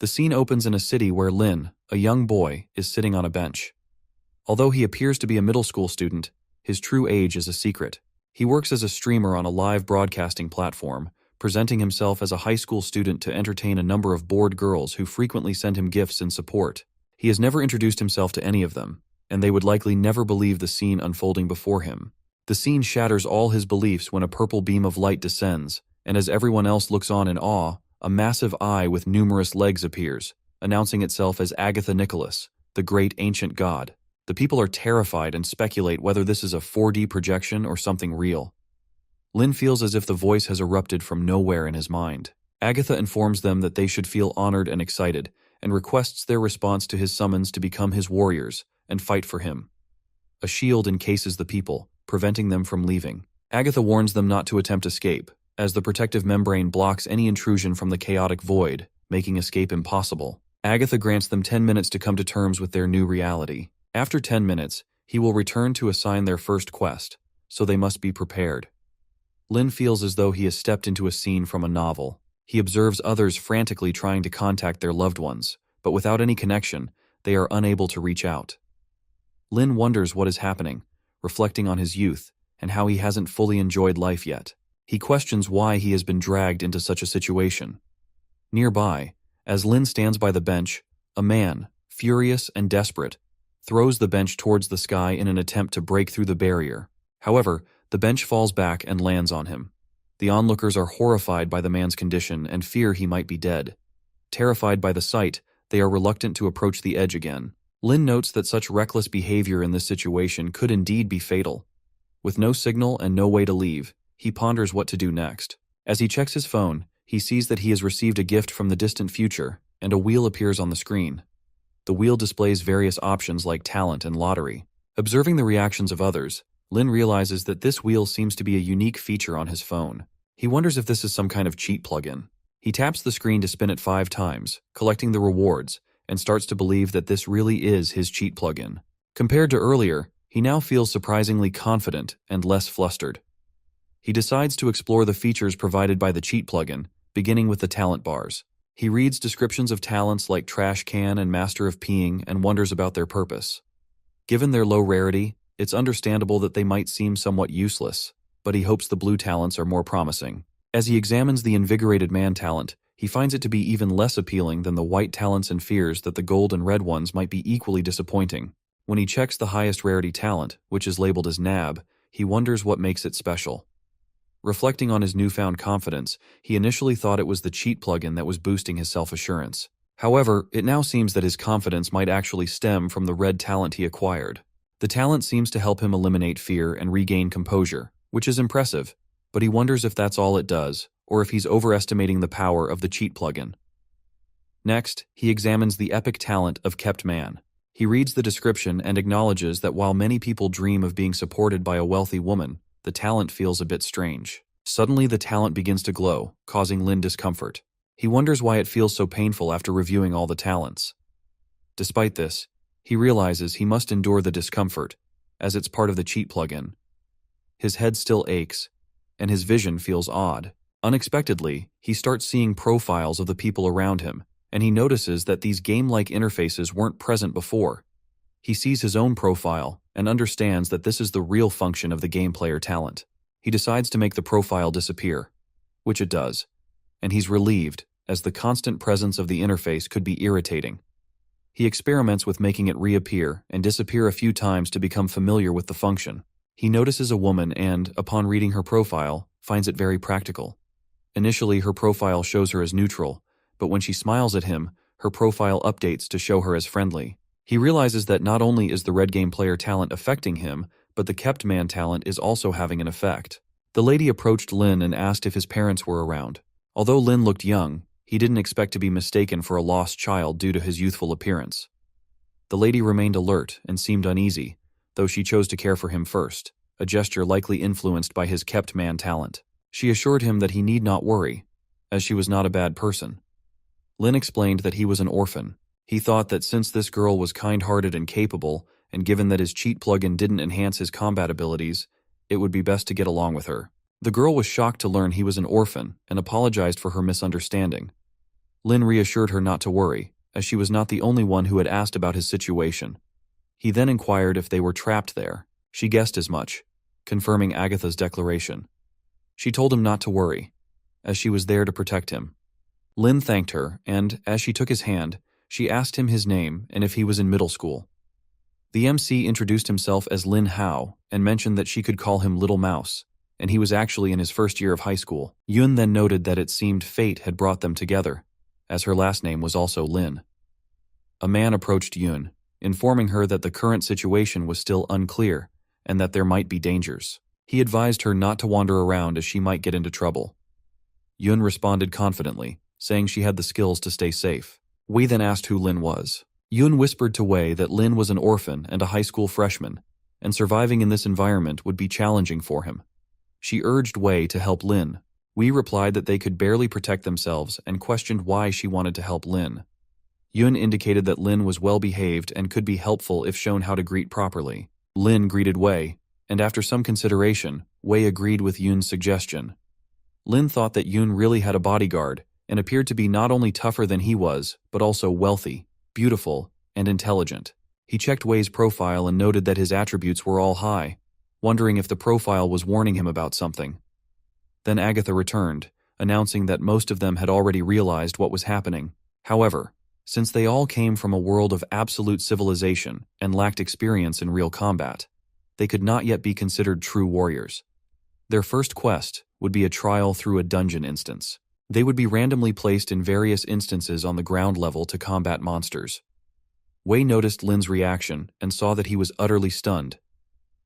The scene opens in a city where Lin, a young boy, is sitting on a bench. Although he appears to be a middle school student, his true age is a secret. He works as a streamer on a live broadcasting platform, presenting himself as a high school student to entertain a number of bored girls who frequently send him gifts in support. He has never introduced himself to any of them, and they would likely never believe the scene unfolding before him. The scene shatters all his beliefs when a purple beam of light descends, and as everyone else looks on in awe, a massive eye with numerous legs appears, announcing itself as Agatha Nicholas, the great ancient god. The people are terrified and speculate whether this is a 4D projection or something real. Lin feels as if the voice has erupted from nowhere in his mind. Agatha informs them that they should feel honored and excited, and requests their response to his summons to become his warriors and fight for him. A shield encases the people, preventing them from leaving. Agatha warns them not to attempt escape, as the protective membrane blocks any intrusion from the chaotic void, making escape impossible. Agatha grants them 10 minutes to come to terms with their new reality. After 10 minutes, he will return to assign their first quest, so they must be prepared. Lin feels as though he has stepped into a scene from a novel. He observes others frantically trying to contact their loved ones, but without any connection, they are unable to reach out. Lin wonders what is happening, reflecting on his youth and how he hasn't fully enjoyed life yet. He questions why he has been dragged into such a situation. Nearby, as Lin stands by the bench, a man, furious and desperate, throws the bench towards the sky in an attempt to break through the barrier. However, the bench falls back and lands on him. The onlookers are horrified by the man's condition and fear he might be dead. Terrified by the sight, they are reluctant to approach the edge again. Lin notes that such reckless behavior in this situation could indeed be fatal. With no signal and no way to leave, he ponders what to do next. As he checks his phone, he sees that he has received a gift from the distant future, and a wheel appears on the screen. The wheel displays various options like talent and lottery. Observing the reactions of others, Lin realizes that this wheel seems to be a unique feature on his phone. He wonders if this is some kind of cheat plugin. He taps the screen to spin it 5 times, collecting the rewards, and starts to believe that this really is his cheat plugin. Compared to earlier, he now feels surprisingly confident and less flustered. He decides to explore the features provided by the cheat plugin, beginning with the talent bars. He reads descriptions of talents like Trash Can and Master of Peeing and wonders about their purpose. Given their low rarity, it's understandable that they might seem somewhat useless, but he hopes the blue talents are more promising. As he examines the Invigorated Man talent, he finds it to be even less appealing than the white talents and fears that the gold and red ones might be equally disappointing. When he checks the highest rarity talent, which is labeled as Nab, he wonders what makes it special. Reflecting on his newfound confidence, he initially thought it was the cheat plugin that was boosting his self-assurance. However, it now seems that his confidence might actually stem from the red talent he acquired. The talent seems to help him eliminate fear and regain composure, which is impressive, but he wonders if that's all it does, or if he's overestimating the power of the cheat plugin. Next, he examines the epic talent of Kept Man. He reads the description and acknowledges that while many people dream of being supported by a wealthy woman, the talent feels a bit strange. Suddenly, the talent begins to glow, causing Lin discomfort. He wonders why it feels so painful after reviewing all the talents. Despite this, he realizes he must endure the discomfort, as it's part of the cheat plugin. His head still aches, and his vision feels odd. Unexpectedly, he starts seeing profiles of the people around him, and he notices that these game-like interfaces weren't present before. He sees his own profile and understands that this is the real function of the game player talent. He decides to make the profile disappear, which it does, and he's relieved, as the constant presence of the interface could be irritating. He experiments with making it reappear and disappear a few times to become familiar with the function. He notices a woman and, upon reading her profile, finds it very practical. Initially, her profile shows her as neutral, but when she smiles at him, her profile updates to show her as friendly. He realizes that not only is the red game player talent affecting him, but the Kept Man talent is also having an effect. The lady approached Lin and asked if his parents were around. Although Lin looked young, he didn't expect to be mistaken for a lost child due to his youthful appearance. The lady remained alert and seemed uneasy, though she chose to care for him first, a gesture likely influenced by his Kept Man talent. She assured him that he need not worry, as she was not a bad person. Lin explained that he was an orphan. He thought that since this girl was kind-hearted and capable, and given that his cheat plugin didn't enhance his combat abilities, it would be best to get along with her. The girl was shocked to learn he was an orphan and apologized for her misunderstanding. Lin reassured her not to worry, as she was not the only one who had asked about his situation. He then inquired if they were trapped there. She guessed as much, confirming Agatha's declaration. She told him not to worry, as she was there to protect him. Lin thanked her, and, as she took his hand, she asked him his name and if he was in middle school. The MC introduced himself as Lin Hao and mentioned that she could call him Little Mouse, and he was actually in his first year of high school. Yun then noted that it seemed fate had brought them together, as her last name was also Lin. A man approached Yun, informing her that the current situation was still unclear and that there might be dangers. He advised her not to wander around as she might get into trouble. Yun responded confidently, saying she had the skills to stay safe. Wei then asked who Lin was. Yun whispered to Wei that Lin was an orphan and a high school freshman, and surviving in this environment would be challenging for him. She urged Wei to help Lin. Wei replied that they could barely protect themselves and questioned why she wanted to help Lin. Yun indicated that Lin was well-behaved and could be helpful if shown how to greet properly. Lin greeted Wei, and after some consideration, Wei agreed with Yun's suggestion. Lin thought that Yun really had a bodyguard and appeared to be not only tougher than he was, but also wealthy, beautiful, and intelligent. He checked Wei's profile and noted that his attributes were all high, wondering if the profile was warning him about something. Then Agatha returned, announcing that most of them had already realized what was happening. However, since they all came from a world of absolute civilization and lacked experience in real combat, they could not yet be considered true warriors. Their first quest would be a trial through a dungeon instance. They would be randomly placed in various instances on the ground level to combat monsters. Wei noticed Lin's reaction and saw that he was utterly stunned.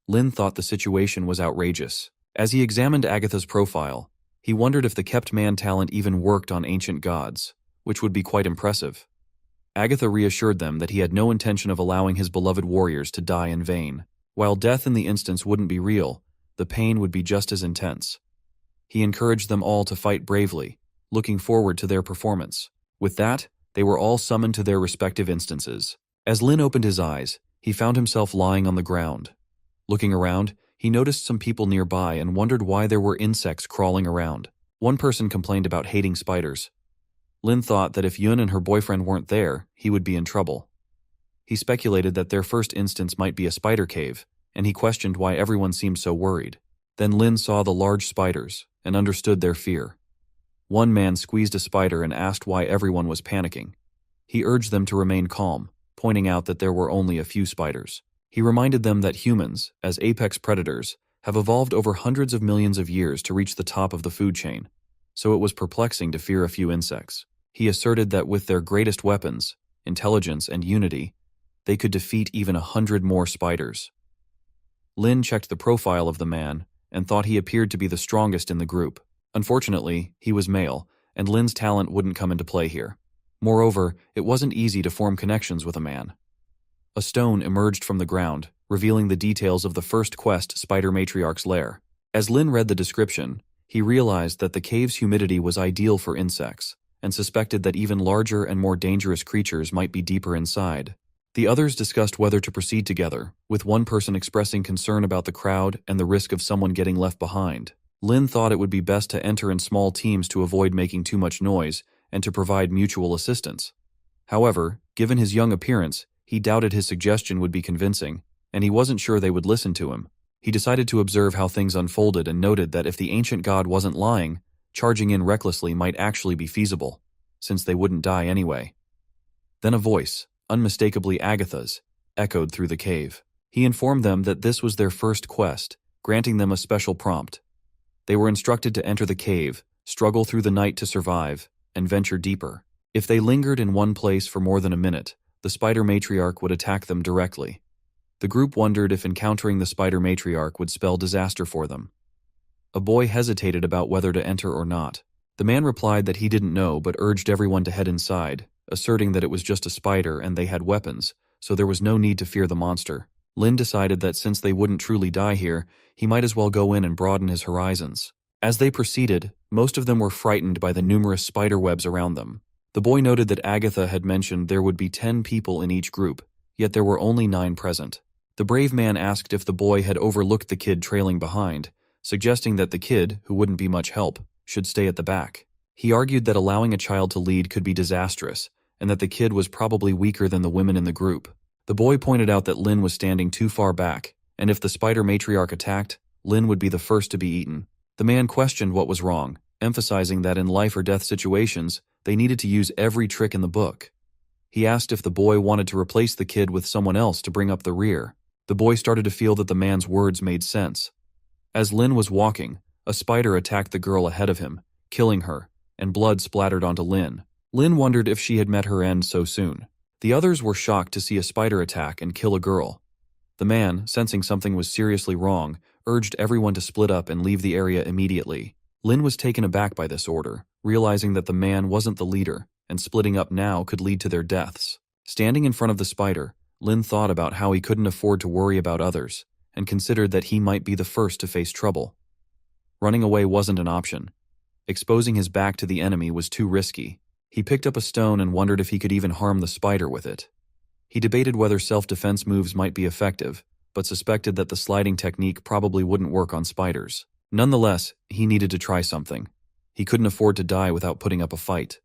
Lin thought the situation was outrageous. As he examined Agatha's profile, he wondered if the kept man talent even worked on ancient gods, which would be quite impressive. Agatha reassured them that he had no intention of allowing his beloved warriors to die in vain. While death in the instance wouldn't be real, the pain would be just as intense. He encouraged them all to fight bravely, looking forward to their performance. With that, they were all summoned to their respective instances. As Lin opened his eyes, he found himself lying on the ground. Looking around, he noticed some people nearby and wondered why there were insects crawling around. One person complained about hating spiders. Lin thought that if Yun and her boyfriend weren't there, he would be in trouble. He speculated that their first instance might be a spider cave, and he questioned why everyone seemed so worried. Then Lin saw the large spiders and understood their fear. One man squeezed a spider and asked why everyone was panicking. He urged them to remain calm, pointing out that there were only a few spiders. He reminded them that humans, as apex predators, have evolved over hundreds of millions of years to reach the top of the food chain, so it was perplexing to fear a few insects. He asserted that with their greatest weapons, intelligence and unity, they could defeat even 100 more spiders. Lin checked the profile of the man and thought he appeared to be the strongest in the group. Unfortunately, he was male, and Lin's talent wouldn't come into play here. Moreover, it wasn't easy to form connections with a man. A stone emerged from the ground, revealing the details of the first quest Spider Matriarch's lair. As Lin read the description, he realized that the cave's humidity was ideal for insects, and suspected that even larger and more dangerous creatures might be deeper inside. The others discussed whether to proceed together, with one person expressing concern about the crowd and the risk of someone getting left behind. Lin thought it would be best to enter in small teams to avoid making too much noise and to provide mutual assistance. However, given his young appearance, he doubted his suggestion would be convincing, and he wasn't sure they would listen to him. He decided to observe how things unfolded and noted that if the ancient god wasn't lying, charging in recklessly might actually be feasible, since they wouldn't die anyway. Then a voice, unmistakably Agatha's, echoed through the cave. He informed them that this was their first quest, granting them a special prompt. They were instructed to enter the cave, struggle through the night to survive, and venture deeper. If they lingered in one place for more than a minute, the Spider Matriarch would attack them directly. The group wondered if encountering the Spider Matriarch would spell disaster for them. A boy hesitated about whether to enter or not. The man replied that he didn't know but urged everyone to head inside, asserting that it was just a spider and they had weapons, so there was no need to fear the monster. Lin decided that since they wouldn't truly die here, he might as well go in and broaden his horizons. As they proceeded, most of them were frightened by the numerous spider webs around them. The boy noted that Agatha had mentioned there would be 10 people in each group, yet there were only 9 present. The brave man asked if the boy had overlooked the kid trailing behind, suggesting that the kid, who wouldn't be much help, should stay at the back. He argued that allowing a child to lead could be disastrous, and that the kid was probably weaker than the women in the group. The boy pointed out that Lin was standing too far back, and if the spider matriarch attacked, Lin would be the first to be eaten. The man questioned what was wrong, emphasizing that in life or death situations, they needed to use every trick in the book. He asked if the boy wanted to replace the kid with someone else to bring up the rear. The boy started to feel that the man's words made sense. As Lin was walking, a spider attacked the girl ahead of him, killing her, and blood splattered onto Lin. Lin wondered if she had met her end so soon. The others were shocked to see a spider attack and kill a girl. The man, sensing something was seriously wrong, urged everyone to split up and leave the area immediately. Lin was taken aback by this order, realizing that the man wasn't the leader, and splitting up now could lead to their deaths. Standing in front of the spider, Lin thought about how he couldn't afford to worry about others, and considered that he might be the first to face trouble. Running away wasn't an option. Exposing his back to the enemy was too risky. He picked up a stone and wondered if he could even harm the spider with it. He debated whether self-defense moves might be effective, but suspected that the sliding technique probably wouldn't work on spiders. Nonetheless, he needed to try something. He couldn't afford to die without putting up a fight.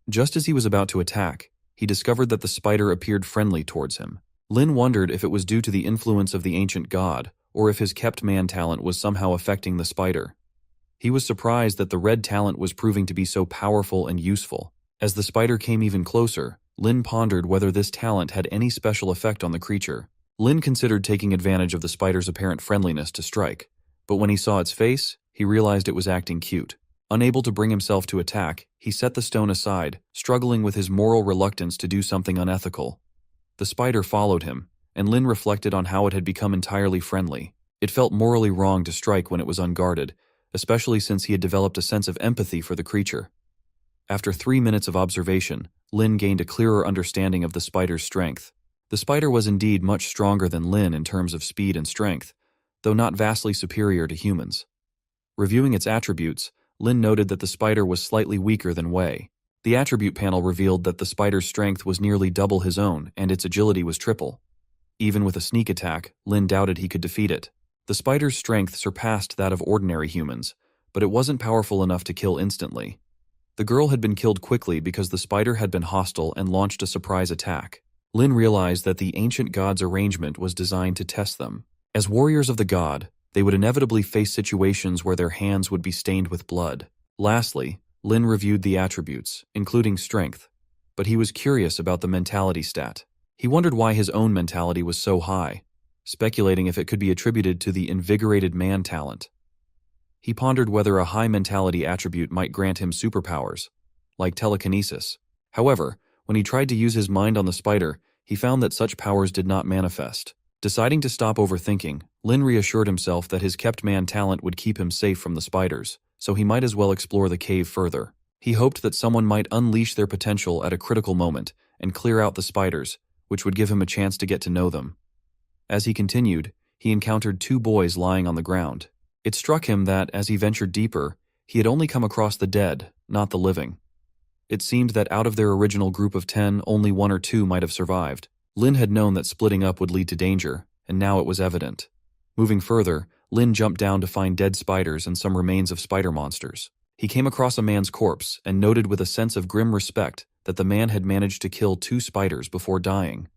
Just as he was about to attack, he discovered that the spider appeared friendly towards him. Lin wondered if it was due to the influence of the ancient god, or if his kept man talent was somehow affecting the spider. He was surprised that the red talent was proving to be so powerful and useful. As the spider came even closer, Lin pondered whether this talent had any special effect on the creature. Lin considered taking advantage of the spider's apparent friendliness to strike, but when he saw its face, he realized it was acting cute. Unable to bring himself to attack, he set the stone aside, struggling with his moral reluctance to do something unethical. The spider followed him, and Lin reflected on how it had become entirely friendly. It felt morally wrong to strike when it was unguarded, especially since he had developed a sense of empathy for the creature. After 3 minutes of observation, Lin gained a clearer understanding of the spider's strength. The spider was indeed much stronger than Lin in terms of speed and strength, though not vastly superior to humans. Reviewing its attributes, Lin noted that the spider was slightly weaker than Wei. The attribute panel revealed that the spider's strength was nearly double his own, and its agility was triple. Even with a sneak attack, Lin doubted he could defeat it. The spider's strength surpassed that of ordinary humans, but it wasn't powerful enough to kill instantly. The girl had been killed quickly because the spider had been hostile and launched a surprise attack. Lin realized that the ancient god's arrangement was designed to test them. As warriors of the god, they would inevitably face situations where their hands would be stained with blood. Lastly, Lin reviewed the attributes, including strength, but he was curious about the mentality stat. He wondered why his own mentality was so high, speculating if it could be attributed to the Invigorated Man talent. He pondered whether a high mentality attribute might grant him superpowers, like telekinesis. However, when he tried to use his mind on the spider, he found that such powers did not manifest. Deciding to stop overthinking, Lin reassured himself that his kept man talent would keep him safe from the spiders, so he might as well explore the cave further. He hoped that someone might unleash their potential at a critical moment and clear out the spiders, which would give him a chance to get to know them. As he continued, he encountered 2 boys lying on the ground. It struck him that, as he ventured deeper, he had only come across the dead, not the living. It seemed that out of their original group of 10, only 1 or 2 might have survived. Lin had known that splitting up would lead to danger, and now it was evident. Moving further, Lin jumped down to find dead spiders and some remains of spider monsters. He came across a man's corpse and noted with a sense of grim respect that the man had managed to kill 2 spiders before dying.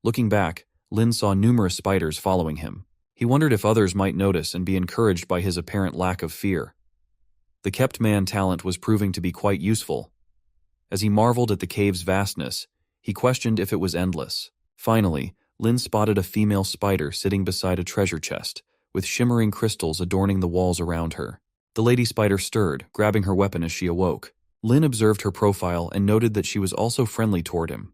Looking back, Lin saw numerous spiders following him. He wondered if others might notice and be encouraged by his apparent lack of fear. The kept man talent was proving to be quite useful. As he marveled at the cave's vastness, he questioned if it was endless. Finally, Lin spotted a female spider sitting beside a treasure chest, with shimmering crystals adorning the walls around her. The lady spider stirred, grabbing her weapon as she awoke. Lin observed her profile and noted that she was also friendly toward him.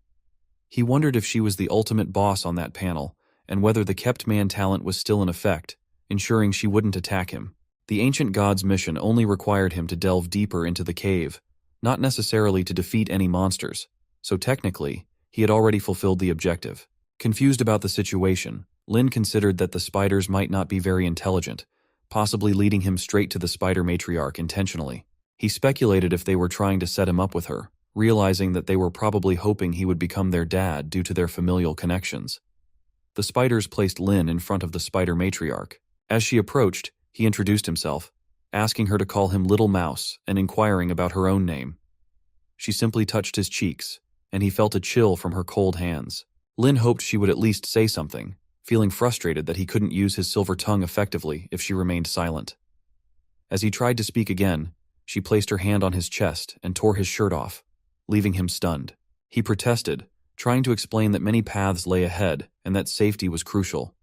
He wondered if she was the ultimate boss on that panel, and whether the kept man talent was still in effect, ensuring she wouldn't attack him. The ancient god's mission only required him to delve deeper into the cave, not necessarily to defeat any monsters, so technically, he had already fulfilled the objective. Confused about the situation, Lin considered that the spiders might not be very intelligent, possibly leading him straight to the spider matriarch intentionally. He speculated if they were trying to set him up with her, realizing that they were probably hoping he would become their dad due to their familial connections. The spiders placed Lin in front of the spider matriarch. As she approached, he introduced himself, asking her to call him Little Mouse and inquiring about her own name. She simply touched his cheeks, and he felt a chill from her cold hands. Lin hoped she would at least say something, feeling frustrated that he couldn't use his silver tongue effectively if she remained silent. As he tried to speak again, she placed her hand on his chest and tore his shirt off, leaving him stunned. He protested, trying to explain that many paths lay ahead and that safety was crucial.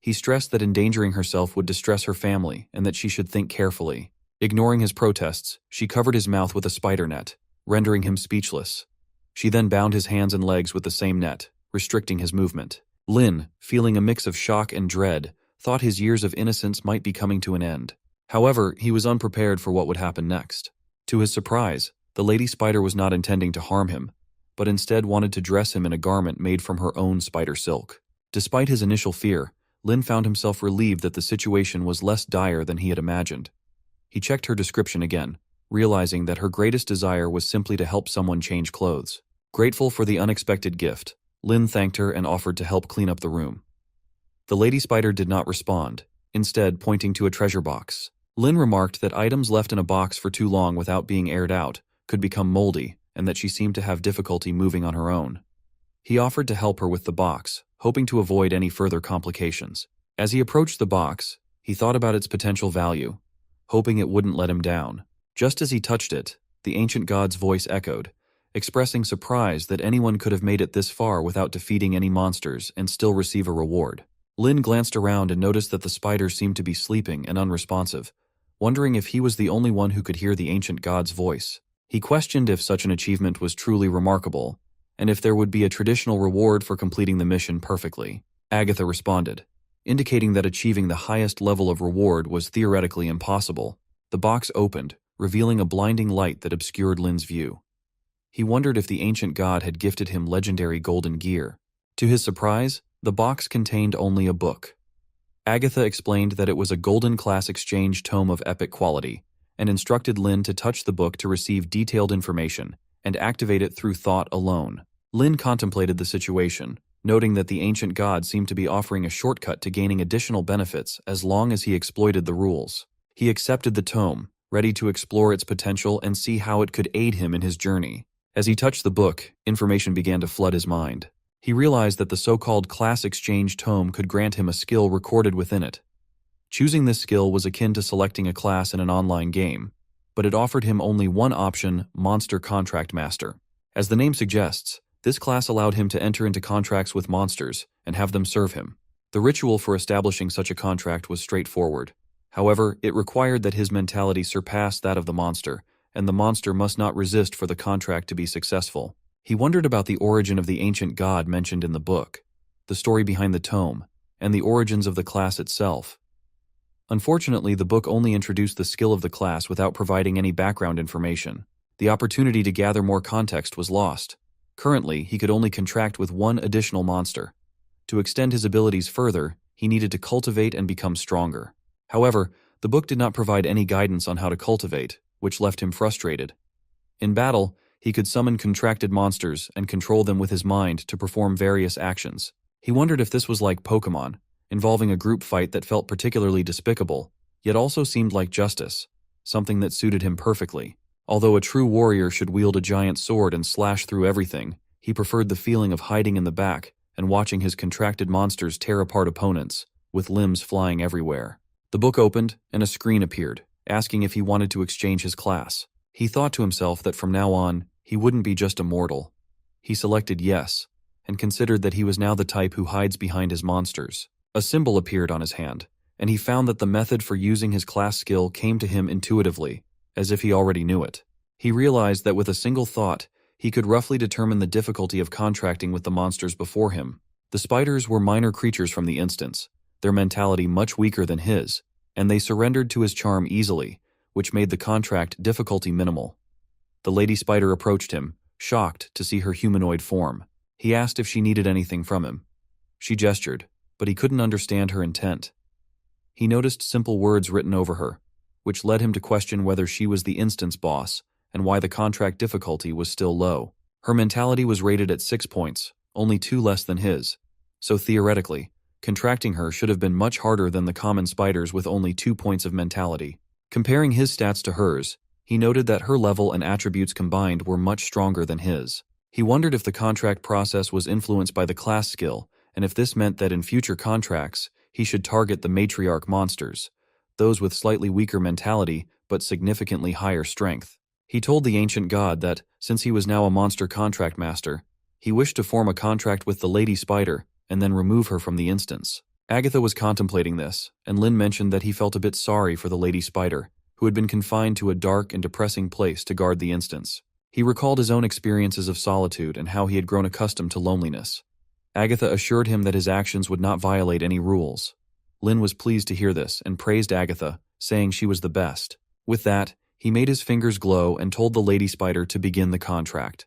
He stressed that endangering herself would distress her family and that she should think carefully. Ignoring his protests, she covered his mouth with a spider net, rendering him speechless. She then bound his hands and legs with the same net, restricting his movement. Lin, feeling a mix of shock and dread, thought his years of innocence might be coming to an end. However, he was unprepared for what would happen next. To his surprise, the lady spider was not intending to harm him, but instead wanted to dress him in a garment made from her own spider silk. Despite his initial fear, Lin found himself relieved that the situation was less dire than he had imagined. He checked her description again, realizing that her greatest desire was simply to help someone change clothes. Grateful for the unexpected gift, Lin thanked her and offered to help clean up the room. The lady spider did not respond, instead pointing to a treasure box. Lin remarked that items left in a box for too long without being aired out could become moldy and that she seemed to have difficulty moving on her own. He offered to help her with the box, hoping to avoid any further complications. As he approached the box, he thought about its potential value, hoping it wouldn't let him down. Just as he touched it, the ancient god's voice echoed, expressing surprise that anyone could have made it this far without defeating any monsters and still receive a reward. Lin glanced around and noticed that the spider seemed to be sleeping and unresponsive, wondering if he was the only one who could hear the ancient god's voice. He questioned if such an achievement was truly remarkable, and if there would be a traditional reward for completing the mission perfectly. Agatha responded, indicating that achieving the highest level of reward was theoretically impossible. The box opened, revealing a blinding light that obscured Lin's view. He wondered if the ancient god had gifted him legendary golden gear. To his surprise, the box contained only a book. Agatha explained that it was a golden class exchange tome of epic quality, and instructed Lin to touch the book to receive detailed information and activate it through thought alone. Lin contemplated the situation, noting that the ancient god seemed to be offering a shortcut to gaining additional benefits as long as he exploited the rules. He accepted the tome, ready to explore its potential and see how it could aid him in his journey. As he touched the book, information began to flood his mind. He realized that the so-called class exchange tome could grant him a skill recorded within it. Choosing this skill was akin to selecting a class in an online game, but it offered him only one option: Monster Contract Master. As the name suggests, this class allowed him to enter into contracts with monsters and have them serve him. The ritual for establishing such a contract was straightforward. However, it required that his mentality surpass that of the monster, and the monster must not resist for the contract to be successful. He wondered about the origin of the ancient god mentioned in the book, the story behind the tome, and the origins of the class itself. Unfortunately, the book only introduced the skill of the class without providing any background information. The opportunity to gather more context was lost. Currently, he could only contract with one additional monster. To extend his abilities further, he needed to cultivate and become stronger. However, the book did not provide any guidance on how to cultivate, which left him frustrated. In battle, he could summon contracted monsters and control them with his mind to perform various actions. He wondered if this was like Pokemon, involving a group fight that felt particularly despicable, yet also seemed like justice, something that suited him perfectly. Although a true warrior should wield a giant sword and slash through everything, he preferred the feeling of hiding in the back and watching his contracted monsters tear apart opponents, with limbs flying everywhere. The book opened, and a screen appeared, asking if he wanted to exchange his class. He thought to himself that from now on, he wouldn't be just a mortal. He selected yes, and considered that he was now the type who hides behind his monsters. A symbol appeared on his hand, and he found that the method for using his class skill came to him intuitively, as if he already knew it. He realized that with a single thought, he could roughly determine the difficulty of contracting with the monsters before him. The spiders were minor creatures from the instance, their mentality much weaker than his, and they surrendered to his charm easily, which made the contract difficulty minimal. The lady spider approached him, shocked to see her humanoid form. He asked if she needed anything from him. She gestured, but he couldn't understand her intent. He noticed simple words written over her, which led him to question whether she was the instance boss and why the contract difficulty was still low. Her mentality was rated at 6 points, only 2 less than his, so theoretically, contracting her should have been much harder than the common spiders with only 2 points of mentality. Comparing his stats to hers, he noted that her level and attributes combined were much stronger than his. He wondered if the contract process was influenced by the class skill, and if this meant that in future contracts, he should target the matriarch monsters, those with slightly weaker mentality but significantly higher strength. He told the ancient god that, since he was now a monster contract master, he wished to form a contract with the Lady Spider and then remove her from the instance. Agatha was contemplating this, and Lin mentioned that he felt a bit sorry for the Lady Spider, who had been confined to a dark and depressing place to guard the instance. He recalled his own experiences of solitude and how he had grown accustomed to loneliness. Agatha assured him that his actions would not violate any rules. Lin was pleased to hear this and praised Agatha, saying she was the best. With that, he made his fingers glow and told the Lady Spider to begin the contract.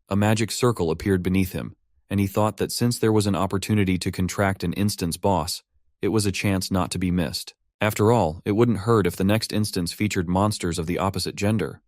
A magic circle appeared beneath him, and he thought that since there was an opportunity to contract an instance boss, it was a chance not to be missed. After all, it wouldn't hurt if the next instance featured monsters of the opposite gender.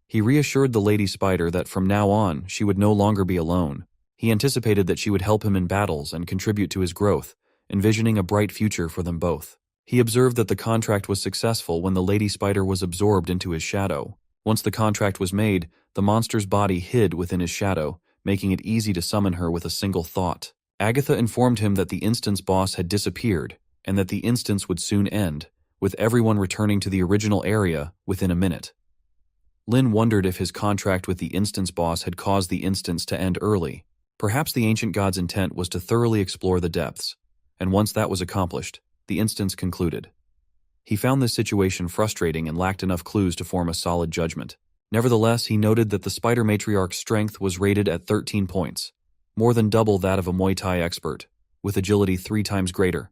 He reassured the Lady Spider that from now on she would no longer be alone. He anticipated that she would help him in battles and contribute to his growth, envisioning a bright future for them both. He observed that the contract was successful when the Lady Spider was absorbed into his shadow. Once the contract was made, the monster's body hid within his shadow, making it easy to summon her with a single thought. Agatha informed him that the instance boss had disappeared, and that the instance would soon end, with everyone returning to the original area within a minute. Lin wondered if his contract with the instance boss had caused the instance to end early. Perhaps the ancient god's intent was to thoroughly explore the depths, and once that was accomplished, the instance concluded. He found this situation frustrating and lacked enough clues to form a solid judgment. Nevertheless, he noted that the Spider Matriarch's strength was rated at 13 points, more than double that of a Muay Thai expert, with agility 3 times greater.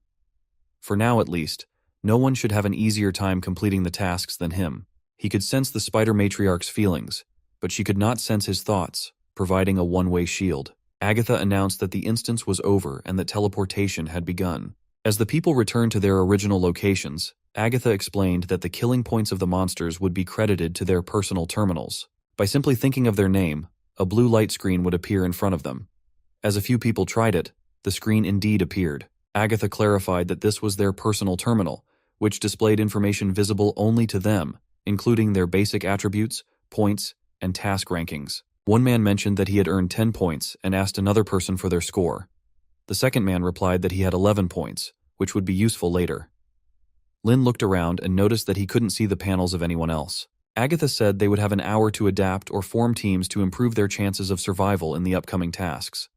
For now at least, no one should have an easier time completing the tasks than him. He could sense the Spider Matriarch's feelings, but she could not sense his thoughts, providing a one-way shield. Agatha announced that the instance was over and that teleportation had begun. As the people returned to their original locations, Agatha explained that the killing points of the monsters would be credited to their personal terminals. By simply thinking of their name, a blue light screen would appear in front of them. As a few people tried it, the screen indeed appeared. Agatha clarified that this was their personal terminal, which displayed information visible only to them, including their basic attributes, points, and task rankings. One man mentioned that he had earned 10 points and asked another person for their score. The second man replied that he had 11 points, which would be useful later. Lin looked around and noticed that he couldn't see the panels of anyone else. Agatha said they would have an hour to adapt or form teams to improve their chances of survival in the upcoming tasks.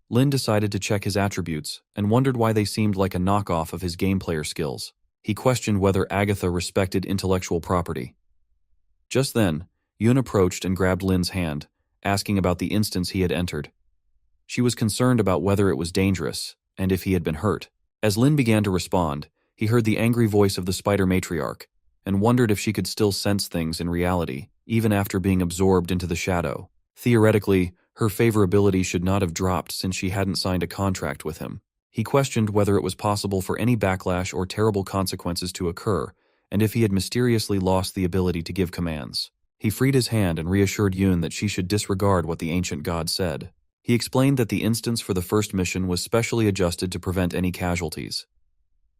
Lin decided to check his attributes and wondered why they seemed like a knockoff of his game player skills. He questioned whether Agatha respected intellectual property. Just then, Yun approached and grabbed Lin's hand, asking about the instance he had entered. She was concerned about whether it was dangerous and if he had been hurt. As Lin began to respond, he heard the angry voice of the Spider Matriarch and wondered if she could still sense things in reality, even after being absorbed into the shadow. Theoretically, her favorability should not have dropped since she hadn't signed a contract with him. He questioned whether it was possible for any backlash or terrible consequences to occur, and if he had mysteriously lost the ability to give commands. He freed his hand and reassured Yun that she should disregard what the ancient god said. He explained that the instance for the first mission was specially adjusted to prevent any casualties.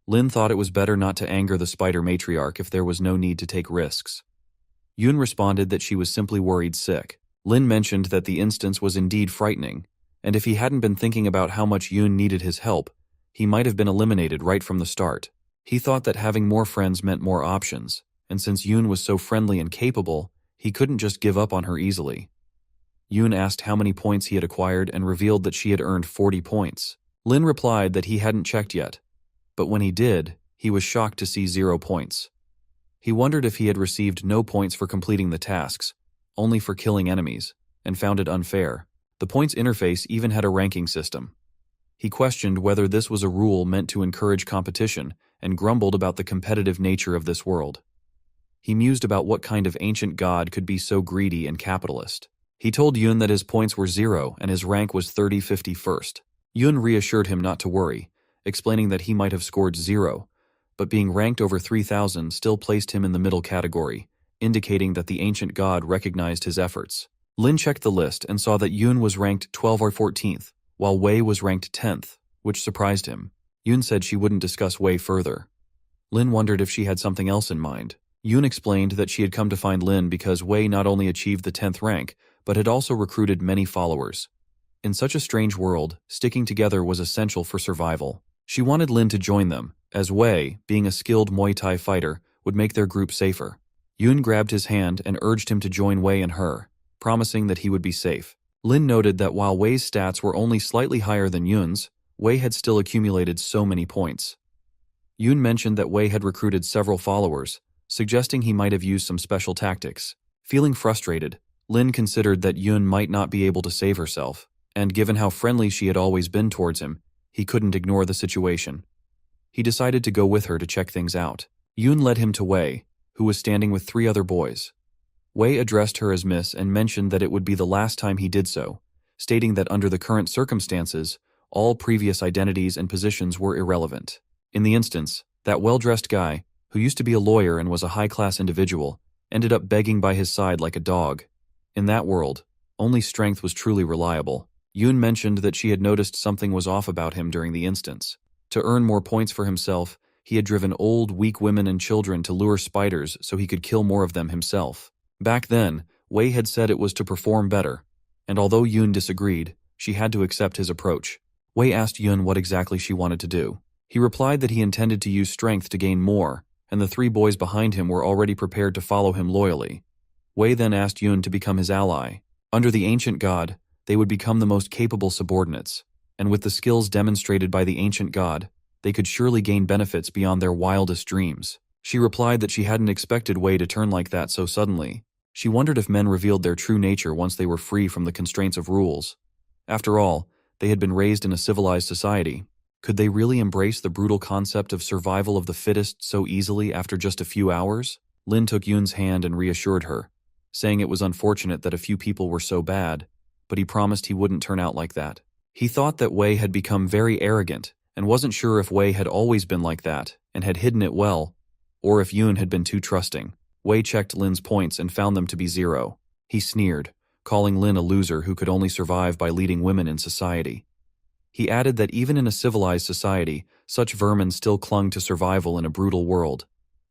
Lin thought it was better not to anger the Spider Matriarch if there was no need to take risks. Yun responded that she was simply worried sick. Lin mentioned that the instance was indeed frightening, and if he hadn't been thinking about how much Yun needed his help, he might have been eliminated right from the start. He thought that having more friends meant more options, and since Yun was so friendly and capable, he couldn't just give up on her easily. Yun asked how many points he had acquired and revealed that she had earned 40 points. Lin replied that he hadn't checked yet, but when he did, he was shocked to see 0 points. He wondered if he had received no points for completing the tasks, only for killing enemies, and found it unfair. The points interface even had a ranking system. He questioned whether this was a rule meant to encourage competition and grumbled about the competitive nature of this world. He mused about what kind of ancient god could be so greedy and capitalist. He told Yun that his points were 0 and his rank was 3051st. Yun reassured him not to worry, explaining that he might have scored 0, but being ranked over 3,000 still placed him in the middle category, indicating that the ancient god recognized his efforts. Lin checked the list and saw that Yun was ranked 12th or 14th, while Wei was ranked 10th, which surprised him. Yun said she wouldn't discuss Wei further. Lin wondered if she had something else in mind. Yoon explained that she had come to find Lin because Wei not only achieved the 10th rank, but had also recruited many followers. In such a strange world, sticking together was essential for survival. She wanted Lin to join them, as Wei, being a skilled Muay Thai fighter, would make their group safer. Yoon grabbed his hand and urged him to join Wei and her, promising that he would be safe. Lin noted that while Wei's stats were only slightly higher than Yoon's, Wei had still accumulated so many points. Yoon mentioned that Wei had recruited several followers, suggesting he might have used some special tactics. Feeling frustrated, Lin considered that Yoon might not be able to save herself, and given how friendly she had always been towards him, he couldn't ignore the situation. He decided to go with her to check things out. Yoon led him to Wei, who was standing with 3 other boys. Wei addressed her as Miss and mentioned that it would be the last time he did so, stating that under the current circumstances, all previous identities and positions were irrelevant. In the instance, that well-dressed guy, who used to be a lawyer and was a high-class individual, ended up begging by his side like a dog. In that world, only strength was truly reliable. Yoon mentioned that she had noticed something was off about him during the instance. To earn more points for himself, he had driven old, weak women and children to lure spiders so he could kill more of them himself. Back then, Wei had said it was to perform better, and although Yoon disagreed, she had to accept his approach. Wei asked Yoon what exactly she wanted to do. He replied that he intended to use strength to gain more, and the 3 boys behind him were already prepared to follow him loyally. Wei then asked Yoon to become his ally. Under the ancient god, they would become the most capable subordinates, and with the skills demonstrated by the ancient god, they could surely gain benefits beyond their wildest dreams. She replied that she hadn't expected Wei to turn like that so suddenly. She wondered if men revealed their true nature once they were free from the constraints of rules. After all, they had been raised in a civilized society. Could they really embrace the brutal concept of survival of the fittest so easily after just a few hours? Lin took Yoon's hand and reassured her, saying it was unfortunate that a few people were so bad, but he promised he wouldn't turn out like that. He thought that Wei had become very arrogant and wasn't sure if Wei had always been like that and had hidden it well, or if Yoon had been too trusting. Wei checked Lin's points and found them to be 0. He sneered, calling Lin a loser who could only survive by leading women in society. He added that even in a civilized society, such vermin still clung to survival in a brutal world,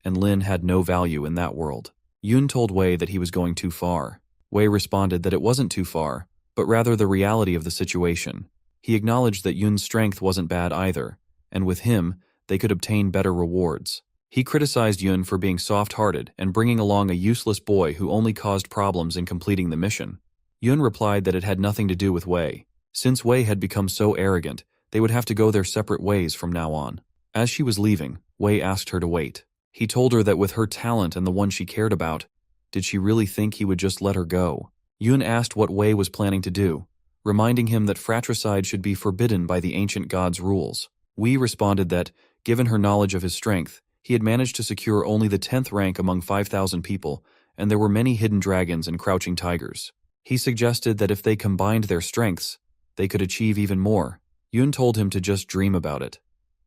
and Lin had no value in that world. Yoon told Wei that he was going too far. Wei responded that it wasn't too far, but rather the reality of the situation. He acknowledged that Yoon's strength wasn't bad either, and with him, they could obtain better rewards. He criticized Yoon for being soft-hearted and bringing along a useless boy who only caused problems in completing the mission. Yoon replied that it had nothing to do with Wei. Since Wei had become so arrogant, they would have to go their separate ways from now on. As she was leaving, Wei asked her to wait. He told her that with her talent and the one she cared about, did she really think he would just let her go? Yoon asked what Wei was planning to do, reminding him that fratricide should be forbidden by the ancient god's rules. Wei responded that, given her knowledge of his strength, he had managed to secure only the 10th rank among 5,000 people, and there were many hidden dragons and crouching tigers. He suggested that if they combined their strengths, they could achieve even more. Yoon told him to just dream about it.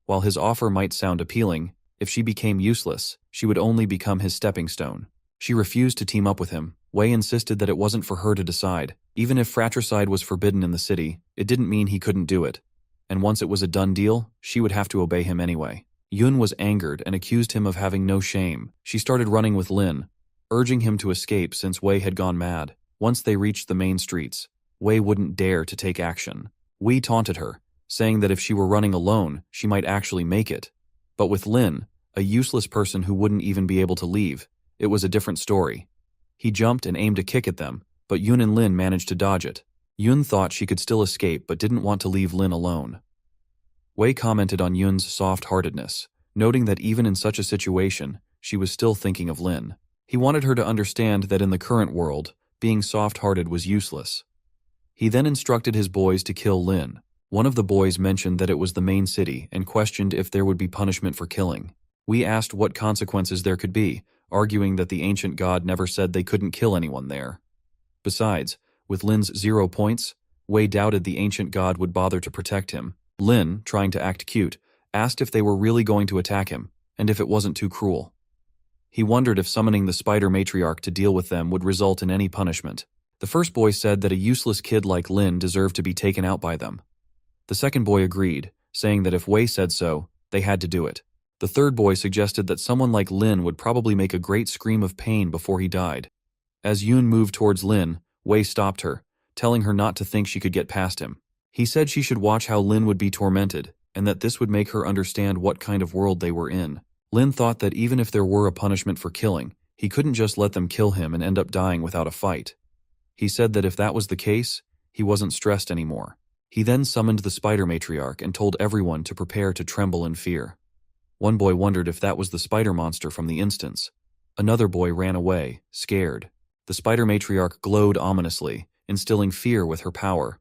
While his offer might sound appealing, if she became useless, she would only become his stepping stone. She refused to team up with him. Wei insisted that it wasn't for her to decide. Even if fratricide was forbidden in the city, it didn't mean he couldn't do it. And once it was a done deal, she would have to obey him anyway. Yoon was angered and accused him of having no shame. She started running with Lin, urging him to escape since Wei had gone mad. Once they reached the main streets, Wei wouldn't dare to take action. Wei taunted her, saying that if she were running alone, she might actually make it. But with Lin, a useless person who wouldn't even be able to leave, it was a different story. He jumped and aimed a kick at them, but Yoon and Lin managed to dodge it. Yoon thought she could still escape but didn't want to leave Lin alone. Wei commented on Yoon's soft-heartedness, noting that even in such a situation, she was still thinking of Lin. He wanted her to understand that in the current world, being soft-hearted was useless. He then instructed his boys to kill Lin. One of the boys mentioned that it was the main city and questioned if there would be punishment for killing. We asked what consequences there could be, arguing that the ancient god never said they couldn't kill anyone there. Besides, with Lin's 0 points, Wei doubted the ancient god would bother to protect him. Lin, trying to act cute, asked if they were really going to attack him, and if it wasn't too cruel. He wondered if summoning the spider matriarch to deal with them would result in any punishment. The first boy said that a useless kid like Lin deserved to be taken out by them. The second boy agreed, saying that if Wei said so, they had to do it. The third boy suggested that someone like Lin would probably make a great scream of pain before he died. As Yoon moved towards Lin, Wei stopped her, telling her not to think she could get past him. He said she should watch how Lin would be tormented, and that this would make her understand what kind of world they were in. Lin thought that even if there were a punishment for killing, he couldn't just let them kill him and end up dying without a fight. He said that if that was the case, he wasn't stressed anymore. He then summoned the spider matriarch and told everyone to prepare to tremble in fear. One boy wondered if that was the spider monster from the instance. Another boy ran away, scared. The spider matriarch glowed ominously, instilling fear with her power.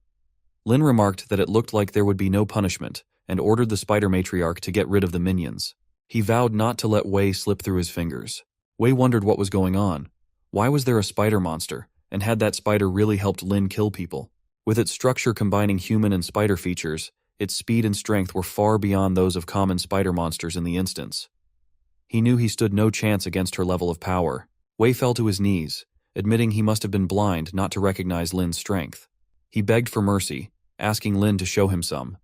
Lin remarked that it looked like there would be no punishment, and ordered the spider matriarch to get rid of the minions. He vowed not to let Wei slip through his fingers. Wei wondered what was going on. Why was there a spider monster, and had that spider really helped Lin kill people? With its structure combining human and spider features, its speed and strength were far beyond those of common spider monsters in the instance. He knew he stood no chance against her level of power. Wei fell to his knees, admitting he must have been blind not to recognize Lin's strength. He begged for mercy, asking Lin to show him some.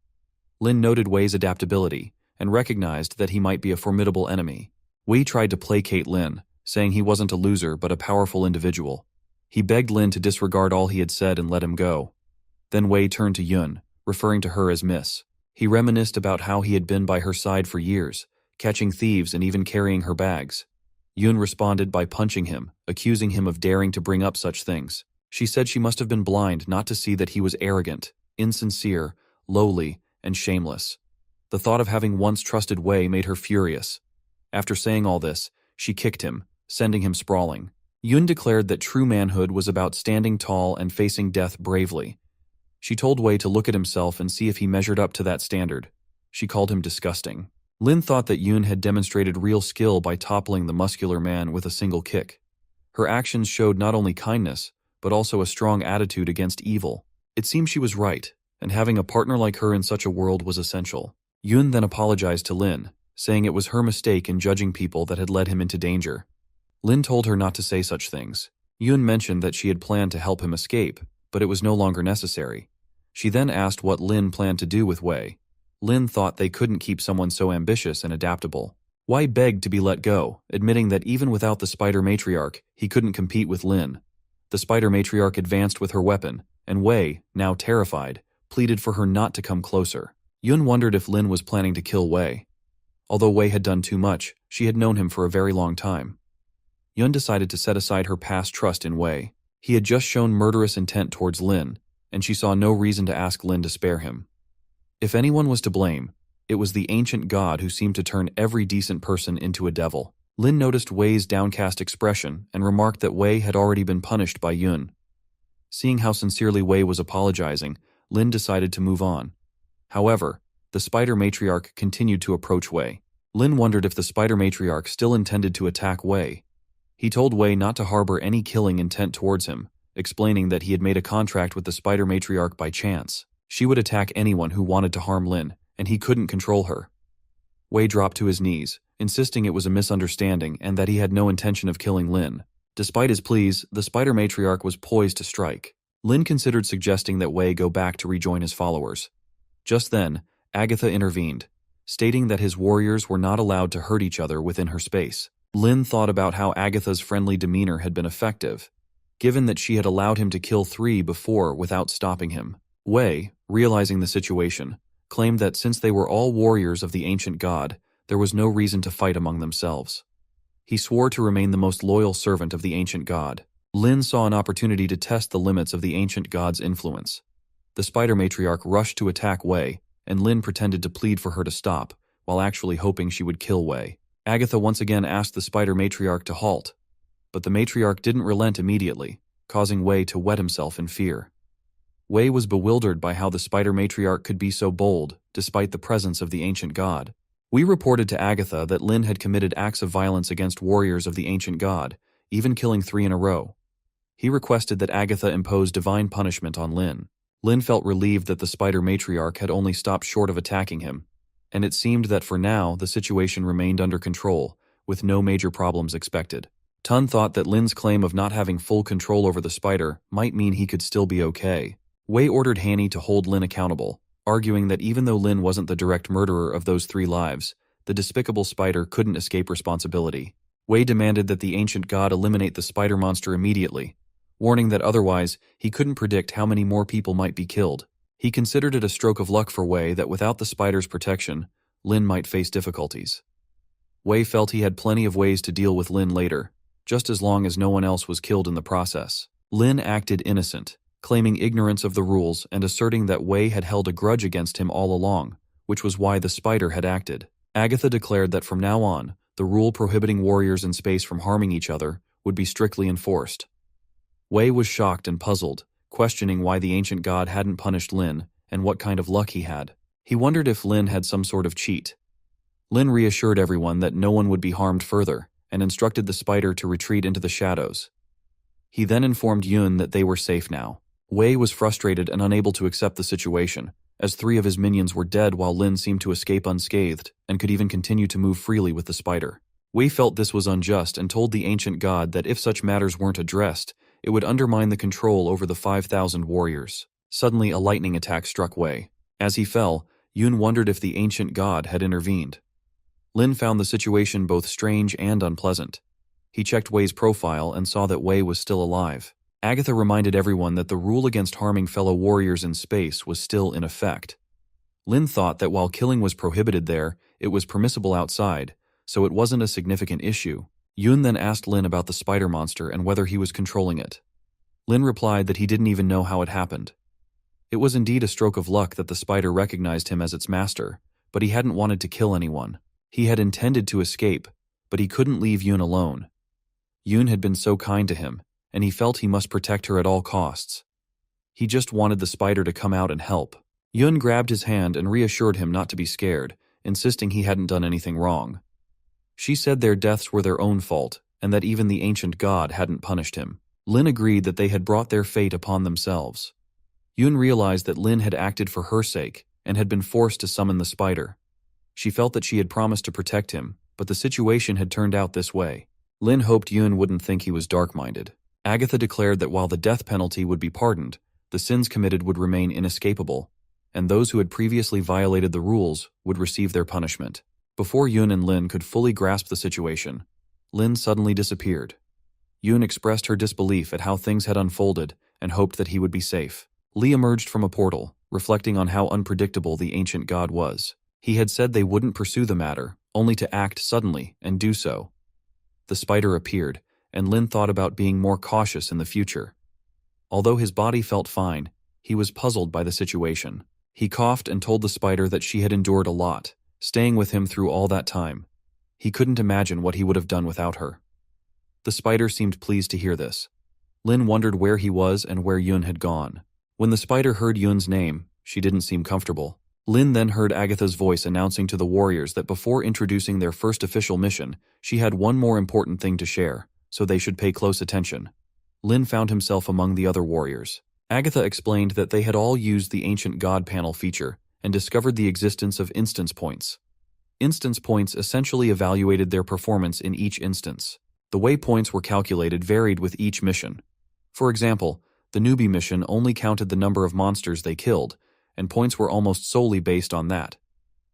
Lin noted Wei's adaptability, and recognized that he might be a formidable enemy. Wei tried to placate Lin, saying he wasn't a loser but a powerful individual. He begged Lin to disregard all he had said and let him go. Then Wei turned to Yun, referring to her as Miss. He reminisced about how he had been by her side for years, catching thieves and even carrying her bags. Yun responded by punching him, accusing him of daring to bring up such things. She said she must have been blind not to see that he was arrogant, insincere, lowly, and shameless. The thought of having once trusted Wei made her furious. After saying all this, she kicked him, sending him sprawling. Yun declared that true manhood was about standing tall and facing death bravely. She told Wei to look at himself and see if he measured up to that standard. She called him disgusting. Lin thought that Yun had demonstrated real skill by toppling the muscular man with a single kick. Her actions showed not only kindness, but also a strong attitude against evil. It seemed she was right, and having a partner like her in such a world was essential. Yun then apologized to Lin, saying it was her mistake in judging people that had led him into danger. Lin told her not to say such things. Yun mentioned that she had planned to help him escape, but it was no longer necessary. She then asked what Lin planned to do with Wei. Lin thought they couldn't keep someone so ambitious and adaptable. Wei begged to be let go, admitting that even without the spider matriarch, he couldn't compete with Lin. The spider matriarch advanced with her weapon, and Wei, now terrified, pleaded for her not to come closer. Yun wondered if Lin was planning to kill Wei. Although Wei had done too much, she had known him for a very long time. Yun decided to set aside her past trust in Wei. He had just shown murderous intent towards Lin, and she saw no reason to ask Lin to spare him. If anyone was to blame, it was the ancient god who seemed to turn every decent person into a devil. Lin noticed Wei's downcast expression and remarked that Wei had already been punished by Yun. Seeing how sincerely Wei was apologizing, Lin decided to move on. However, the spider matriarch continued to approach Wei. Lin wondered if the spider matriarch still intended to attack Wei. He told Wei not to harbor any killing intent towards him, explaining that he had made a contract with the spider matriarch by chance. She would attack anyone who wanted to harm Lin, and he couldn't control her. Wei dropped to his knees, insisting it was a misunderstanding and that he had no intention of killing Lin. Despite his pleas, the spider matriarch was poised to strike. Lin considered suggesting that Wei go back to rejoin his followers. Just then, Agatha intervened, stating that his warriors were not allowed to hurt each other within her space. Lin thought about how Agatha's friendly demeanor had been effective, given that she had allowed him to kill 3 before without stopping him. Wei, realizing the situation, claimed that since they were all warriors of the ancient god, there was no reason to fight among themselves. He swore to remain the most loyal servant of the ancient god. Lin saw an opportunity to test the limits of the ancient god's influence. The spider matriarch rushed to attack Wei, and Lin pretended to plead for her to stop, while actually hoping she would kill Wei. Agatha once again asked the spider matriarch to halt, but the matriarch didn't relent immediately, causing Wei to wet himself in fear. Wei was bewildered by how the spider matriarch could be so bold, despite the presence of the ancient god. We reported to Agatha that Lin had committed acts of violence against warriors of the ancient god, even killing 3 in a row. He requested that Agatha impose divine punishment on Lin. Lin felt relieved that the spider matriarch had only stopped short of attacking him, and it seemed that for now the situation remained under control, with no major problems expected. Tun thought that Lin's claim of not having full control over the spider might mean he could still be okay. Wei ordered Hanny to hold Lin accountable, arguing that even though Lin wasn't the direct murderer of those 3 lives, the despicable spider couldn't escape responsibility. Wei demanded that the ancient god eliminate the spider monster immediately, warning that otherwise he couldn't predict how many more people might be killed. He considered it a stroke of luck for Wei that without the spider's protection, Lin might face difficulties. Wei felt he had plenty of ways to deal with Lin later, just as long as no one else was killed in the process. Lin acted innocent, claiming ignorance of the rules and asserting that Wei had held a grudge against him all along, which was why the spider had acted. Agatha declared that from now on, the rule prohibiting warriors in space from harming each other would be strictly enforced. Wei was shocked and puzzled, questioning why the ancient god hadn't punished Lin and what kind of luck he had. He wondered if Lin had some sort of cheat. Lin reassured everyone that no one would be harmed further and instructed the spider to retreat into the shadows. He then informed Yun that they were safe now. Wei was frustrated and unable to accept the situation, as 3 of his minions were dead while Lin seemed to escape unscathed and could even continue to move freely with the spider. Wei felt this was unjust and told the ancient god that if such matters weren't addressed, it would undermine the control over the 5,000 warriors. Suddenly, a lightning attack struck Wei. As he fell, Yun wondered if the ancient god had intervened. Lin found the situation both strange and unpleasant. He checked Wei's profile and saw that Wei was still alive. Agatha reminded everyone that the rule against harming fellow warriors in space was still in effect. Lin thought that while killing was prohibited there, it was permissible outside, so it wasn't a significant issue. Yun then asked Lin about the spider monster and whether he was controlling it. Lin replied that he didn't even know how it happened. It was indeed a stroke of luck that the spider recognized him as its master, but he hadn't wanted to kill anyone. He had intended to escape, but he couldn't leave Yun alone. Yun had been so kind to him, and he felt he must protect her at all costs. He just wanted the spider to come out and help. Yun grabbed his hand and reassured him not to be scared, insisting he hadn't done anything wrong. She said their deaths were their own fault, and that even the ancient god hadn't punished him. Lin agreed that they had brought their fate upon themselves. Yun realized that Lin had acted for her sake, and had been forced to summon the spider. She felt that she had promised to protect him, but the situation had turned out this way. Lin hoped Yun wouldn't think he was dark-minded. Agatha declared that while the death penalty would be pardoned, the sins committed would remain inescapable, and those who had previously violated the rules would receive their punishment. Before Yun and Lin could fully grasp the situation, Lin suddenly disappeared. Yun expressed her disbelief at how things had unfolded and hoped that he would be safe. Li emerged from a portal, reflecting on how unpredictable the ancient god was. He had said they wouldn't pursue the matter, only to act suddenly and do so. The spider appeared, and Lin thought about being more cautious in the future. Although his body felt fine, he was puzzled by the situation. He coughed and told the spider that she had endured a lot, staying with him through all that time. He couldn't imagine what he would have done without her. The spider seemed pleased to hear this. Lin wondered where he was and where Yun had gone. When the spider heard Yun's name, she didn't seem comfortable. Lin then heard Agatha's voice announcing to the warriors that before introducing their first official mission, she had one more important thing to share, so they should pay close attention. Lin found himself among the other warriors. Agatha explained that they had all used the ancient god panel feature and discovered the existence of instance points. Instance points essentially evaluated their performance in each instance. The way points were calculated varied with each mission. For example, the newbie mission only counted the number of monsters they killed, and points were almost solely based on that.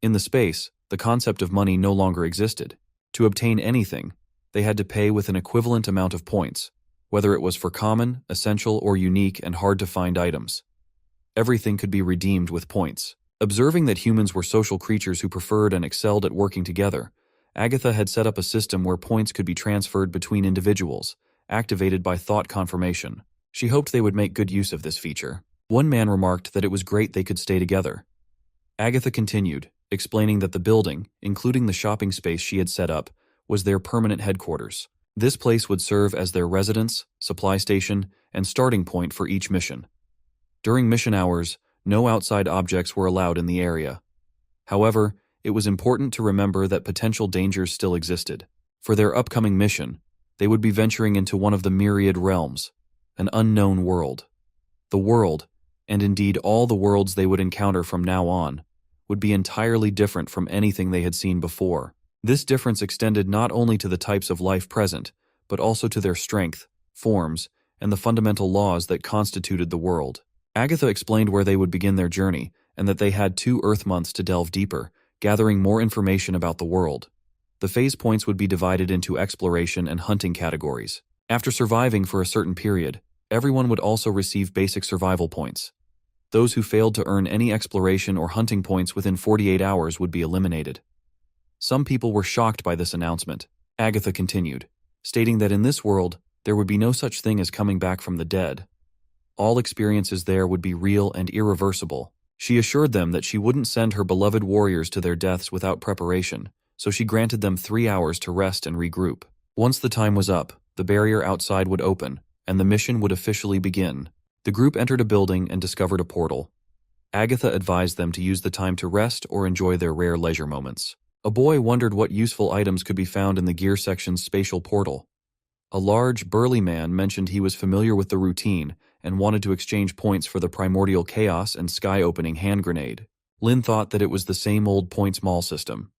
In the space, the concept of money no longer existed. To obtain anything, they had to pay with an equivalent amount of points, whether it was for common, essential, or unique and hard-to-find items. Everything could be redeemed with points. Observing that humans were social creatures who preferred and excelled at working together, Agatha had set up a system where points could be transferred between individuals, activated by thought confirmation. She hoped they would make good use of this feature. One man remarked that it was great they could stay together. Agatha continued, explaining that the building, including the shopping space she had set up, was their permanent headquarters. This place would serve as their residence, supply station, and starting point for each mission. During mission hours, no outside objects were allowed in the area. However, it was important to remember that potential dangers still existed. For their upcoming mission, they would be venturing into one of the myriad realms, an unknown world. The world, and indeed all the worlds they would encounter from now on, would be entirely different from anything they had seen before. This difference extended not only to the types of life present, but also to their strength, forms, and the fundamental laws that constituted the world. Agatha explained where they would begin their journey, and that they had 2 Earth months to delve deeper, gathering more information about the world. The phase points would be divided into exploration and hunting categories. After surviving for a certain period, everyone would also receive basic survival points. Those who failed to earn any exploration or hunting points within 48 hours would be eliminated. Some people were shocked by this announcement. Agatha continued, stating that in this world, there would be no such thing as coming back from the dead. All experiences there would be real and irreversible. She assured them that she wouldn't send her beloved warriors to their deaths without preparation, so she granted them 3 hours to rest and regroup. Once the time was up, the barrier outside would open, and the mission would officially begin. The group entered a building and discovered a portal. Agatha advised them to use the time to rest or enjoy their rare leisure moments. A boy wondered what useful items could be found in the gear section's spatial portal. A large, burly man mentioned he was familiar with the routine and wanted to exchange points for the primordial chaos and sky-opening hand grenade. Lin thought that it was the same old points mall system.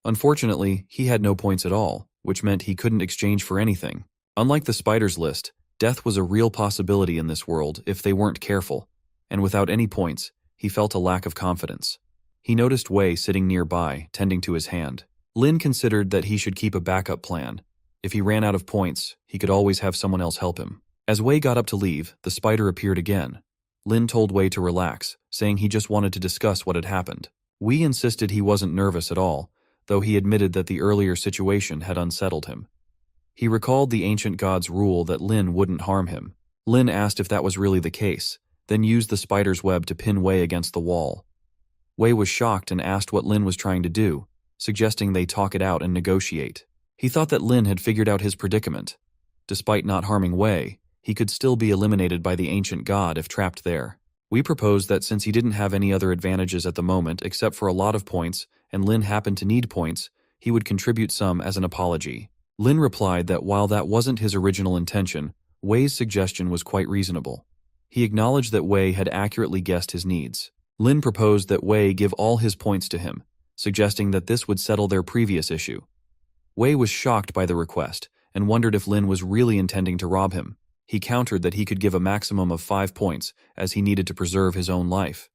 Unfortunately, he had no points at all, which meant he couldn't exchange for anything. Unlike the spider's list, death was a real possibility in this world if they weren't careful, and without any points, he felt a lack of confidence. He noticed Wei sitting nearby, tending to his hand. Lin considered that he should keep a backup plan. If he ran out of points, he could always have someone else help him. As Wei got up to leave, the spider appeared again. Lin told Wei to relax, saying he just wanted to discuss what had happened. Wei insisted he wasn't nervous at all, though he admitted that the earlier situation had unsettled him. He recalled the ancient god's rule that Lin wouldn't harm him. Lin asked if that was really the case, then used the spider's web to pin Wei against the wall. Wei was shocked and asked what Lin was trying to do, suggesting they talk it out and negotiate. He thought that Lin had figured out his predicament. Despite not harming Wei, he could still be eliminated by the ancient god if trapped there. Wei proposed that since he didn't have any other advantages at the moment except for a lot of points, and Lin happened to need points, he would contribute some as an apology. Lin replied that while that wasn't his original intention, Wei's suggestion was quite reasonable. He acknowledged that Wei had accurately guessed his needs. Lin proposed that Wei give all his points to him, suggesting that this would settle their previous issue. Wei was shocked by the request and wondered if Lin was really intending to rob him. He countered that he could give a maximum of 5 points as he needed to preserve his own life.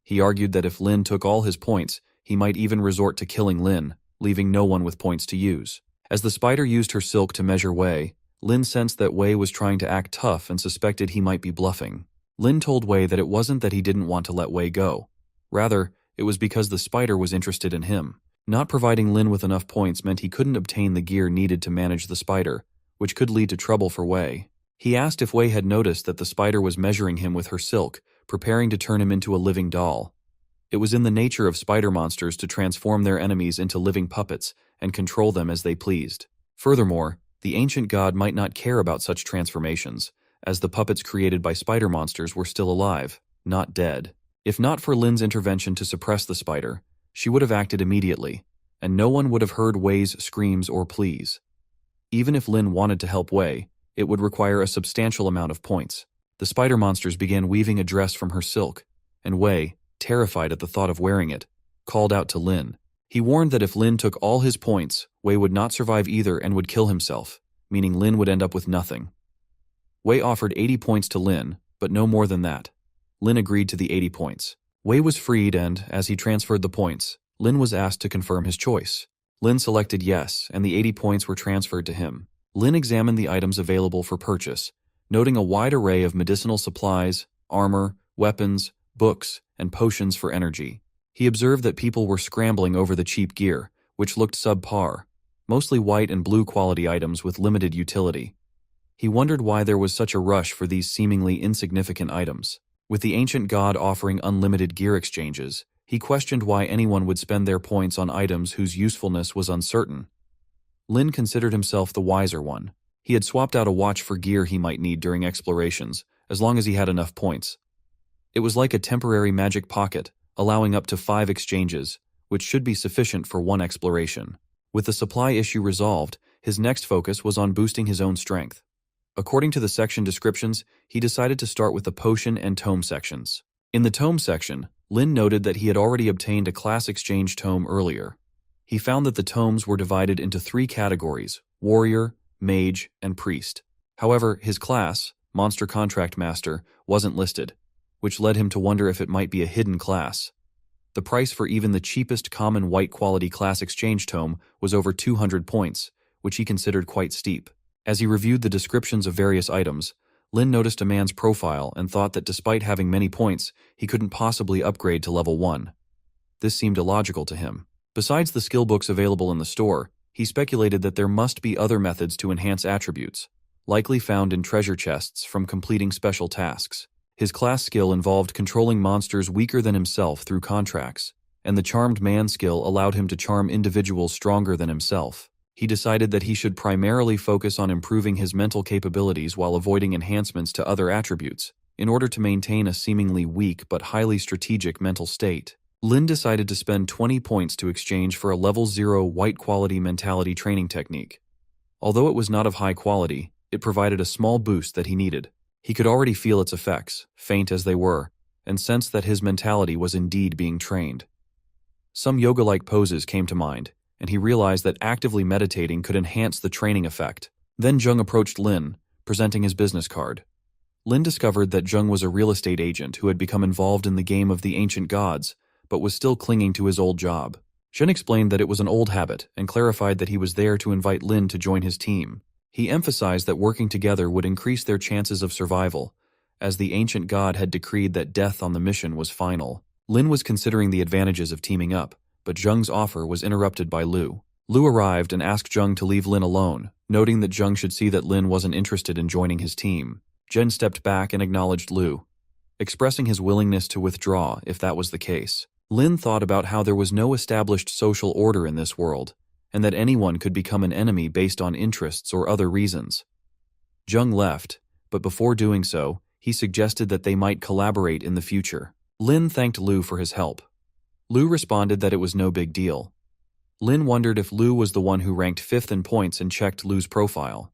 He argued that if Lin took all his points, he might even resort to killing Lin, leaving no one with points to use. As the spider used her silk to measure Wei, Lin sensed that Wei was trying to act tough and suspected he might be bluffing. Lin told Wei that it wasn't that he didn't want to let Wei go. Rather, it was because the spider was interested in him. Not providing Lin with enough points meant he couldn't obtain the gear needed to manage the spider, which could lead to trouble for Wei. He asked if Wei had noticed that the spider was measuring him with her silk, preparing to turn him into a living doll. It was in the nature of spider monsters to transform their enemies into living puppets and control them as they pleased. Furthermore, the ancient god might not care about such transformations, as the puppets created by spider monsters were still alive, not dead. If not for Lin's intervention to suppress the spider, she would have acted immediately, and no one would have heard Wei's screams or pleas. Even if Lin wanted to help Wei, it would require a substantial amount of points. The spider monsters began weaving a dress from her silk, and Wei, terrified at the thought of wearing it, called out to Lin. He warned that if Lin took all his points, Wei would not survive either and would kill himself, meaning Lin would end up with nothing. Wei offered 80 points to Lin, but no more than that. Lin agreed to the 80 points. Wei was freed and, as he transferred the points, Lin was asked to confirm his choice. Lin selected yes, and the 80 points were transferred to him. Lin examined the items available for purchase, noting a wide array of medicinal supplies, armor, weapons, books, and potions for energy. He observed that people were scrambling over the cheap gear, which looked subpar, mostly white and blue quality items with limited utility. He wondered why there was such a rush for these seemingly insignificant items. With the ancient god offering unlimited gear exchanges, he questioned why anyone would spend their points on items whose usefulness was uncertain. Lin considered himself the wiser one. He had swapped out a watch for gear he might need during explorations, as long as he had enough points. It was like a temporary magic pocket, allowing up to 5 exchanges, which should be sufficient for 1 exploration. With the supply issue resolved, his next focus was on boosting his own strength. According to the section descriptions, he decided to start with the potion and tome sections. In the tome section, Lin noted that he had already obtained a class exchange tome earlier. He found that the tomes were divided into 3 categories: warrior, mage, and priest. However, his class, Monster Contract Master, wasn't listed, which led him to wonder if it might be a hidden class. The price for even the cheapest common white quality class exchange tome was over 200 points, which he considered quite steep. As he reviewed the descriptions of various items, Lin noticed a man's profile and thought that despite having many points, he couldn't possibly upgrade to level 1. This seemed illogical to him. Besides the skill books available in the store, he speculated that there must be other methods to enhance attributes, likely found in treasure chests from completing special tasks. His class skill involved controlling monsters weaker than himself through contracts, and the charmed man skill allowed him to charm individuals stronger than himself. He decided that he should primarily focus on improving his mental capabilities while avoiding enhancements to other attributes, in order to maintain a seemingly weak but highly strategic mental state. Lin decided to spend 20 points to exchange for a level 0 white quality mentality training technique. Although it was not of high quality, it provided a small boost that he needed. He could already feel its effects, faint as they were, and sensed that his mentality was indeed being trained. Some yoga-like poses came to mind, and he realized that actively meditating could enhance the training effect. Then Jung approached Lin, presenting his business card. Lin discovered that Jung was a real estate agent who had become involved in the game of the ancient gods, but was still clinging to his old job. Jung explained that it was an old habit and clarified that he was there to invite Lin to join his team. He emphasized that working together would increase their chances of survival, as the ancient god had decreed that death on the mission was final. Lin was considering the advantages of teaming up, but Jung's offer was interrupted by Lu. Lu arrived and asked Jung to leave Lin alone, noting that Jung should see that Lin wasn't interested in joining his team. Jung stepped back and acknowledged Lu, expressing his willingness to withdraw if that was the case. Lin thought about how there was no established social order in this world, and that anyone could become an enemy based on interests or other reasons. Jung left, but before doing so, he suggested that they might collaborate in the future. Lin thanked Lu for his help. Lu responded that it was no big deal. Lin wondered if Lu was the one who ranked 5th in points and checked Lu's profile.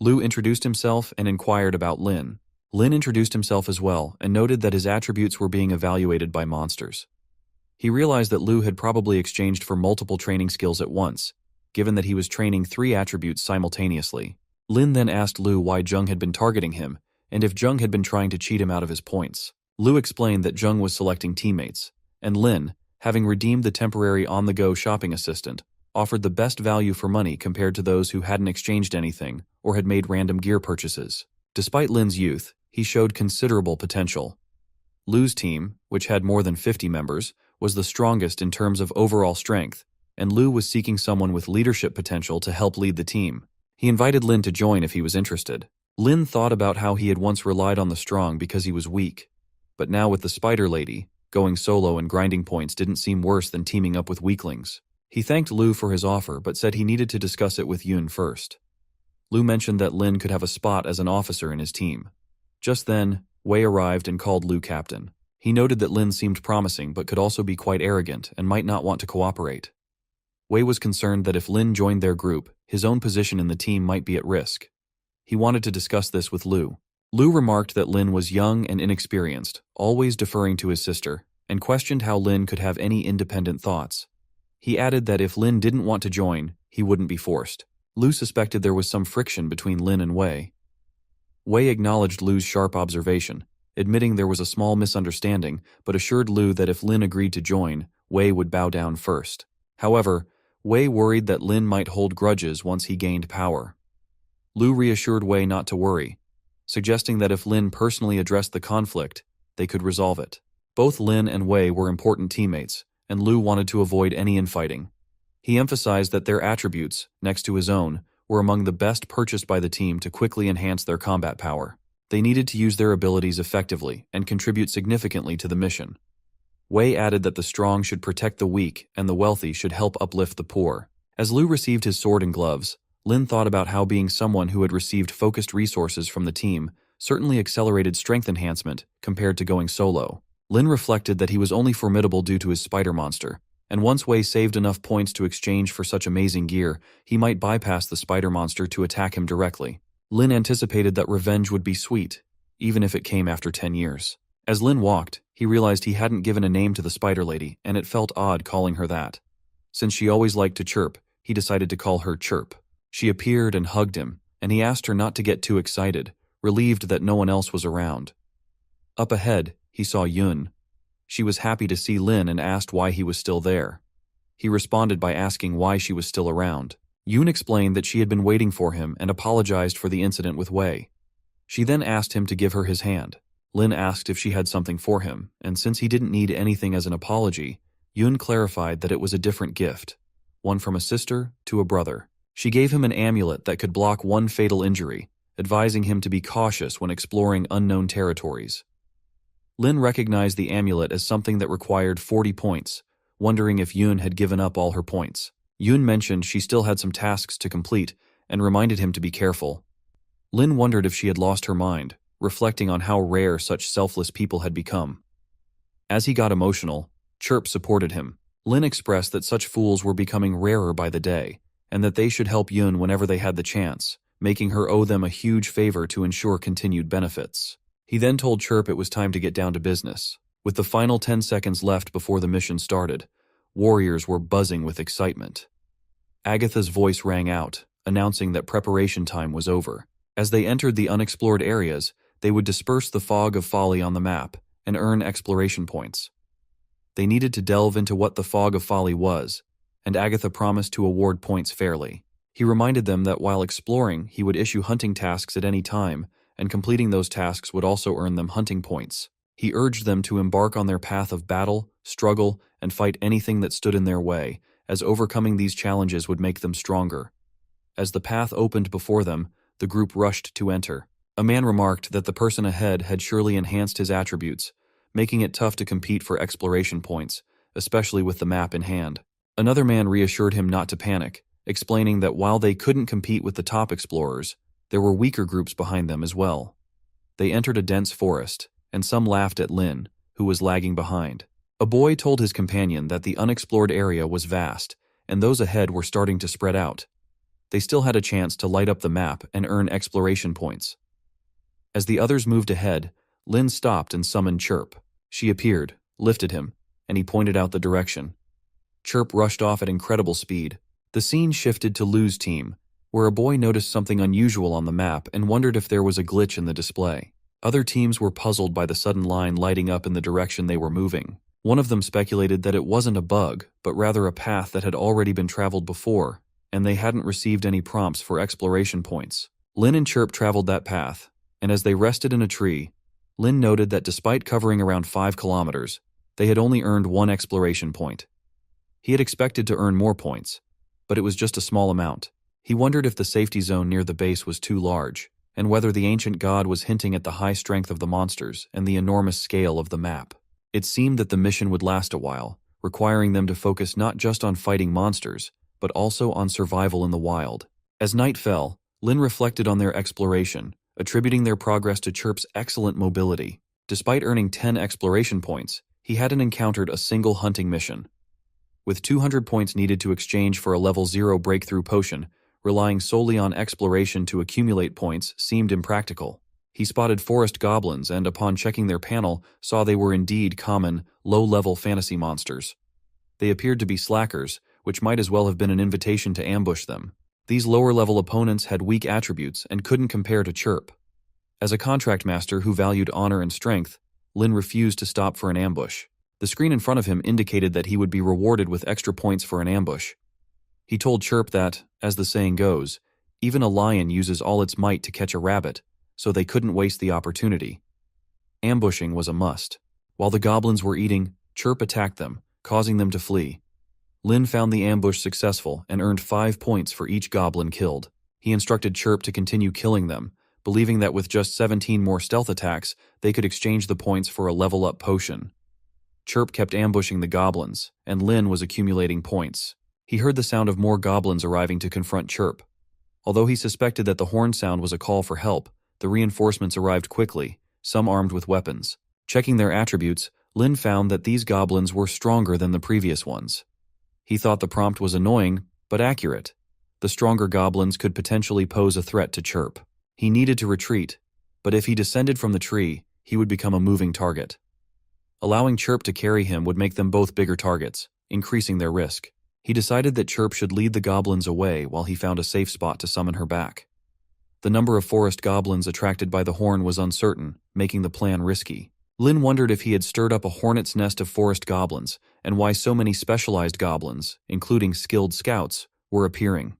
Lu introduced himself and inquired about Lin. Lin introduced himself as well and noted that his attributes were being evaluated by monsters. He realized that Lu had probably exchanged for multiple training skills at once, given that he was training 3 attributes simultaneously. Lin then asked Lu why Jung had been targeting him, and if Jung had been trying to cheat him out of his points. Lu explained that Jung was selecting teammates, and Lin, having redeemed the temporary on-the-go shopping assistant, offered the best value for money compared to those who hadn't exchanged anything or had made random gear purchases. Despite Lin's youth, he showed considerable potential. Lu's team, which had more than 50 members, was the strongest in terms of overall strength, and Lu was seeking someone with leadership potential to help lead the team. He invited Lin to join if he was interested. Lin thought about how he had once relied on the strong because he was weak, but now with the Spider Lady, going solo and grinding points didn't seem worse than teaming up with weaklings. He thanked Lu for his offer but said he needed to discuss it with Yun first. Lu mentioned that Lin could have a spot as an officer in his team. Just then, Wei arrived and called Lu captain. He noted that Lin seemed promising but could also be quite arrogant and might not want to cooperate. Wei was concerned that if Lin joined their group, his own position in the team might be at risk. He wanted to discuss this with Lu. Lu remarked that Lin was young and inexperienced, always deferring to his sister, and questioned how Lin could have any independent thoughts. He added that if Lin didn't want to join, he wouldn't be forced. Lu suspected there was some friction between Lin and Wei. Wei acknowledged Lu's sharp observation, admitting there was a small misunderstanding, but assured Lu that if Lin agreed to join, Wei would bow down first. However, Wei worried that Lin might hold grudges once he gained power. Lu reassured Wei not to worry, suggesting that if Lin personally addressed the conflict, they could resolve it. Both Lin and Wei were important teammates, and Lu wanted to avoid any infighting. He emphasized that their attributes, next to his own, were among the best purchased by the team to quickly enhance their combat power. They needed to use their abilities effectively and contribute significantly to the mission. Wei added that the strong should protect the weak and the wealthy should help uplift the poor. As Lu received his sword and gloves, Lin thought about how being someone who had received focused resources from the team certainly accelerated strength enhancement compared to going solo. Lin reflected that he was only formidable due to his spider monster, and once Wei saved enough points to exchange for such amazing gear, he might bypass the spider monster to attack him directly. Lin anticipated that revenge would be sweet, even if it came after 10 years. As Lin walked, he realized he hadn't given a name to the spider lady, and it felt odd calling her that. Since she always liked to chirp, he decided to call her Chirp. She appeared and hugged him, and he asked her not to get too excited, relieved that no one else was around. Up ahead, he saw Yun. She was happy to see Lin and asked why he was still there. He responded by asking why she was still around. Yoon explained that she had been waiting for him and apologized for the incident with Wei. She then asked him to give her his hand. Lin asked if she had something for him, and since he didn't need anything as an apology, Yoon clarified that it was a different gift, one from a sister to a brother. She gave him an amulet that could block one fatal injury, advising him to be cautious when exploring unknown territories. Lin recognized the amulet as something that required 40 points, wondering if Yoon had given up all her points. Yoon mentioned she still had some tasks to complete and reminded him to be careful. Lin wondered if she had lost her mind, reflecting on how rare such selfless people had become. As he got emotional, Chirp supported him. Lin expressed that such fools were becoming rarer by the day, and that they should help Yoon whenever they had the chance, making her owe them a huge favor to ensure continued benefits. He then told Chirp it was time to get down to business. With the final 10 seconds left before the mission started, warriors were buzzing with excitement. Agatha's voice rang out, announcing that preparation time was over. As they entered the unexplored areas, they would disperse the fog of folly on the map and earn exploration points. They needed to delve into what the fog of folly was, and Agatha promised to award points fairly. He reminded them that while exploring, he would issue hunting tasks at any time, and completing those tasks would also earn them hunting points. He urged them to embark on their path of battle, struggle, and fight anything that stood in their way, as overcoming these challenges would make them stronger. As the path opened before them, the group rushed to enter. A man remarked that the person ahead had surely enhanced his attributes, making it tough to compete for exploration points, especially with the map in hand. Another man reassured him not to panic, explaining that while they couldn't compete with the top explorers, there were weaker groups behind them as well. They entered a dense forest, and some laughed at Lin, who was lagging behind. A boy told his companion that the unexplored area was vast, and those ahead were starting to spread out. They still had a chance to light up the map and earn exploration points. As the others moved ahead, Lin stopped and summoned Chirp. She appeared, lifted him, and he pointed out the direction. Chirp rushed off at incredible speed. The scene shifted to Lu's team, where a boy noticed something unusual on the map and wondered if there was a glitch in the display. Other teams were puzzled by the sudden line lighting up in the direction they were moving. One of them speculated that it wasn't a bug, but rather a path that had already been traveled before, and they hadn't received any prompts for exploration points. Lin and Chirp traveled that path, and as they rested in a tree, Lin noted that despite covering around 5 kilometers, they had only earned 1 exploration point. He had expected to earn more points, but it was just a small amount. He wondered if the safety zone near the base was too large, and whether the ancient god was hinting at the high strength of the monsters and the enormous scale of the map. It seemed that the mission would last a while, requiring them to focus not just on fighting monsters, but also on survival in the wild. As night fell, Lin reflected on their exploration, attributing their progress to Chirp's excellent mobility. Despite earning 10 exploration points, he hadn't encountered a single hunting mission. With 200 points needed to exchange for a level 0 breakthrough potion, relying solely on exploration to accumulate points seemed impractical. He spotted forest goblins and, upon checking their panel, saw they were indeed common, low-level fantasy monsters. They appeared to be slackers, which might as well have been an invitation to ambush them. These lower-level opponents had weak attributes and couldn't compare to Chirp. As a contract master who valued honor and strength, Lin refused to stop for an ambush. The screen in front of him indicated that he would be rewarded with extra points for an ambush. He told Chirp that, as the saying goes, even a lion uses all its might to catch a rabbit, so they couldn't waste the opportunity. Ambushing was a must. While the goblins were eating, Chirp attacked them, causing them to flee. Lin found the ambush successful and earned 5 points for each goblin killed. He instructed Chirp to continue killing them, believing that with just 17 more stealth attacks, they could exchange the points for a level-up potion. Chirp kept ambushing the goblins, and Lin was accumulating points. He heard the sound of more goblins arriving to confront Chirp. Although he suspected that the horn sound was a call for help, the reinforcements arrived quickly, some armed with weapons. Checking their attributes, Lin found that these goblins were stronger than the previous ones. He thought the prompt was annoying, but accurate. The stronger goblins could potentially pose a threat to Chirp. He needed to retreat, but if he descended from the tree, he would become a moving target. Allowing Chirp to carry him would make them both bigger targets, increasing their risk. He decided that Chirp should lead the goblins away while he found a safe spot to summon her back. The number of forest goblins attracted by the horn was uncertain, making the plan risky. Lin wondered if he had stirred up a hornet's nest of forest goblins, and why so many specialized goblins, including skilled scouts, were appearing.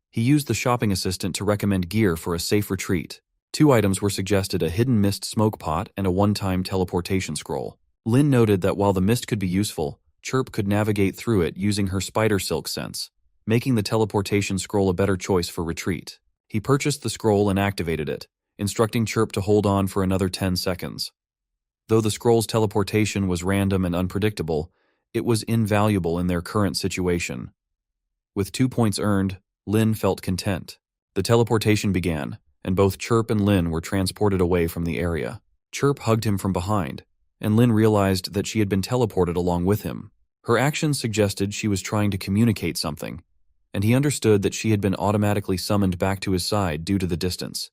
He used the shopping assistant to recommend gear for a safe retreat. 2 items were suggested: a hidden mist smoke pot and a one-time teleportation scroll. Lin noted that while the mist could be useful, Chirp could navigate through it using her spider silk sense, making the teleportation scroll a better choice for retreat. He purchased the scroll and activated it, instructing Chirp to hold on for another 10 seconds. Though the scroll's teleportation was random and unpredictable, it was invaluable in their current situation. With 2 points earned, Lin felt content. The teleportation began, and both Chirp and Lin were transported away from the area. Chirp hugged him from behind, and Lin realized that she had been teleported along with him. Her actions suggested she was trying to communicate something, and he understood that she had been automatically summoned back to his side due to the distance.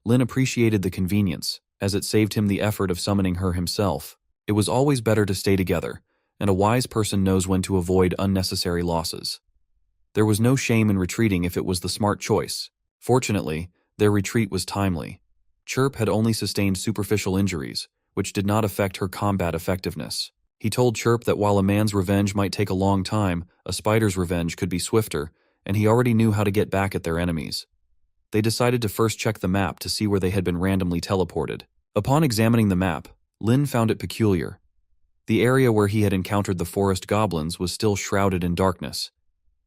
Lin appreciated the convenience, as it saved him the effort of summoning her himself. It was always better to stay together, and a wise person knows when to avoid unnecessary losses. There was no shame in retreating if it was the smart choice. Fortunately, their retreat was timely. Chirp had only sustained superficial injuries, which did not affect her combat effectiveness. He told Chirp that while a man's revenge might take a long time, a spider's revenge could be swifter, and he already knew how to get back at their enemies. They decided to first check the map to see where they had been randomly teleported. Upon examining the map, Lin found it peculiar. The area where he had encountered the forest goblins was still shrouded in darkness.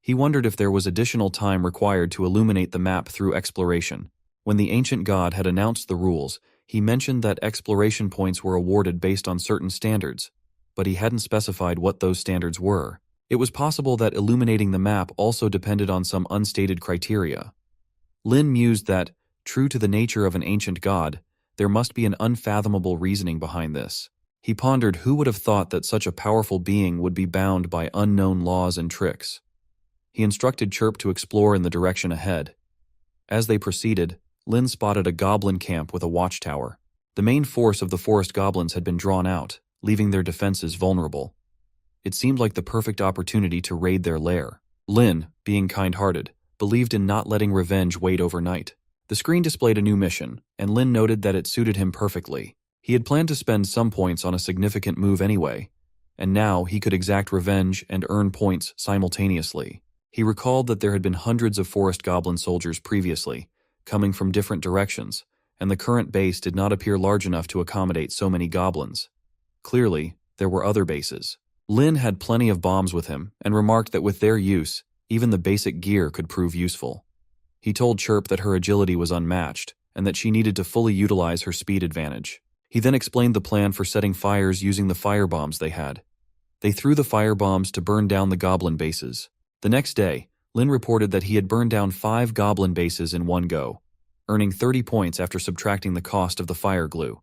He wondered if there was additional time required to illuminate the map through exploration. When the ancient god had announced the rules, he mentioned that exploration points were awarded based on certain standards, but he hadn't specified what those standards were. It was possible that illuminating the map also depended on some unstated criteria. Lin mused that, true to the nature of an ancient god, there must be an unfathomable reasoning behind this. He pondered who would have thought that such a powerful being would be bound by unknown laws and tricks. He instructed Chirp to explore in the direction ahead. As they proceeded, Lin spotted a goblin camp with a watchtower. The main force of the forest goblins had been drawn out, leaving their defenses vulnerable. It seemed like the perfect opportunity to raid their lair. Lin, being kind-hearted, believed in not letting revenge wait overnight. The screen displayed a new mission, and Lin noted that it suited him perfectly. He had planned to spend some points on a significant move anyway, and now he could exact revenge and earn points simultaneously. He recalled that there had been hundreds of forest goblin soldiers previously, coming from different directions, and the current base did not appear large enough to accommodate so many goblins. Clearly, there were other bases. Lin had plenty of bombs with him, and remarked that with their use, even the basic gear could prove useful. He told Chirp that her agility was unmatched, and that she needed to fully utilize her speed advantage. He then explained the plan for setting fires using the firebombs they had. They threw the firebombs to burn down the goblin bases. The next day, Lin reported that he had burned down 5 goblin bases in one go, earning 30 points after subtracting the cost of the fire glue.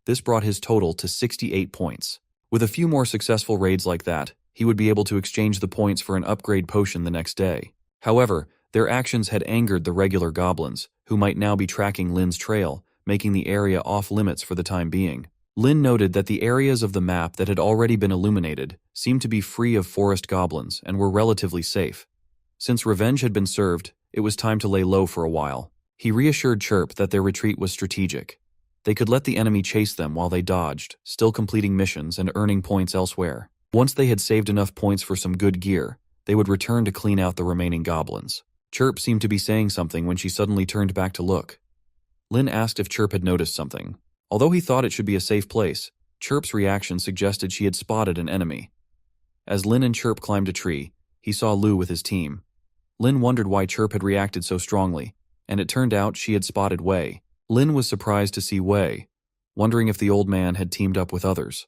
This brought his total to 68 points. With a few more successful raids like that, he would be able to exchange the points for an upgrade potion the next day. However, their actions had angered the regular goblins, who might now be tracking Lin's trail, making the area off-limits for the time being. Lin noted that the areas of the map that had already been illuminated seemed to be free of forest goblins and were relatively safe. Since revenge had been served, it was time to lay low for a while. He reassured Chirp that their retreat was strategic. They could let the enemy chase them while they dodged, still completing missions and earning points elsewhere. Once they had saved enough points for some good gear, they would return to clean out the remaining goblins. Chirp seemed to be saying something when she suddenly turned back to look. Lin asked if Chirp had noticed something. Although he thought it should be a safe place, Chirp's reaction suggested she had spotted an enemy. As Lin and Chirp climbed a tree, he saw Lu with his team. Lin wondered why Chirp had reacted so strongly, and it turned out she had spotted Wei. Lin was surprised to see Wei, wondering if the old man had teamed up with others.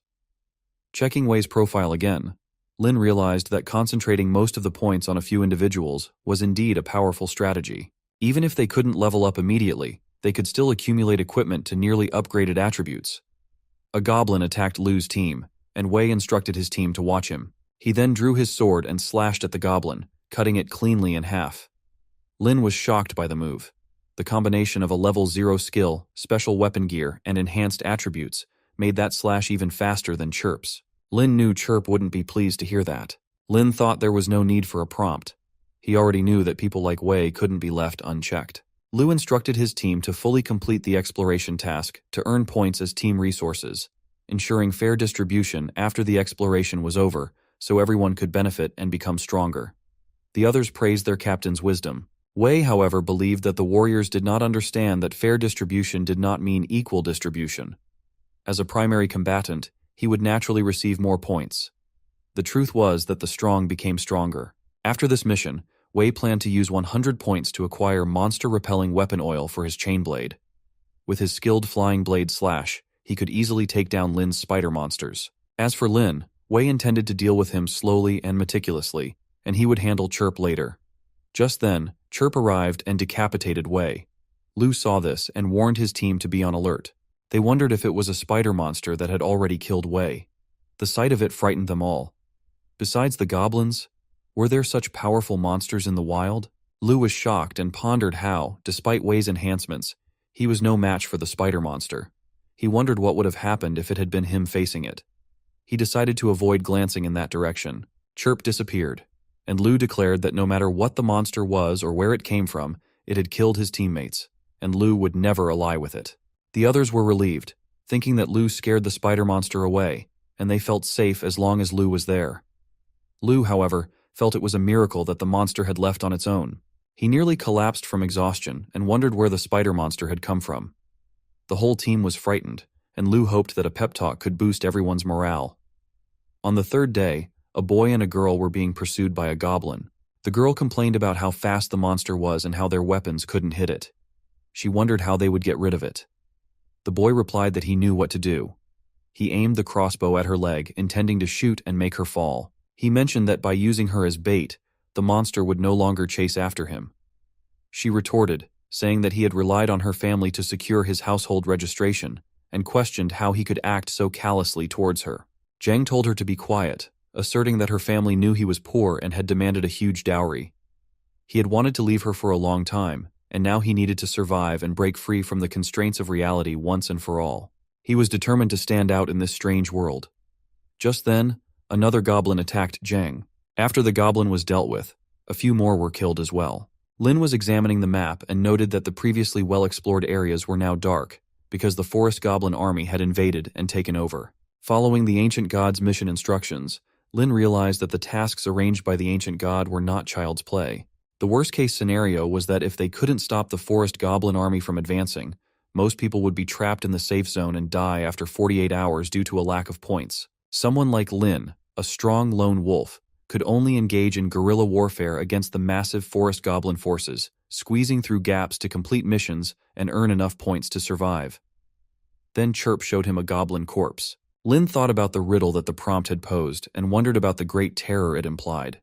Checking Wei's profile again, Lin realized that concentrating most of the points on a few individuals was indeed a powerful strategy. Even if they couldn't level up immediately, they could still accumulate equipment to nearly upgraded attributes. A goblin attacked Lu's team, and Wei instructed his team to watch him. He then drew his sword and slashed at the goblin, cutting it cleanly in half. Lin was shocked by the move. The combination of a level 0 skill, special weapon gear, and enhanced attributes made that slash even faster than Chirp's. Lin knew Chirp wouldn't be pleased to hear that. Lin thought there was no need for a prompt. He already knew that people like Wei couldn't be left unchecked. Lu instructed his team to fully complete the exploration task to earn points as team resources, ensuring fair distribution after the exploration was over, so everyone could benefit and become stronger. The others praised their captain's wisdom. Wei, however, believed that the warriors did not understand that fair distribution did not mean equal distribution. As a primary combatant, he would naturally receive more points. The truth was that the strong became stronger. After this mission, Wei planned to use 100 points to acquire monster-repelling weapon oil for his chain blade. With his skilled flying blade slash, he could easily take down Lin's spider monsters. As for Lin, Wei intended to deal with him slowly and meticulously, and he would handle Chirp later. Just then, Chirp arrived and decapitated Wei. Lu saw this and warned his team to be on alert. They wondered if it was a spider monster that had already killed Wei. The sight of it frightened them all. Besides the goblins, were there such powerful monsters in the wild? Lu was shocked and pondered how, despite Wei's enhancements, he was no match for the spider monster. He wondered what would have happened if it had been him facing it. He decided to avoid glancing in that direction. Chirp disappeared, and Lu declared that no matter what the monster was or where it came from, it had killed his teammates, and Lu would never ally with it. The others were relieved, thinking that Lu scared the spider monster away, and they felt safe as long as Lu was there. Lu, however, felt it was a miracle that the monster had left on its own. He nearly collapsed from exhaustion and wondered where the spider monster had come from. The whole team was frightened, and Lu hoped that a pep talk could boost everyone's morale. On the third day, a boy and a girl were being pursued by a goblin. The girl complained about how fast the monster was and how their weapons couldn't hit it. She wondered how they would get rid of it. The boy replied that he knew what to do. He aimed the crossbow at her leg, intending to shoot and make her fall. He mentioned that by using her as bait, the monster would no longer chase after him. She retorted, saying that he had relied on her family to secure his household registration, and questioned how he could act so callously towards her. Zhang told her to be quiet, asserting that her family knew he was poor and had demanded a huge dowry. He had wanted to leave her for a long time, and now he needed to survive and break free from the constraints of reality once and for all. He was determined to stand out in this strange world. Just then, another goblin attacked Zhang. After the goblin was dealt with, a few more were killed as well. Lin was examining the map and noted that the previously well-explored areas were now dark, because the forest goblin army had invaded and taken over. Following the ancient god's mission instructions, Lin realized that the tasks arranged by the ancient god were not child's play. The worst-case scenario was that if they couldn't stop the forest goblin army from advancing, most people would be trapped in the safe zone and die after 48 hours due to a lack of points. Someone like Lin, a strong lone wolf, could only engage in guerrilla warfare against the massive forest goblin forces, squeezing through gaps to complete missions and earn enough points to survive. Then Chirp showed him a goblin corpse. Lin thought about the riddle that the prompt had posed and wondered about the great terror it implied.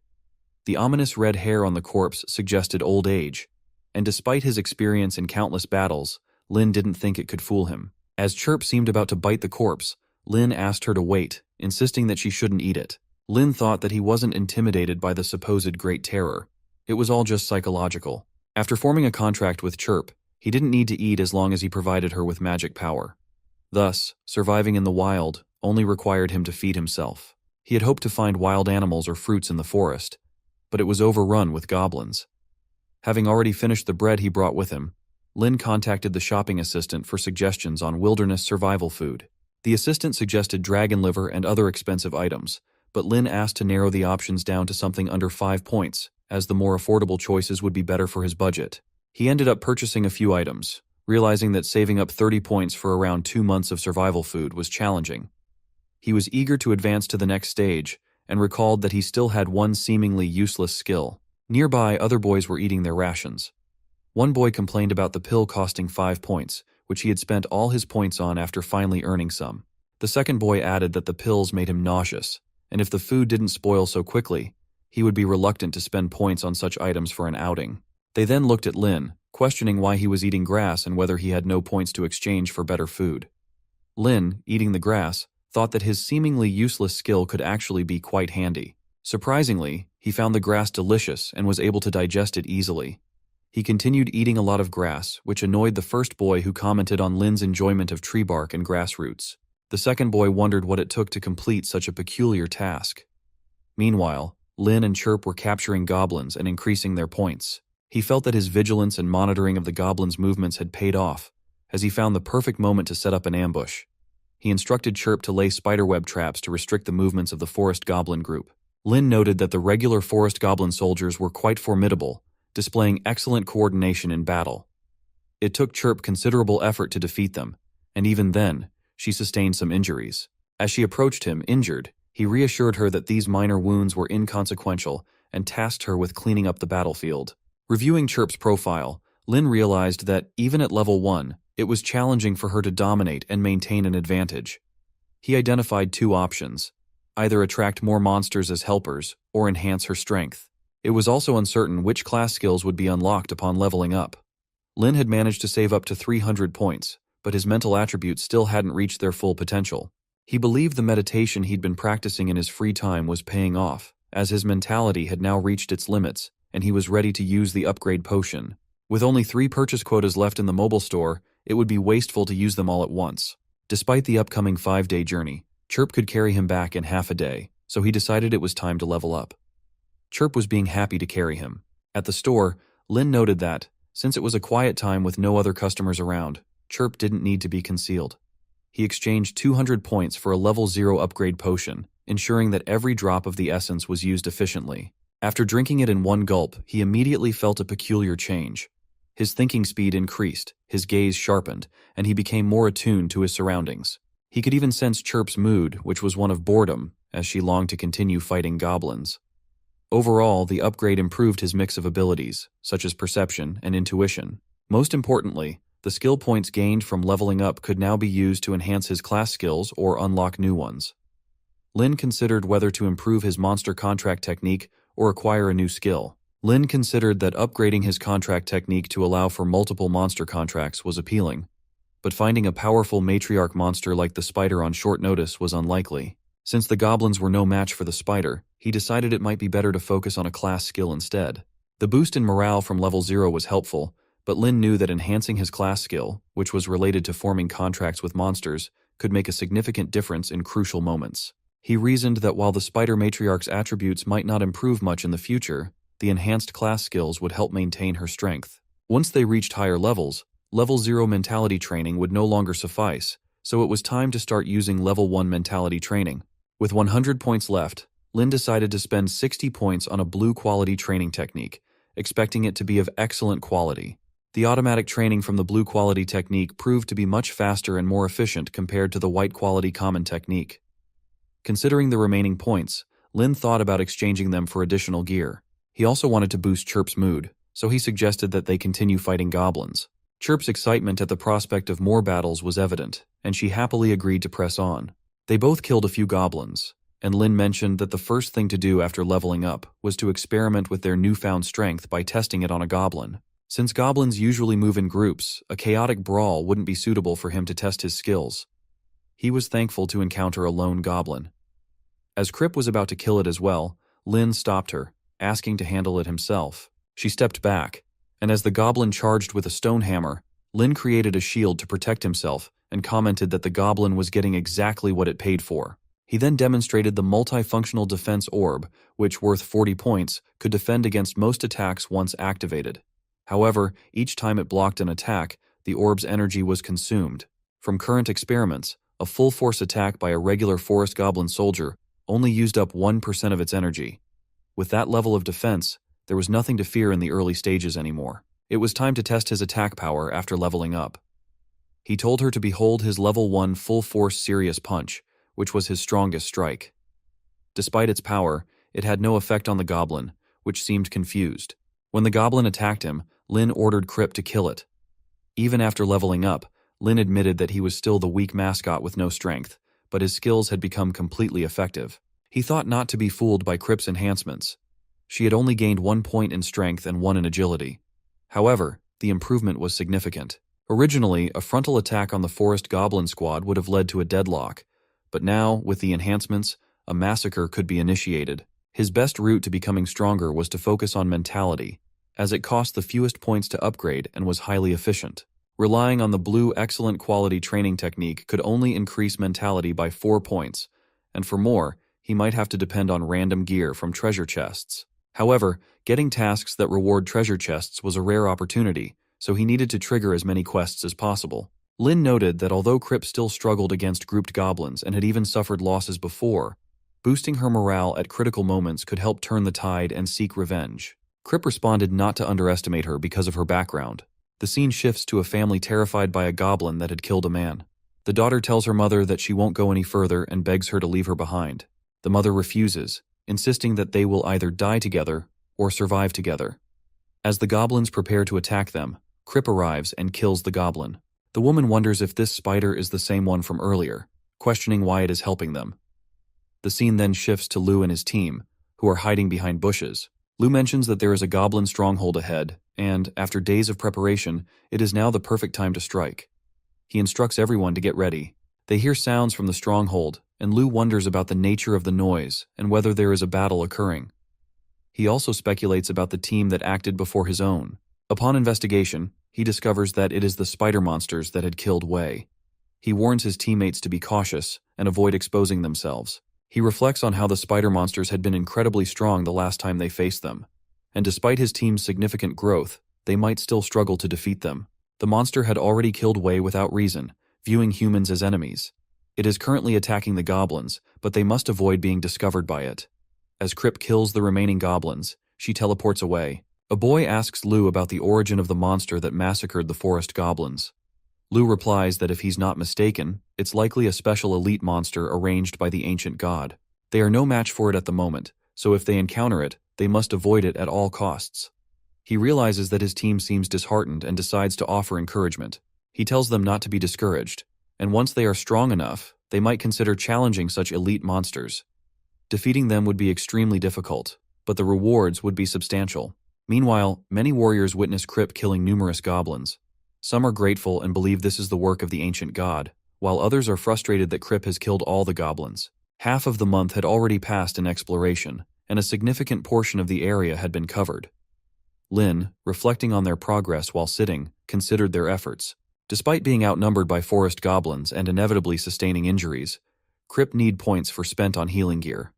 The ominous red hair on the corpse suggested old age, and despite his experience in countless battles, Lin didn't think it could fool him. As Chirp seemed about to bite the corpse, Lin asked her to wait, insisting that she shouldn't eat it. Lin thought that he wasn't intimidated by the supposed great terror. It was all just psychological. After forming a contract with Chirp, he didn't need to eat as long as he provided her with magic power. Thus, surviving in the wild only required him to feed himself. He had hoped to find wild animals or fruits in the forest, but it was overrun with goblins. Having already finished the bread he brought with him, Lin contacted the shopping assistant for suggestions on wilderness survival food. The assistant suggested dragon liver and other expensive items, but Lin asked to narrow the options down to something under 5 points, as the more affordable choices would be better for his budget. He ended up purchasing a few items, realizing that saving up 30 points for around 2 months of survival food was challenging. He was eager to advance to the next stage, and recalled that he still had one seemingly useless skill. Nearby, other boys were eating their rations. One boy complained about the pill costing 5 points, which he had spent all his points on after finally earning some. The second boy added that the pills made him nauseous, and if the food didn't spoil so quickly, he would be reluctant to spend points on such items for an outing. They then looked at Lin, questioning why he was eating grass and whether he had no points to exchange for better food. Lin, eating the grass, thought that his seemingly useless skill could actually be quite handy. Surprisingly, he found the grass delicious and was able to digest it easily. He continued eating a lot of grass, which annoyed the first boy who commented on Lin's enjoyment of tree bark and grass roots. The second boy wondered what it took to complete such a peculiar task. Meanwhile, Lin and Chirp were capturing goblins and increasing their points. He felt that his vigilance and monitoring of the goblins' movements had paid off, as he found the perfect moment to set up an ambush. He instructed Chirp to lay spiderweb traps to restrict the movements of the forest goblin group. Lin noted that the regular forest goblin soldiers were quite formidable, displaying excellent coordination in battle. It took Chirp considerable effort to defeat them, and even then, she sustained some injuries. As she approached him, injured, he reassured her that these minor wounds were inconsequential and tasked her with cleaning up the battlefield. Reviewing Chirp's profile, Lin realized that, even at level 1, it was challenging for her to dominate and maintain an advantage. He identified two options: either attract more monsters as helpers or enhance her strength. It was also uncertain which class skills would be unlocked upon leveling up. Lin had managed to save up to 300 points, but his mental attributes still hadn't reached their full potential. He believed the meditation he'd been practicing in his free time was paying off, as his mentality had now reached its limits, and he was ready to use the upgrade potion. With only 3 purchase quotas left in the mobile store, it would be wasteful to use them all at once. Despite the upcoming 5-day journey, Chirp could carry him back in half a day, so he decided it was time to level up. Chirp was being happy to carry him. At the store, Lin noted that, since it was a quiet time with no other customers around, Chirp didn't need to be concealed. He exchanged 200 points for a level 0 upgrade potion, ensuring that every drop of the essence was used efficiently. After drinking it in one gulp, he immediately felt a peculiar change. His thinking speed increased, his gaze sharpened, and he became more attuned to his surroundings. He could even sense Chirp's mood, which was one of boredom, as she longed to continue fighting goblins. Overall, the upgrade improved his mix of abilities, such as perception and intuition. Most importantly, the skill points gained from leveling up could now be used to enhance his class skills or unlock new ones. Lin considered whether to improve his monster contract technique or acquire a new skill. Lin considered that upgrading his contract technique to allow for multiple monster contracts was appealing, but finding a powerful matriarch monster like the spider on short notice was unlikely. Since the goblins were no match for the spider, he decided it might be better to focus on a class skill instead. The boost in morale from level 0 was helpful, but Lin knew that enhancing his class skill, which was related to forming contracts with monsters, could make a significant difference in crucial moments. He reasoned that while the spider matriarch's attributes might not improve much in the future, the enhanced class skills would help maintain her strength. Once they reached higher levels, level 0 mentality training would no longer suffice, so it was time to start using level 1 mentality training. With 100 points left, Lin decided to spend 60 points on a blue quality training technique, expecting it to be of excellent quality. The automatic training from the blue quality technique proved to be much faster and more efficient compared to the white quality common technique. Considering the remaining points, Lin thought about exchanging them for additional gear. He also wanted to boost Chirp's mood, so he suggested that they continue fighting goblins. Chirp's excitement at the prospect of more battles was evident, and she happily agreed to press on. They both killed a few goblins, and Lin mentioned that the first thing to do after leveling up was to experiment with their newfound strength by testing it on a goblin. Since goblins usually move in groups, a chaotic brawl wouldn't be suitable for him to test his skills. He was thankful to encounter a lone goblin. As Chirp was about to kill it as well, Lin stopped her, asking to handle it himself. She stepped back, and as the goblin charged with a stone hammer, Lin created a shield to protect himself and commented that the goblin was getting exactly what it paid for. He then demonstrated the multifunctional defense orb, which, worth 40 points, could defend against most attacks once activated. However, each time it blocked an attack, the orb's energy was consumed. From current experiments, a full-force attack by a regular forest goblin soldier only used up 1% of its energy. With that level of defense, there was nothing to fear in the early stages anymore. It was time to test his attack power after leveling up. He told her to behold his level 1 full-force serious punch, which was his strongest strike. Despite its power, it had no effect on the goblin, which seemed confused. When the goblin attacked him, Lin ordered Chirp to kill it. Even after leveling up, Lin admitted that he was still the weak mascot with no strength, but his skills had become completely effective. He thought not to be fooled by Chirp's enhancements. She had only gained 1 point in strength and 1 in agility. However, the improvement was significant. Originally, a frontal attack on the forest goblin squad would have led to a deadlock, but now, with the enhancements, a massacre could be initiated. His best route to becoming stronger was to focus on mentality, as it cost the fewest points to upgrade and was highly efficient. Relying on the blue excellent quality training technique could only increase mentality by 4 points, and for more, he might have to depend on random gear from treasure chests. However, getting tasks that reward treasure chests was a rare opportunity, so he needed to trigger as many quests as possible. Lin noted that although Kripp still struggled against grouped goblins and had even suffered losses before, boosting her morale at critical moments could help turn the tide and seek revenge. Kripp responded not to underestimate her because of her background. The scene shifts to a family terrified by a goblin that had killed a man. The daughter tells her mother that she won't go any further and begs her to leave her behind. The mother refuses, insisting that they will either die together or survive together. As the goblins prepare to attack them, Kripp arrives and kills the goblin. The woman wonders if this spider is the same one from earlier, questioning why it is helping them. The scene then shifts to Lu and his team, who are hiding behind bushes. Lu mentions that there is a goblin stronghold ahead, and, after days of preparation, it is now the perfect time to strike. He instructs everyone to get ready. They hear sounds from the stronghold, and Lu wonders about the nature of the noise and whether there is a battle occurring. He also speculates about the team that acted before his own. Upon investigation, he discovers that it is the spider monsters that had killed Wei. He warns his teammates to be cautious and avoid exposing themselves. He reflects on how the spider monsters had been incredibly strong the last time they faced them, and despite his team's significant growth, they might still struggle to defeat them. The monster had already killed Wei without reason, viewing humans as enemies. It is currently attacking the goblins, but they must avoid being discovered by it. As Kripp kills the remaining goblins, she teleports away. A boy asks Lu about the origin of the monster that massacred the forest goblins. Lu replies that if he's not mistaken, it's likely a special elite monster arranged by the ancient god. They are no match for it at the moment, so if they encounter it, they must avoid it at all costs. He realizes that his team seems disheartened and decides to offer encouragement. He tells them not to be discouraged, and once they are strong enough, they might consider challenging such elite monsters. Defeating them would be extremely difficult, but the rewards would be substantial. Meanwhile, many warriors witness Kripp killing numerous goblins. Some are grateful and believe this is the work of the ancient god, while others are frustrated that Kripp has killed all the goblins. Half of the month had already passed in exploration, and a significant portion of the area had been covered. Lin, reflecting on their progress while sitting, considered their efforts. Despite being outnumbered by forest goblins and inevitably sustaining injuries, Kripp need points for spent on healing gear.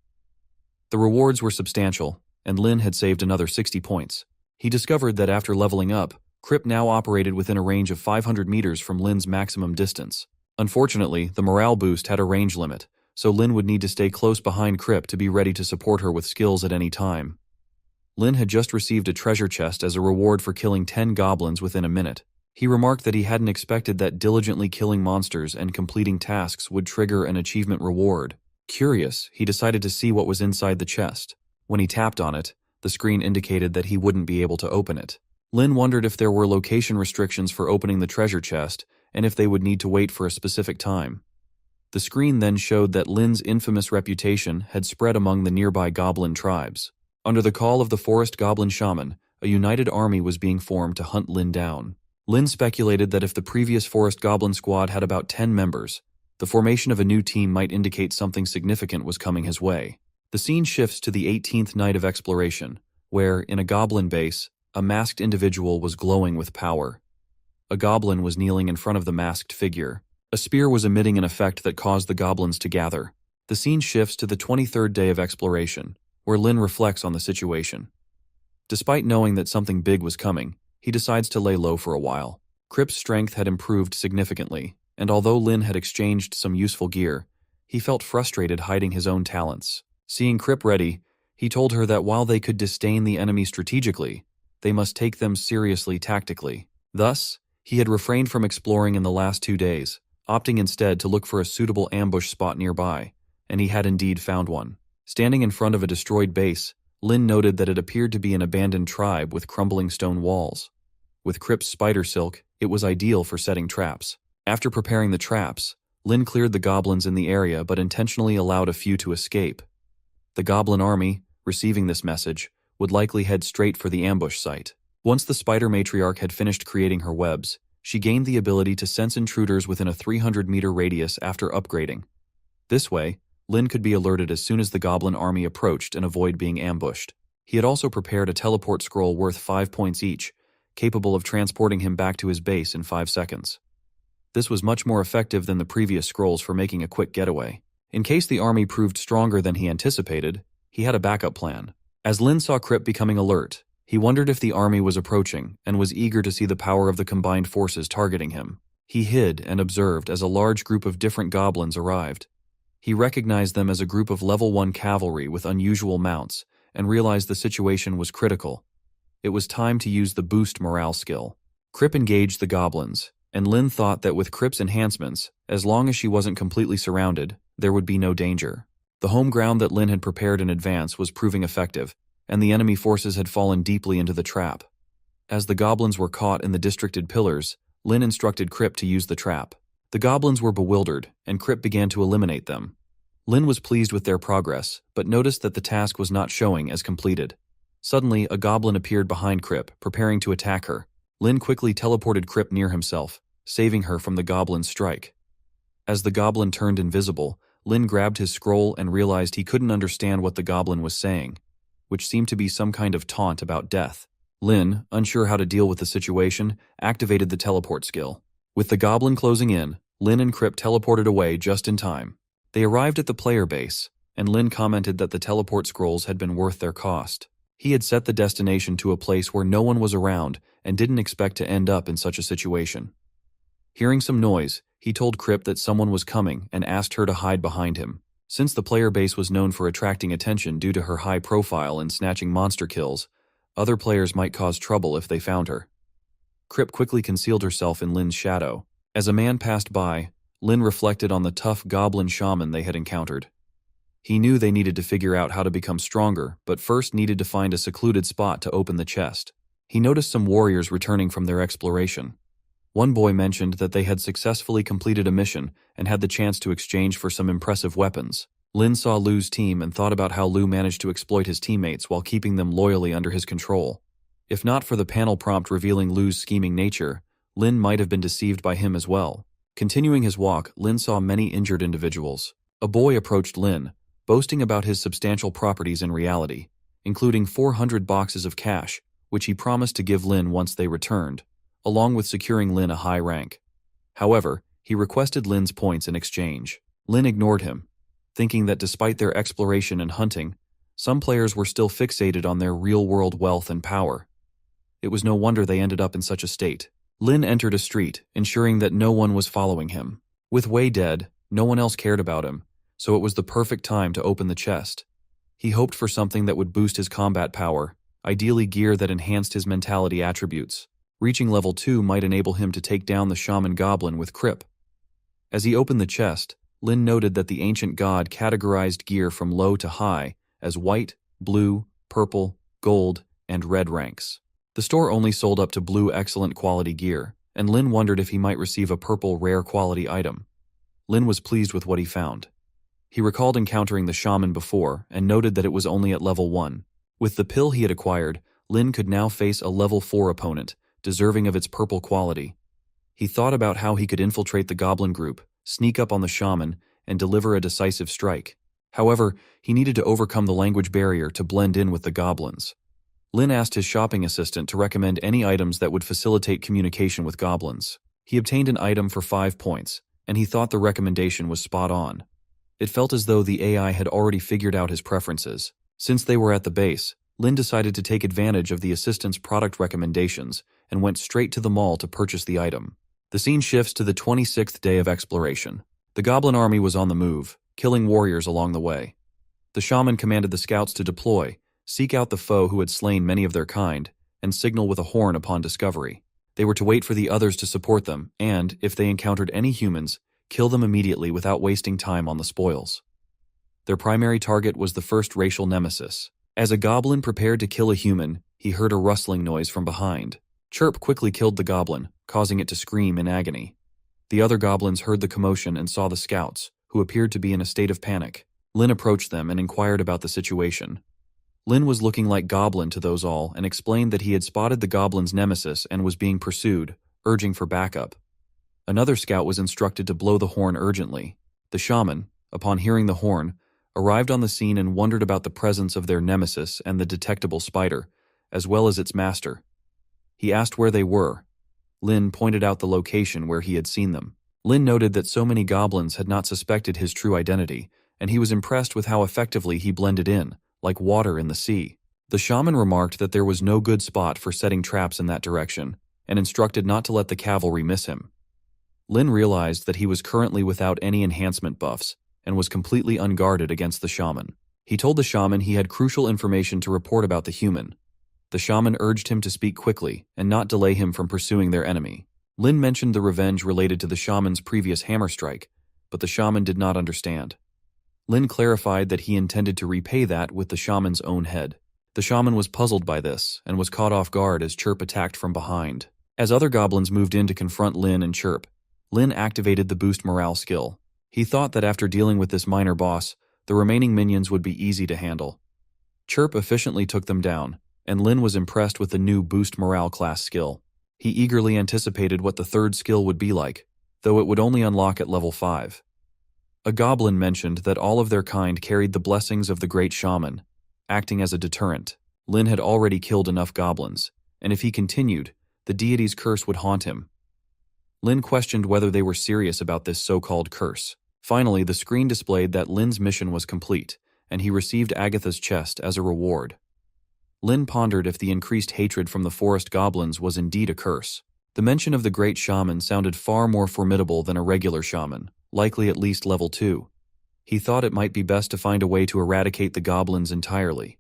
The rewards were substantial, and Lin had saved another 60 points. He discovered that after leveling up, Kripp now operated within a range of 500 meters from Lin's maximum distance. Unfortunately, the morale boost had a range limit, so Lin would need to stay close behind Kripp to be ready to support her with skills at any time. Lin had just received a treasure chest as a reward for killing 10 goblins within a minute. He remarked that he hadn't expected that diligently killing monsters and completing tasks would trigger an achievement reward. Curious, he decided to see what was inside the chest. When he tapped on it, the screen indicated that he wouldn't be able to open it. Lin wondered if there were location restrictions for opening the treasure chest and if they would need to wait for a specific time. The screen then showed that Lin's infamous reputation had spread among the nearby goblin tribes. Under the call of the forest goblin shaman, a united army was being formed to hunt Lin down. Lin speculated that if the previous forest goblin squad had about 10 members, the formation of a new team might indicate something significant was coming his way. The scene shifts to the 18th night of exploration, where, in a goblin base, a masked individual was glowing with power. A goblin was kneeling in front of the masked figure. A spear was emitting an effect that caused the goblins to gather. The scene shifts to the 23rd day of exploration, where Lin reflects on the situation. Despite knowing that something big was coming, he decides to lay low for a while. Kripp's strength had improved significantly, and although Lin had exchanged some useful gear, he felt frustrated hiding his own talents. Seeing Kripp ready, he told her that while they could disdain the enemy strategically, they must take them seriously tactically. Thus, he had refrained from exploring in the last 2 days, opting instead to look for a suitable ambush spot nearby, and he had indeed found one. Standing in front of a destroyed base, Lin noted that it appeared to be an abandoned tribe with crumbling stone walls. With Kripp's spider silk, it was ideal for setting traps. After preparing the traps, Lin cleared the goblins in the area but intentionally allowed a few to escape. The goblin army, receiving this message, would likely head straight for the ambush site. Once the spider matriarch had finished creating her webs, she gained the ability to sense intruders within a 300-meter radius after upgrading. This way, Lin could be alerted as soon as the goblin army approached and avoid being ambushed. He had also prepared a teleport scroll worth 5 points each, capable of transporting him back to his base in 5 seconds. This was much more effective than the previous scrolls for making a quick getaway. In case the army proved stronger than he anticipated, he had a backup plan. As Lin saw Kripp becoming alert, he wondered if the army was approaching and was eager to see the power of the combined forces targeting him. He hid and observed as a large group of different goblins arrived. He recognized them as a group of level 1 cavalry with unusual mounts and realized the situation was critical. It was time to use the boost morale skill. Crip engaged the goblins, and Lin thought that with Crip's enhancements, as long as she wasn't completely surrounded, there would be no danger. The home ground that Lin had prepared in advance was proving effective, and the enemy forces had fallen deeply into the trap. As the goblins were caught in the districted pillars, Lin instructed Crip to use the trap. The goblins were bewildered, and Crip began to eliminate them. Lin was pleased with their progress, but noticed that the task was not showing as completed. Suddenly, a goblin appeared behind Crip, preparing to attack her. Lin quickly teleported Crip near himself, saving her from the goblin's strike. As the goblin turned invisible, Lin grabbed his scroll and realized he couldn't understand what the goblin was saying, which seemed to be some kind of taunt about death. Lin, unsure how to deal with the situation, activated the teleport skill. With the goblin closing in, Lin and Crip teleported away just in time. They arrived at the player base, and Lin commented that the teleport scrolls had been worth their cost. He had set the destination to a place where no one was around and didn't expect to end up in such a situation. Hearing some noise, he told Crip that someone was coming and asked her to hide behind him. Since the player base was known for attracting attention due to her high profile and snatching monster kills, other players might cause trouble if they found her. Crip quickly concealed herself in Lin's shadow. As a man passed by, Lin reflected on the tough goblin shaman they had encountered. He knew they needed to figure out how to become stronger, but first needed to find a secluded spot to open the chest. He noticed some warriors returning from their exploration. One boy mentioned that they had successfully completed a mission and had the chance to exchange for some impressive weapons. Lin saw Lu's team and thought about how Lu managed to exploit his teammates while keeping them loyally under his control. If not for the panel prompt revealing Lu's scheming nature, Lin might have been deceived by him as well. Continuing his walk, Lin saw many injured individuals. A boy approached Lin, boasting about his substantial properties in reality, including 400 boxes of cash, which he promised to give Lin once they returned, along with securing Lin a high rank. However, he requested Lin's points in exchange. Lin ignored him, thinking that despite their exploration and hunting, some players were still fixated on their real-world wealth and power. It was no wonder they ended up in such a state. Lin entered a street, ensuring that no one was following him. With Wei dead, no one else cared about him, so it was the perfect time to open the chest. He hoped for something that would boost his combat power, ideally gear that enhanced his mentality attributes. Reaching level 2 might enable him to take down the shaman goblin with Crip. As he opened the chest, Lin noted that the ancient god categorized gear from low to high as white, blue, purple, gold, and red ranks. The store only sold up to blue excellent quality gear, and Lin wondered if he might receive a purple rare quality item. Lin was pleased with what he found. He recalled encountering the shaman before and noted that it was only at level 1. With the pill he had acquired, Lin could now face a level 4 opponent, deserving of its purple quality. He thought about how he could infiltrate the goblin group, sneak up on the shaman, and deliver a decisive strike. However, he needed to overcome the language barrier to blend in with the goblins. Lin asked his shopping assistant to recommend any items that would facilitate communication with goblins. He obtained an item for 5 points, and he thought the recommendation was spot on. It felt as though the AI had already figured out his preferences. Since they were at the base, Lin decided to take advantage of the assistant's product recommendations and went straight to the mall to purchase the item. The scene shifts to the 26th day of exploration. The goblin army was on the move, killing warriors along the way. The shaman commanded the scouts to deploy, seek out the foe who had slain many of their kind, and signal with a horn upon discovery. They were to wait for the others to support them and, if they encountered any humans, kill them immediately without wasting time on the spoils. Their primary target was the first racial nemesis. As a goblin prepared to kill a human, he heard a rustling noise from behind. Chirp quickly killed the goblin, causing it to scream in agony. The other goblins heard the commotion and saw the scouts, who appeared to be in a state of panic. Lin approached them and inquired about the situation. Lin was looking like goblin to those all and explained that he had spotted the goblin's nemesis and was being pursued, urging for backup. Another scout was instructed to blow the horn urgently. The shaman, upon hearing the horn, arrived on the scene and wondered about the presence of their nemesis and the detectable spider, as well as its master. He asked where they were. Lin pointed out the location where he had seen them. Lin noted that so many goblins had not suspected his true identity, and he was impressed with how effectively he blended in, like water in the sea. The shaman remarked that there was no good spot for setting traps in that direction, and instructed not to let the cavalry miss him. Lin realized that he was currently without any enhancement buffs and was completely unguarded against the shaman. He told the shaman he had crucial information to report about the human. The shaman urged him to speak quickly and not delay him from pursuing their enemy. Lin mentioned the revenge related to the shaman's previous hammer strike, but the shaman did not understand. Lin clarified that he intended to repay that with the shaman's own head. The shaman was puzzled by this and was caught off guard as Chirp attacked from behind. As other goblins moved in to confront Lin and Chirp, Lin activated the boost morale skill. He thought that after dealing with this minor boss, the remaining minions would be easy to handle. Chirp efficiently took them down, and Lin was impressed with the new boost morale class skill. He eagerly anticipated what the third skill would be like, though it would only unlock at level 5. A goblin mentioned that all of their kind carried the blessings of the great shaman, acting as a deterrent. Lin had already killed enough goblins, and if he continued, the deity's curse would haunt him. Lin questioned whether they were serious about this so-called curse. Finally, the screen displayed that Lin's mission was complete, and he received Agatha's chest as a reward. Lin pondered if the increased hatred from the forest goblins was indeed a curse. The mention of the great shaman sounded far more formidable than a regular shaman, likely at least level 2. He thought it might be best to find a way to eradicate the goblins entirely.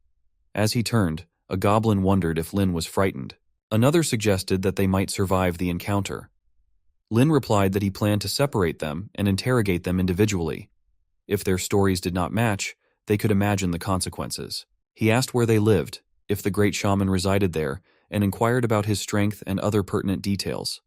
As he turned, a goblin wondered if Lin was frightened. Another suggested that they might survive the encounter. Lin replied that he planned to separate them and interrogate them individually. If their stories did not match, they could imagine the consequences. He asked where they lived, if the great shaman resided there, and inquired about his strength and other pertinent details.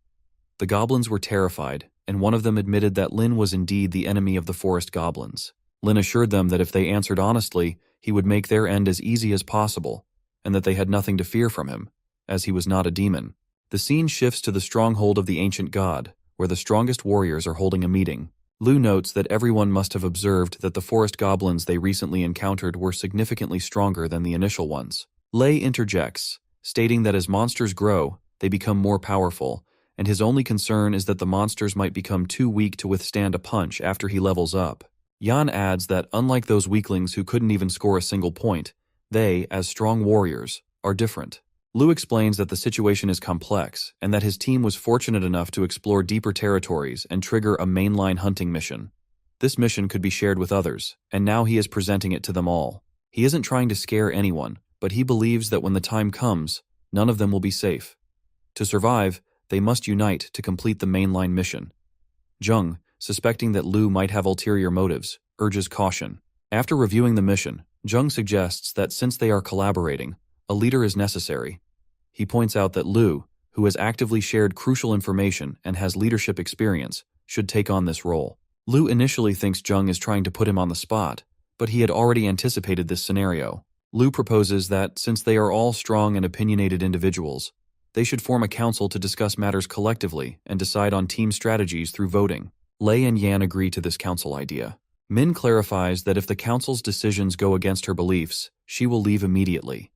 The goblins were terrified, and one of them admitted that Lin was indeed the enemy of the forest goblins. Lin assured them that if they answered honestly, he would make their end as easy as possible, and that they had nothing to fear from him, as he was not a demon. The scene shifts to the stronghold of the ancient god, where the strongest warriors are holding a meeting. Lu notes that everyone must have observed that the forest goblins they recently encountered were significantly stronger than the initial ones. Lei interjects, stating that as monsters grow, they become more powerful, and his only concern is that the monsters might become too weak to withstand a punch after he levels up. Yan adds that unlike those weaklings who couldn't even score a single point, they, as strong warriors, are different. Lu explains that the situation is complex, and that his team was fortunate enough to explore deeper territories and trigger a mainline hunting mission. This mission could be shared with others, and now he is presenting it to them all. He isn't trying to scare anyone, but he believes that when the time comes, none of them will be safe. To survive, they must unite to complete the mainline mission. Zheng, suspecting that Lu might have ulterior motives, urges caution. After reviewing the mission, Zheng suggests that since they are collaborating, a leader is necessary. He points out that Lu, who has actively shared crucial information and has leadership experience, should take on this role. Lu initially thinks Zheng is trying to put him on the spot, but he had already anticipated this scenario. Lu proposes that, since they are all strong and opinionated individuals, they should form a council to discuss matters collectively and decide on team strategies through voting. Lei and Yan agree to this council idea. Min clarifies that if the council's decisions go against her beliefs, she will leave immediately.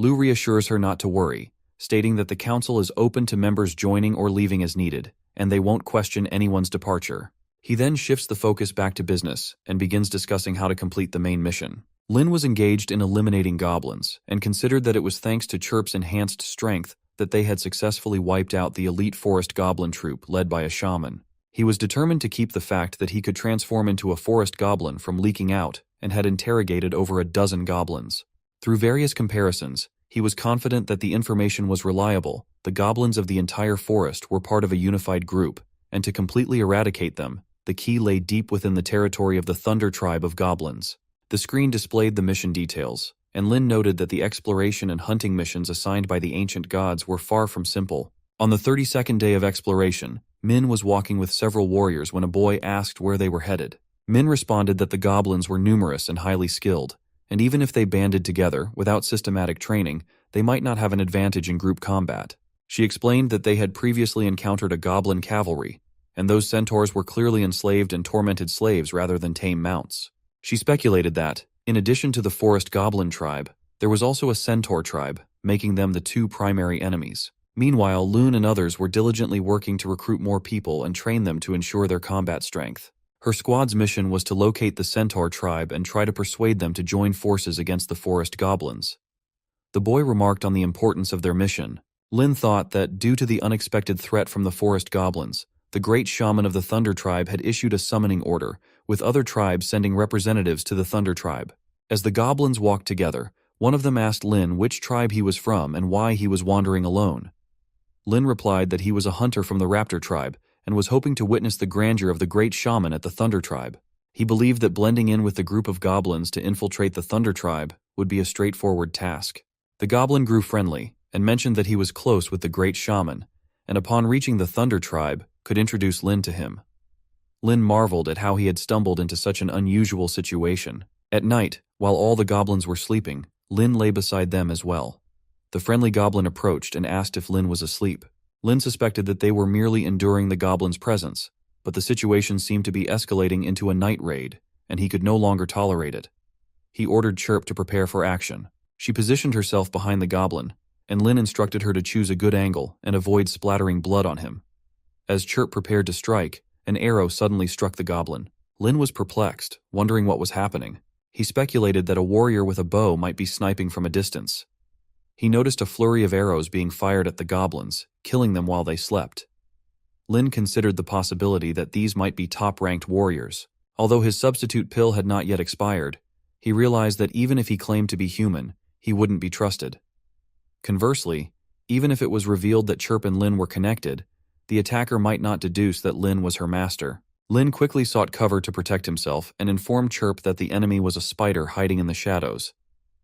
Lu reassures her not to worry, stating that the council is open to members joining or leaving as needed, and they won't question anyone's departure. He then shifts the focus back to business and begins discussing how to complete the main mission. Lin was engaged in eliminating goblins and considered that it was thanks to Chirp's enhanced strength that they had successfully wiped out the elite forest goblin troop led by a shaman. He was determined to keep the fact that he could transform into a forest goblin from leaking out and had interrogated over a dozen goblins. Through various comparisons, he was confident that the information was reliable. The goblins of the entire forest were part of a unified group, and to completely eradicate them, the key lay deep within the territory of the Thunder tribe of goblins. The screen displayed the mission details, and Lin noted that the exploration and hunting missions assigned by the ancient gods were far from simple. On the 32nd day of exploration, Min was walking with several warriors when a boy asked where they were headed. Min responded that the goblins were numerous and highly skilled, and even if they banded together without systematic training, they might not have an advantage in group combat. She explained that they had previously encountered a goblin cavalry, and those centaurs were clearly enslaved and tormented slaves rather than tame mounts. She speculated that, in addition to the forest goblin tribe, there was also a centaur tribe, making them the two primary enemies. Meanwhile, Lun and others were diligently working to recruit more people and train them to ensure their combat strength. Her squad's mission was to locate the centaur tribe and try to persuade them to join forces against the forest goblins. The boy remarked on the importance of their mission. Lin thought that due to the unexpected threat from the forest goblins, the great shaman of the Thunder Tribe had issued a summoning order, with other tribes sending representatives to the Thunder Tribe. As the goblins walked together, one of them asked Lin which tribe he was from and why he was wandering alone. Lin replied that he was a hunter from the Raptor Tribe and was hoping to witness the grandeur of the great shaman at the Thunder Tribe. He believed that blending in with the group of goblins to infiltrate the Thunder Tribe would be a straightforward task. The goblin grew friendly and mentioned that he was close with the great shaman, and upon reaching the Thunder Tribe, could introduce Lin to him. Lin marveled at how he had stumbled into such an unusual situation. At night, while all the goblins were sleeping, Lin lay beside them as well. The friendly goblin approached and asked if Lin was asleep. Lin suspected that they were merely enduring the goblin's presence, but the situation seemed to be escalating into a night raid, and he could no longer tolerate it. He ordered Chirp to prepare for action. She positioned herself behind the goblin, and Lin instructed her to choose a good angle and avoid splattering blood on him. As Chirp prepared to strike, an arrow suddenly struck the goblin. Lin was perplexed, wondering what was happening. He speculated that a warrior with a bow might be sniping from a distance. He noticed a flurry of arrows being fired at the goblins, killing them while they slept. Lin considered the possibility that these might be top-ranked warriors. Although his substitute pill had not yet expired, he realized that even if he claimed to be human, he wouldn't be trusted. Conversely, even if it was revealed that Chirp and Lin were connected, the attacker might not deduce that Lin was her master. Lin quickly sought cover to protect himself and informed Chirp that the enemy was a spider hiding in the shadows.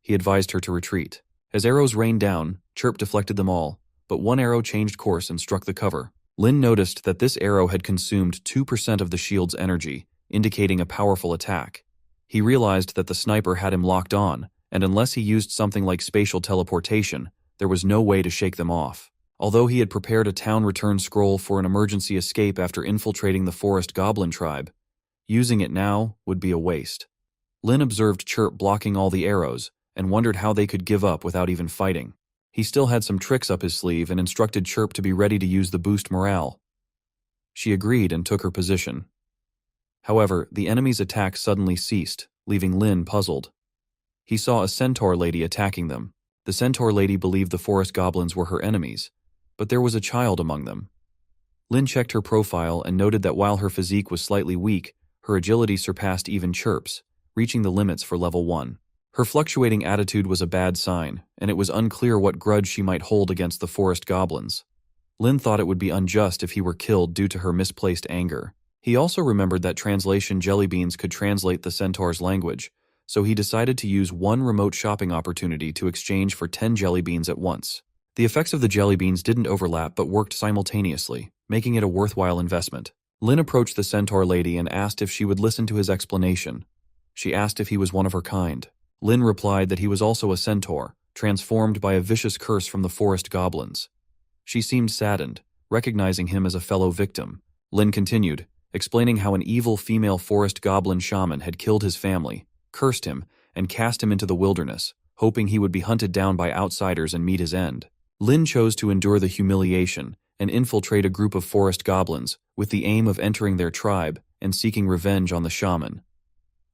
He advised her to retreat. As arrows rained down, Chirp deflected them all, but one arrow changed course and struck the cover. Lin noticed that this arrow had consumed 2% of the shield's energy, indicating a powerful attack. He realized that the sniper had him locked on, and unless he used something like spatial teleportation, there was no way to shake them off. Although he had prepared a town return scroll for an emergency escape after infiltrating the forest goblin tribe, using it now would be a waste. Lin observed Chirp blocking all the arrows and wondered how they could give up without even fighting. He still had some tricks up his sleeve and instructed Chirp to be ready to use the boost morale. She agreed and took her position. However, the enemy's attack suddenly ceased, leaving Lin puzzled. He saw a centaur lady attacking them. The centaur lady believed the forest goblins were her enemies, but there was a child among them. Lin checked her profile and noted that while her physique was slightly weak, her agility surpassed even Chirp's, reaching the limits for level 1. Her fluctuating attitude was a bad sign, and it was unclear what grudge she might hold against the forest goblins. Lin thought it would be unjust if he were killed due to her misplaced anger. He also remembered that translation jellybeans could translate the centaur's language, so he decided to use one remote shopping opportunity to exchange for 10 jellybeans at once. The effects of the jellybeans didn't overlap but worked simultaneously, making it a worthwhile investment. Lin approached the centaur lady and asked if she would listen to his explanation. She asked if he was one of her kind. Lin replied that he was also a centaur, transformed by a vicious curse from the forest goblins. She seemed saddened, recognizing him as a fellow victim. Lin continued, explaining how an evil female forest goblin shaman had killed his family, cursed him, and cast him into the wilderness, hoping he would be hunted down by outsiders and meet his end. Lin chose to endure the humiliation and infiltrate a group of forest goblins with the aim of entering their tribe and seeking revenge on the shaman.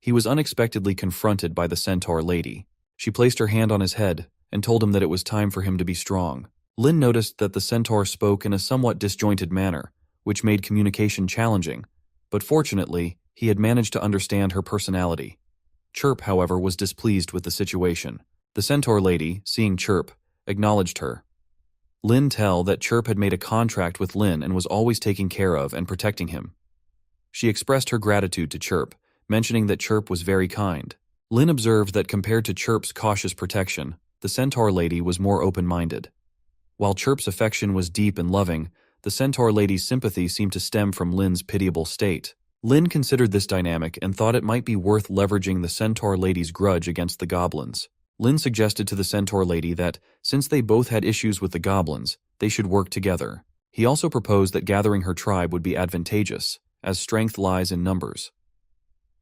He was unexpectedly confronted by the centaur lady. She placed her hand on his head and told him that it was time for him to be strong. Lin noticed that the centaur spoke in a somewhat disjointed manner, which made communication challenging, but fortunately, he had managed to understand her personality. Chirp, however, was displeased with the situation. The centaur lady, seeing Chirp, acknowledged her. Lin tell that Chirp had made a contract with Lin and was always taking care of and protecting him. She expressed her gratitude to Chirp, mentioning that Chirp was very kind. Lin observed that compared to Chirp's cautious protection, the centaur lady was more open-minded. While Chirp's affection was deep and loving, the centaur lady's sympathy seemed to stem from Lin's pitiable state. Lin considered this dynamic and thought it might be worth leveraging the centaur lady's grudge against the goblins. Lin suggested to the centaur lady that, since they both had issues with the goblins, they should work together. He also proposed that gathering her tribe would be advantageous, as strength lies in numbers.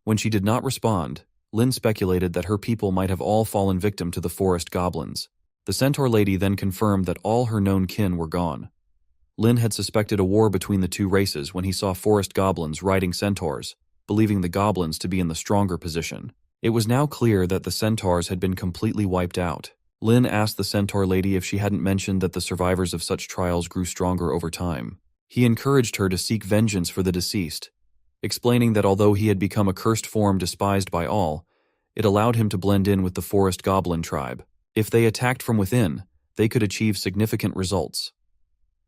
When she did not respond, Lin speculated that her people might have all fallen victim to the forest goblins. The centaur lady then confirmed that all her known kin were gone. Lin had suspected a war between the two races when he saw forest goblins riding centaurs, believing the goblins to be in the stronger position. It was now clear that the centaurs had been completely wiped out. Lin asked the centaur lady if she hadn't mentioned that the survivors of such trials grew stronger over time. He encouraged her to seek vengeance for the deceased, explaining that although he had become a cursed form despised by all, it allowed him to blend in with the forest goblin tribe. If they attacked from within, they could achieve significant results.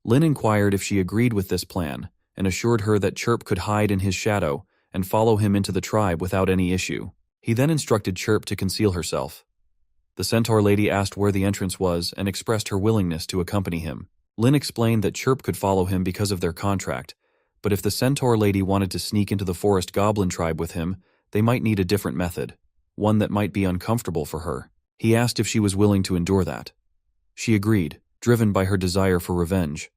Lin inquired if she agreed with this plan, and assured her that Chirp could hide in his shadow and follow him into the tribe without any issue. He then instructed Chirp to conceal herself. The centaur lady asked where the entrance was and expressed her willingness to accompany him. Lin explained that Chirp could follow him because of their contract, but if the centaur lady wanted to sneak into the forest goblin tribe with him, they might need a different method, one that might be uncomfortable for her. He asked if she was willing to endure that. She agreed, driven by her desire for revenge.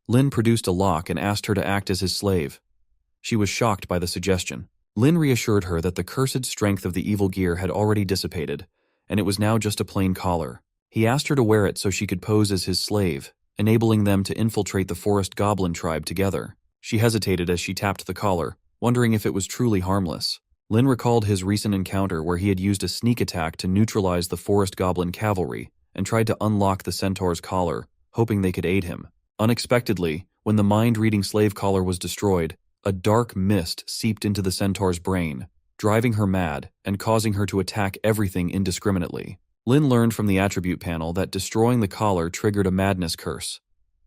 Lin produced a lock and asked her to act as his slave. She was shocked by the suggestion. Lin reassured her that the cursed strength of the evil gear had already dissipated, and it was now just a plain collar. He asked her to wear it so she could pose as his slave, enabling them to infiltrate the forest goblin tribe together. She hesitated as she tapped the collar, wondering if it was truly harmless. Lin recalled his recent encounter where he had used a sneak attack to neutralize the forest goblin cavalry and tried to unlock the centaur's collar, hoping they could aid him. Unexpectedly, when the mind-reading slave collar was destroyed, a dark mist seeped into the centaur's brain, driving her mad and causing her to attack everything indiscriminately. Lin learned from the attribute panel that destroying the collar triggered a madness curse.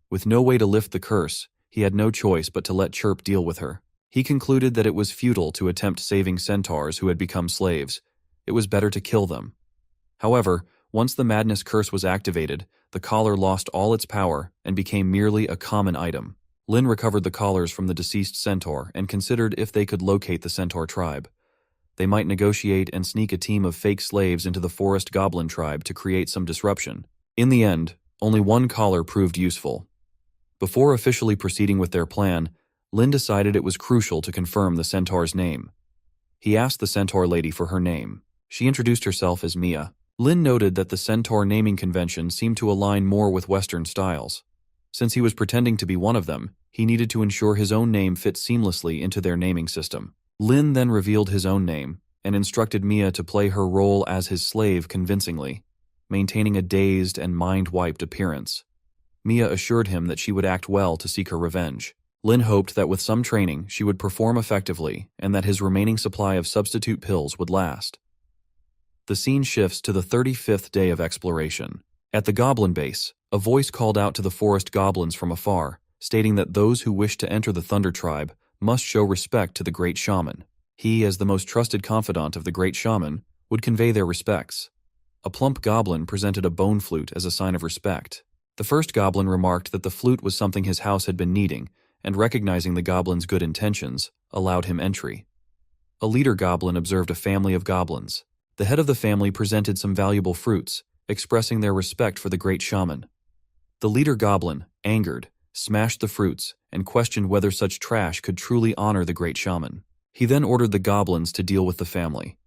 With no way to lift the curse, he had no choice but to let Chirp deal with her. He concluded that it was futile to attempt saving centaurs who had become slaves. It was better to kill them. However, once the madness curse was activated, the collar lost all its power and became merely a common item. Lin recovered the collars from the deceased centaur and considered if they could locate the centaur tribe. They might negotiate and sneak a team of fake slaves into the forest goblin tribe to create some disruption. In the end, only one collar proved useful. Before officially proceeding with their plan, Lin decided it was crucial to confirm the centaur's name. He asked the centaur lady for her name. She introduced herself as Mia. Lin noted that the centaur naming convention seemed to align more with Western styles. Since he was pretending to be one of them, he needed to ensure his own name fit seamlessly into their naming system. Lin then revealed his own name and instructed Mia to play her role as his slave convincingly, maintaining a dazed and mind-wiped appearance. Mia assured him that she would act well to seek her revenge. Lin hoped that with some training she would perform effectively and that his remaining supply of substitute pills would last. The scene shifts to the 35th day of exploration. At the goblin base, a voice called out to the forest goblins from afar, stating that those who wished to enter the Thunder Tribe must show respect to the Great Shaman. He, as the most trusted confidant of the Great Shaman, would convey their respects. A plump goblin presented a bone flute as a sign of respect. The first goblin remarked that the flute was something his house had been needing, and recognizing the goblin's good intentions, allowed him entry. A leader goblin observed a family of goblins. The head of the family presented some valuable fruits, expressing their respect for the Great Shaman. The leader goblin, angered, smashed the fruits and questioned whether such trash could truly honor the Great Shaman. He then ordered the goblins to deal with the family.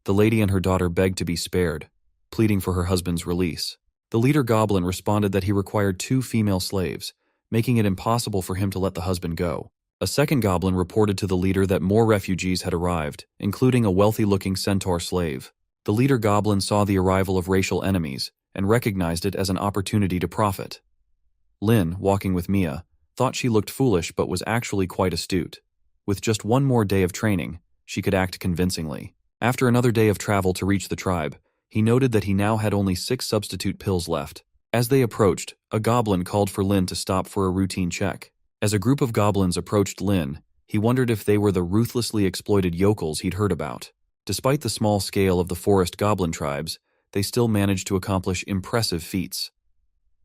The lady and her daughter begged to be spared, pleading for her husband's release. The leader goblin responded that he required 2 female slaves, making it impossible for him to let the husband go. A second goblin reported to the leader that more refugees had arrived, including a wealthy-looking centaur slave. The leader goblin saw the arrival of racial enemies and recognized it as an opportunity to profit. Lin, walking with Mia, thought she looked foolish but was actually quite astute. With just one more day of training, she could act convincingly. After another day of travel to reach the tribe, he noted that he now had only 6 substitute pills left. As they approached, a goblin called for Lin to stop for a routine check. As a group of goblins approached Lin, he wondered if they were the ruthlessly exploited yokels he'd heard about. Despite the small scale of the forest goblin tribes, they still managed to accomplish impressive feats.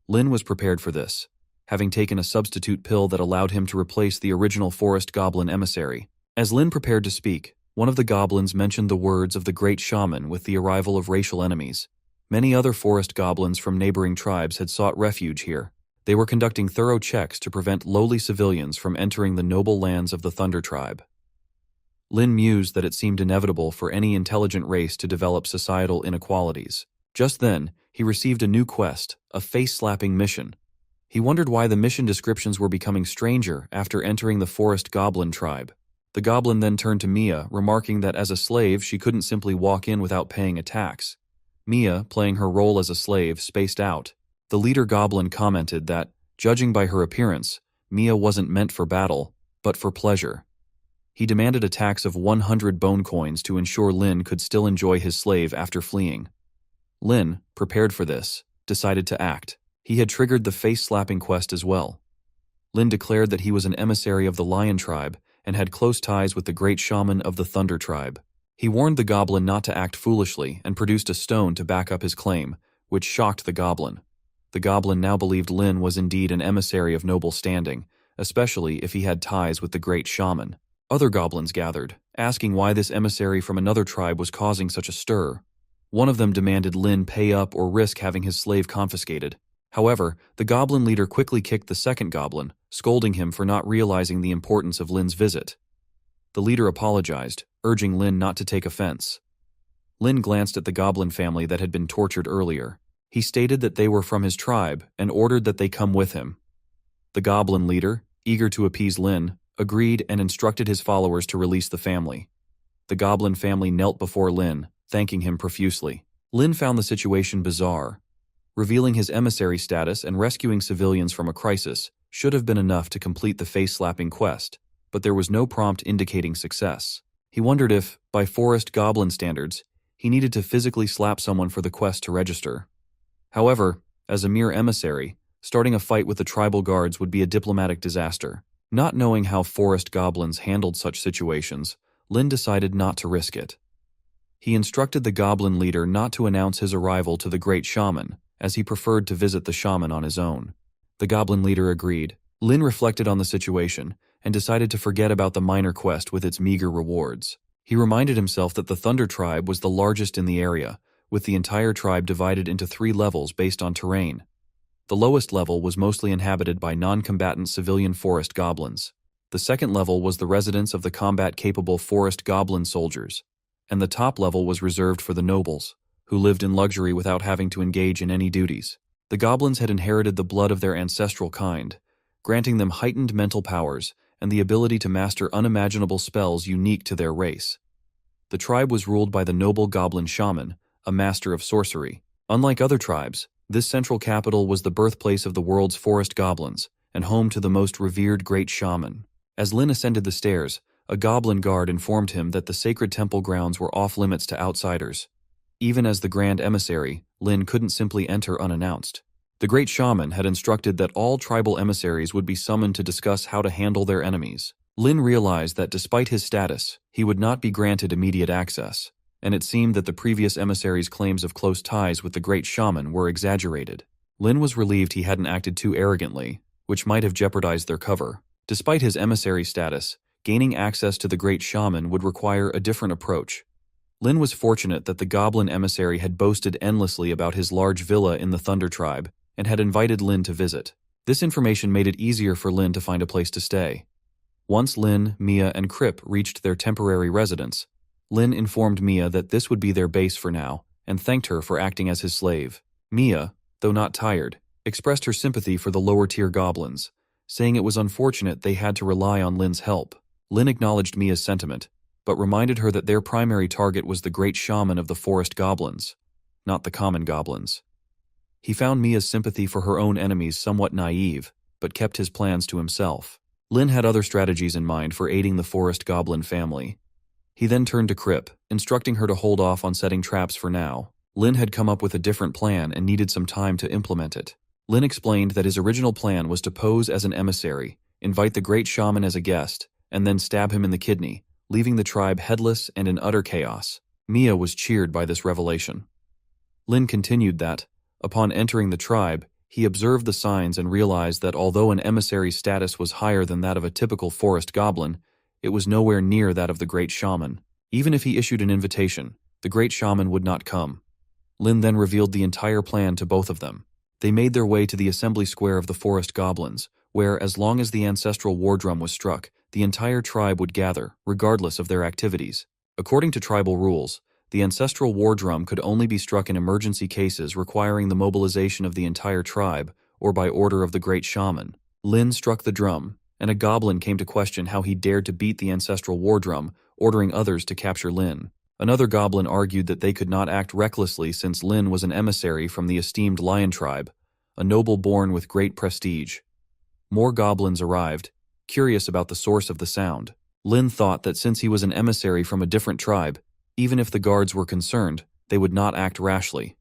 Lin was prepared for this, having taken a substitute pill that allowed him to replace the original forest goblin emissary. As Lin prepared to speak, one of the goblins mentioned the words of the Great Shaman with the arrival of racial enemies. Many other forest goblins from neighboring tribes had sought refuge here. They were conducting thorough checks to prevent lowly civilians from entering the noble lands of the Thunder Tribe. Lin mused that it seemed inevitable for any intelligent race to develop societal inequalities. Just then, he received a new quest, a face-slapping mission. He wondered why the mission descriptions were becoming stranger after entering the forest goblin tribe. The goblin then turned to Mia, remarking that as a slave she couldn't simply walk in without paying a tax. Mia, playing her role as a slave, spaced out. The leader goblin commented that, judging by her appearance, Mia wasn't meant for battle, but for pleasure. He demanded a tax of 100 bone coins to ensure Lin could still enjoy his slave after fleeing. Lin, prepared for this, decided to act. He had triggered the face-slapping quest as well. Lin declared that he was an emissary of the Lion tribe and had close ties with the great shaman of the Thunder tribe. He warned the goblin not to act foolishly and produced a stone to back up his claim, which shocked the goblin. The goblin now believed Lin was indeed an emissary of noble standing, especially if he had ties with the great shaman. Other goblins gathered, asking why this emissary from another tribe was causing such a stir. One of them demanded Lin pay up or risk having his slave confiscated. However, the goblin leader quickly kicked the second goblin, scolding him for not realizing the importance of Lin's visit. The leader apologized, urging Lin not to take offense. Lin glanced at the goblin family that had been tortured earlier. He stated that they were from his tribe and ordered that they come with him. The goblin leader, eager to appease Lin, agreed and instructed his followers to release the family. The goblin family knelt before Lin, thanking him profusely. Lin found the situation bizarre. Revealing his emissary status and rescuing civilians from a crisis should have been enough to complete the face-slapping quest, but there was no prompt indicating success. He wondered if, by forest goblin standards, he needed to physically slap someone for the quest to register. However, as a mere emissary, starting a fight with the tribal guards would be a diplomatic disaster. Not knowing how forest goblins handled such situations, Lin decided not to risk it. He instructed the goblin leader not to announce his arrival to the great shaman, as he preferred to visit the shaman on his own. The goblin leader agreed. Lin reflected on the situation and decided to forget about the minor quest with its meager rewards. He reminded himself that the Thunder tribe was the largest in the area, with the entire tribe divided into 3 levels based on terrain. The lowest level was mostly inhabited by non-combatant civilian forest goblins. The second level was the residence of the combat-capable forest goblin soldiers, and the top level was reserved for the nobles, who lived in luxury without having to engage in any duties. The goblins had inherited the blood of their ancestral kind, granting them heightened mental powers and the ability to master unimaginable spells unique to their race. The tribe was ruled by the noble goblin shaman, a master of sorcery. Unlike other tribes, this central capital was the birthplace of the world's forest goblins and home to the most revered great shaman. As Lin ascended the stairs, a goblin guard informed him that the sacred temple grounds were off-limits to outsiders. Even as the grand emissary, Lin couldn't simply enter unannounced. The great shaman had instructed that all tribal emissaries would be summoned to discuss how to handle their enemies. Lin realized that despite his status, he would not be granted immediate access, and it seemed that the previous emissary's claims of close ties with the great shaman were exaggerated. Lin was relieved he hadn't acted too arrogantly, which might have jeopardized their cover. Despite his emissary status, gaining access to the great shaman would require a different approach. Lin was fortunate that the goblin emissary had boasted endlessly about his large villa in the Thunder tribe and had invited Lin to visit. This information made it easier for Lin to find a place to stay. Once Lin, Mia, and Crip reached their temporary residence, Lin informed Mia that this would be their base for now and thanked her for acting as his slave. Mia, though not tired, expressed her sympathy for the lower-tier goblins, saying it was unfortunate they had to rely on Lin's help. Lin acknowledged Mia's sentiment, but reminded her that their primary target was the great shaman of the forest goblins, not the common goblins. He found Mia's sympathy for her own enemies somewhat naive, but kept his plans to himself. Lin had other strategies in mind for aiding the forest goblin family. He then turned to Crip, instructing her to hold off on setting traps for now. Lin had come up with a different plan and needed some time to implement it. Lin explained that his original plan was to pose as an emissary, invite the great shaman as a guest, and then stab him in the kidney, leaving the tribe headless and in utter chaos. Mia was cheered by this revelation. Lin continued that, upon entering the tribe, he observed the signs and realized that although an emissary's status was higher than that of a typical forest goblin, it was nowhere near that of the great shaman. Even if he issued an invitation, the great shaman would not come. Lin then revealed the entire plan to both of them. They made their way to the assembly square of the forest goblins, where, as long as the ancestral war drum was struck, the entire tribe would gather, regardless of their activities. According to tribal rules, the ancestral war drum could only be struck in emergency cases requiring the mobilization of the entire tribe, or by order of the great shaman. Lin struck the drum, and a goblin came to question how he dared to beat the ancestral war drum, ordering others to capture Lin. Another goblin argued that they could not act recklessly since Lin was an emissary from the esteemed Lion tribe, a noble born with great prestige. More goblins arrived, curious about the source of the sound. Lin thought that since he was an emissary from a different tribe, even if the guards were concerned, they would not act rashly.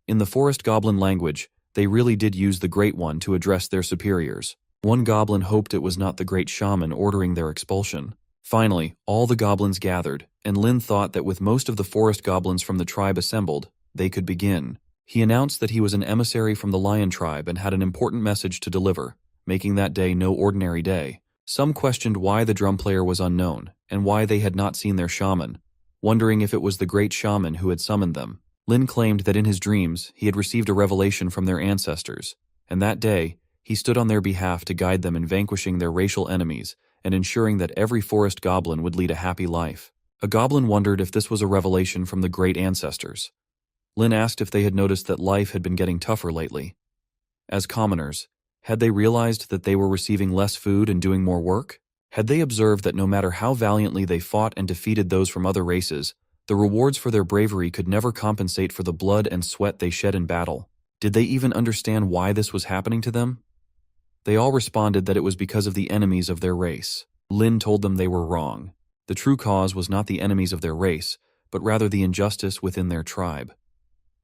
In the forest goblin language, they really did use the Great One to address their superiors. One goblin hoped it was not the great shaman ordering their expulsion. Finally, all the goblins gathered, and Lin thought that with most of the forest goblins from the tribe assembled, they could begin. He announced that he was an emissary from the lion tribe and had an important message to deliver, making that day no ordinary day. Some questioned why the drum player was unknown, and why they had not seen their shaman, wondering if it was the great shaman who had summoned them. Lin claimed that in his dreams he had received a revelation from their ancestors, and that day he stood on their behalf to guide them in vanquishing their racial enemies and ensuring that every forest goblin would lead a happy life. A goblin wondered if this was a revelation from the great ancestors. Lin asked if they had noticed that life had been getting tougher lately. As commoners, had they realized that they were receiving less food and doing more work? Had they observed that no matter how valiantly they fought and defeated those from other races, the rewards for their bravery could never compensate for the blood and sweat they shed in battle? Did they even understand why this was happening to them? They all responded that it was because of the enemies of their race. Lin told them they were wrong. The true cause was not the enemies of their race, but rather the injustice within their tribe.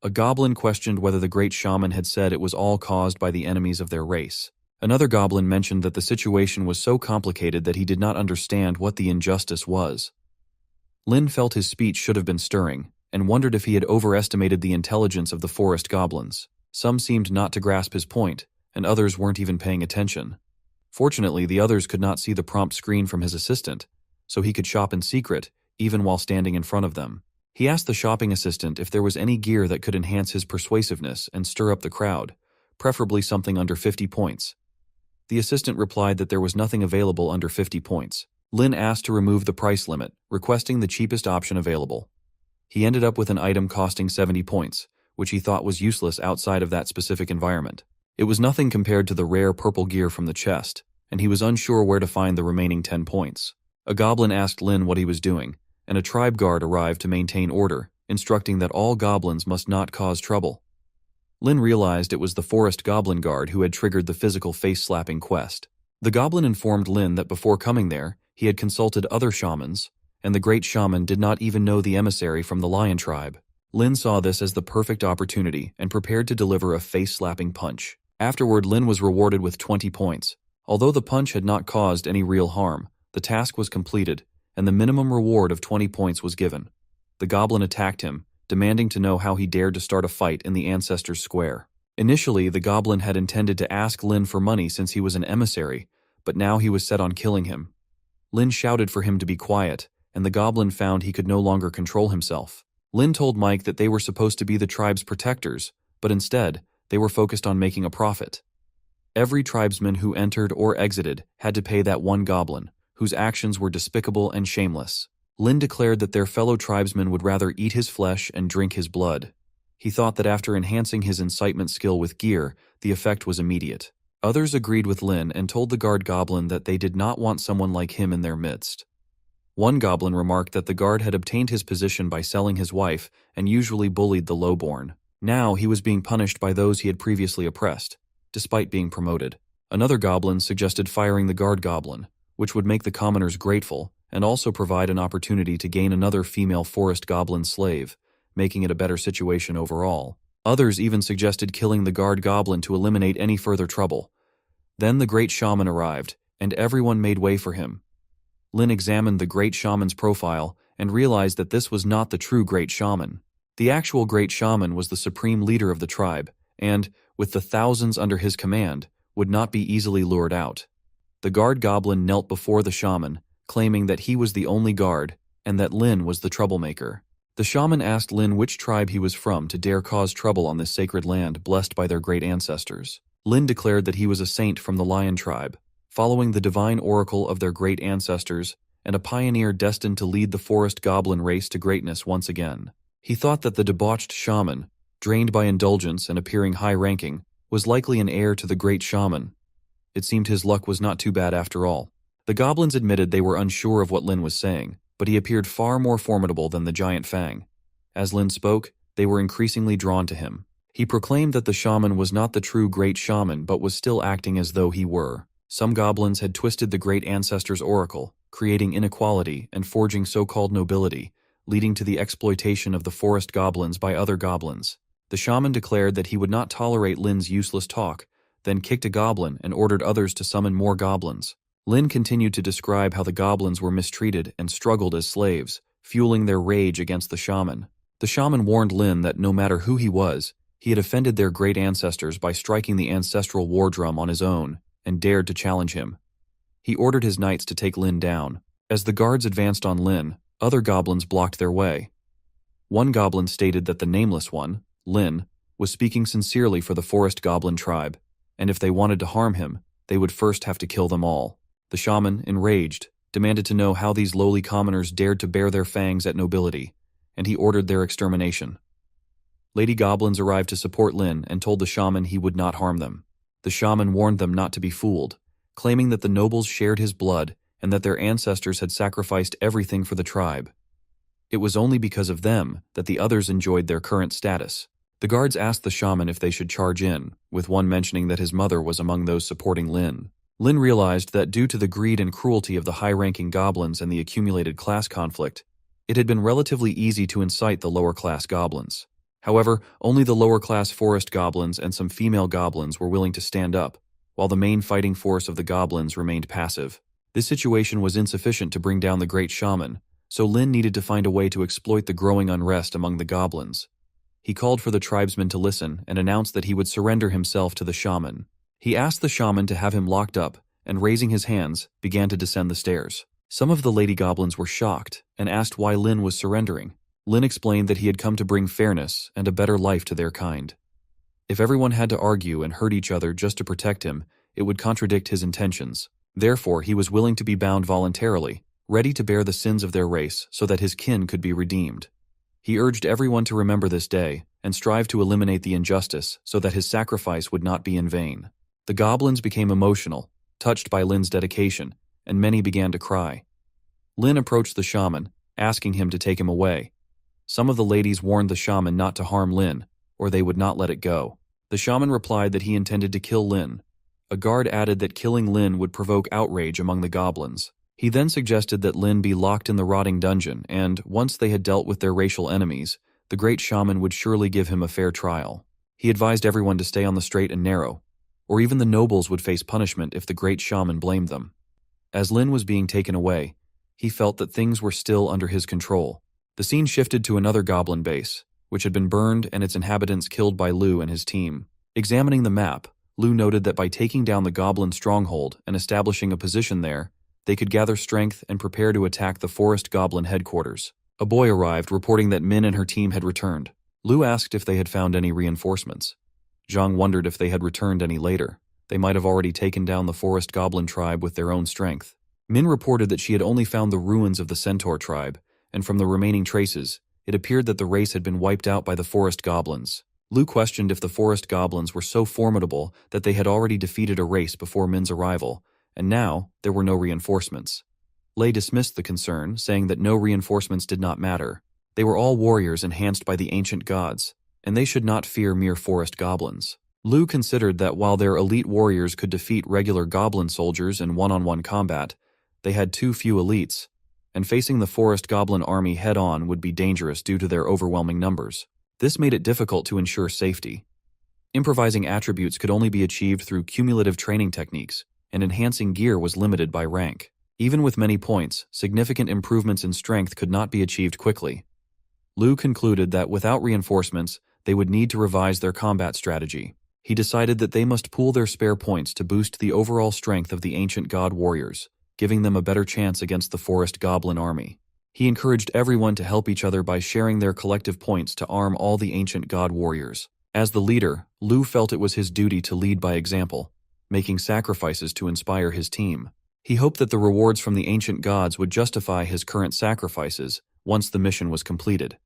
A goblin questioned whether the great shaman had said it was all caused by the enemies of their race. Another goblin mentioned that the situation was so complicated that he did not understand what the injustice was. Lin felt his speech should have been stirring, and wondered if he had overestimated the intelligence of the forest goblins. Some seemed not to grasp his point, and others weren't even paying attention. Fortunately, the others could not see the prompt screen from his assistant, so he could shop in secret, even while standing in front of them. He asked the shopping assistant if there was any gear that could enhance his persuasiveness and stir up the crowd, preferably something under 50 points. The assistant replied that there was nothing available under 50 points. Lin asked to remove the price limit, requesting the cheapest option available. He ended up with an item costing 70 points, which he thought was useless outside of that specific environment. It was nothing compared to the rare purple gear from the chest, and he was unsure where to find the remaining 10 points. A goblin asked Lin what he was doing, and a tribe guard arrived to maintain order, instructing that all goblins must not cause trouble. Lin realized it was the forest goblin guard who had triggered the physical face-slapping quest. The goblin informed Lin that before coming there, he had consulted other shamans, and the great shaman did not even know the emissary from the lion tribe. Lin saw this as the perfect opportunity and prepared to deliver a face-slapping punch. Afterward, Lin was rewarded with 20 points. Although the punch had not caused any real harm, the task was completed, and the minimum reward of 20 points was given. The goblin attacked him, demanding to know how he dared to start a fight in the Ancestors' Square. Initially, the goblin had intended to ask Lin for money since he was an emissary, but now he was set on killing him. Lin shouted for him to be quiet, and the goblin found he could no longer control himself. Lin told Mike that they were supposed to be the tribe's protectors, but instead, they were focused on making a profit. Every tribesman who entered or exited had to pay that one goblin, whose actions were despicable and shameless. Lin declared that their fellow tribesmen would rather eat his flesh and drink his blood. He thought that after enhancing his incitement skill with gear, the effect was immediate. Others agreed with Lin and told the guard goblin that they did not want someone like him in their midst. One goblin remarked that the guard had obtained his position by selling his wife and usually bullied the lowborn. Now he was being punished by those he had previously oppressed, despite being promoted. Another goblin suggested firing the guard goblin, which would make the commoners grateful and also provide an opportunity to gain another female forest goblin slave, making it a better situation overall. Others even suggested killing the guard goblin to eliminate any further trouble. Then the great shaman arrived, and everyone made way for him. Lin examined the great shaman's profile and realized that this was not the true great shaman. The actual great shaman was the supreme leader of the tribe, and, with the thousands under his command, would not be easily lured out. The guard goblin knelt before the shaman, claiming that he was the only guard, and that Lin was the troublemaker. The shaman asked Lin which tribe he was from to dare cause trouble on this sacred land blessed by their great ancestors. Lin declared that he was a saint from the lion tribe, following the divine oracle of their great ancestors, and a pioneer destined to lead the forest goblin race to greatness once again. He thought that the debauched shaman, drained by indulgence and appearing high-ranking, was likely an heir to the great shaman. It seemed his luck was not too bad after all. The goblins admitted they were unsure of what Lin was saying, but he appeared far more formidable than the giant Fang. As Lin spoke, they were increasingly drawn to him. He proclaimed that the shaman was not the true great shaman but was still acting as though he were. Some goblins had twisted the great ancestor's oracle, creating inequality and forging so-called nobility, leading to the exploitation of the forest goblins by other goblins. The shaman declared that he would not tolerate Lin's useless talk, then kicked a goblin and ordered others to summon more goblins. Lin continued to describe how the goblins were mistreated and struggled as slaves, fueling their rage against the shaman. The shaman warned Lin that no matter who he was, he had offended their great ancestors by striking the ancestral war drum on his own and dared to challenge him. He ordered his knights to take Lin down. As the guards advanced on Lin, other goblins blocked their way. One goblin stated that the nameless one, Lin, was speaking sincerely for the forest goblin tribe, and if they wanted to harm him, they would first have to kill them all. The shaman, enraged, demanded to know how these lowly commoners dared to bare their fangs at nobility, and he ordered their extermination. Lady goblins arrived to support Lin and told the shaman he would not harm them. The shaman warned them not to be fooled, claiming that the nobles shared his blood and that their ancestors had sacrificed everything for the tribe. It was only because of them that the others enjoyed their current status. The guards asked the shaman if they should charge in, with one mentioning that his mother was among those supporting Lin. Lin realized that due to the greed and cruelty of the high-ranking goblins and the accumulated class conflict, it had been relatively easy to incite the lower-class goblins. However, only the lower-class forest goblins and some female goblins were willing to stand up, while the main fighting force of the goblins remained passive. This situation was insufficient to bring down the great shaman, so Lin needed to find a way to exploit the growing unrest among the goblins. He called for the tribesmen to listen and announced that he would surrender himself to the shaman. He asked the shaman to have him locked up, and raising his hands, began to descend the stairs. Some of the lady goblins were shocked and asked why Lin was surrendering. Lin explained that he had come to bring fairness and a better life to their kind. If everyone had to argue and hurt each other just to protect him, it would contradict his intentions. Therefore, he was willing to be bound voluntarily, ready to bear the sins of their race so that his kin could be redeemed. He urged everyone to remember this day and strive to eliminate the injustice so that his sacrifice would not be in vain. The goblins became emotional, touched by Lin's dedication, and many began to cry. Lin approached the shaman, asking him to take him away. Some of the ladies warned the shaman not to harm Lin, or they would not let it go. The shaman replied that he intended to kill Lin. A guard added that killing Lin would provoke outrage among the goblins. He then suggested that Lin be locked in the rotting dungeon, and, once they had dealt with their racial enemies, the great shaman would surely give him a fair trial. He advised everyone to stay on the straight and narrow, or even the nobles would face punishment if the great shaman blamed them. As Lin was being taken away, he felt that things were still under his control. The scene shifted to another goblin base, which had been burned and its inhabitants killed by Lu and his team. Examining the map, Lu noted that by taking down the goblin stronghold and establishing a position there, they could gather strength and prepare to attack the forest goblin headquarters. A boy arrived reporting that Min and her team had returned. Lu asked if they had found any reinforcements. Zhang wondered if they had returned any later. They might have already taken down the forest goblin tribe with their own strength. Min reported that she had only found the ruins of the centaur tribe, and from the remaining traces, it appeared that the race had been wiped out by the forest goblins. Lu questioned if the forest goblins were so formidable that they had already defeated a race before Min's arrival, and now there were no reinforcements. Lei dismissed the concern, saying that no reinforcements did not matter. They were all warriors enhanced by the ancient gods, and they should not fear mere forest goblins. Lu considered that while their elite warriors could defeat regular goblin soldiers in one-on-one combat, they had too few elites, and facing the forest goblin army head-on would be dangerous due to their overwhelming numbers. This made it difficult to ensure safety. Improvising attributes could only be achieved through cumulative training techniques, and enhancing gear was limited by rank. Even with many points, significant improvements in strength could not be achieved quickly. Lu concluded that without reinforcements, they would need to revise their combat strategy. He decided that they must pool their spare points to boost the overall strength of the ancient god warriors, giving them a better chance against the forest goblin army. He encouraged everyone to help each other by sharing their collective points to arm all the ancient god warriors. As the leader, Lu felt it was his duty to lead by example, making sacrifices to inspire his team. He hoped that the rewards from the ancient gods would justify his current sacrifices once the mission was completed.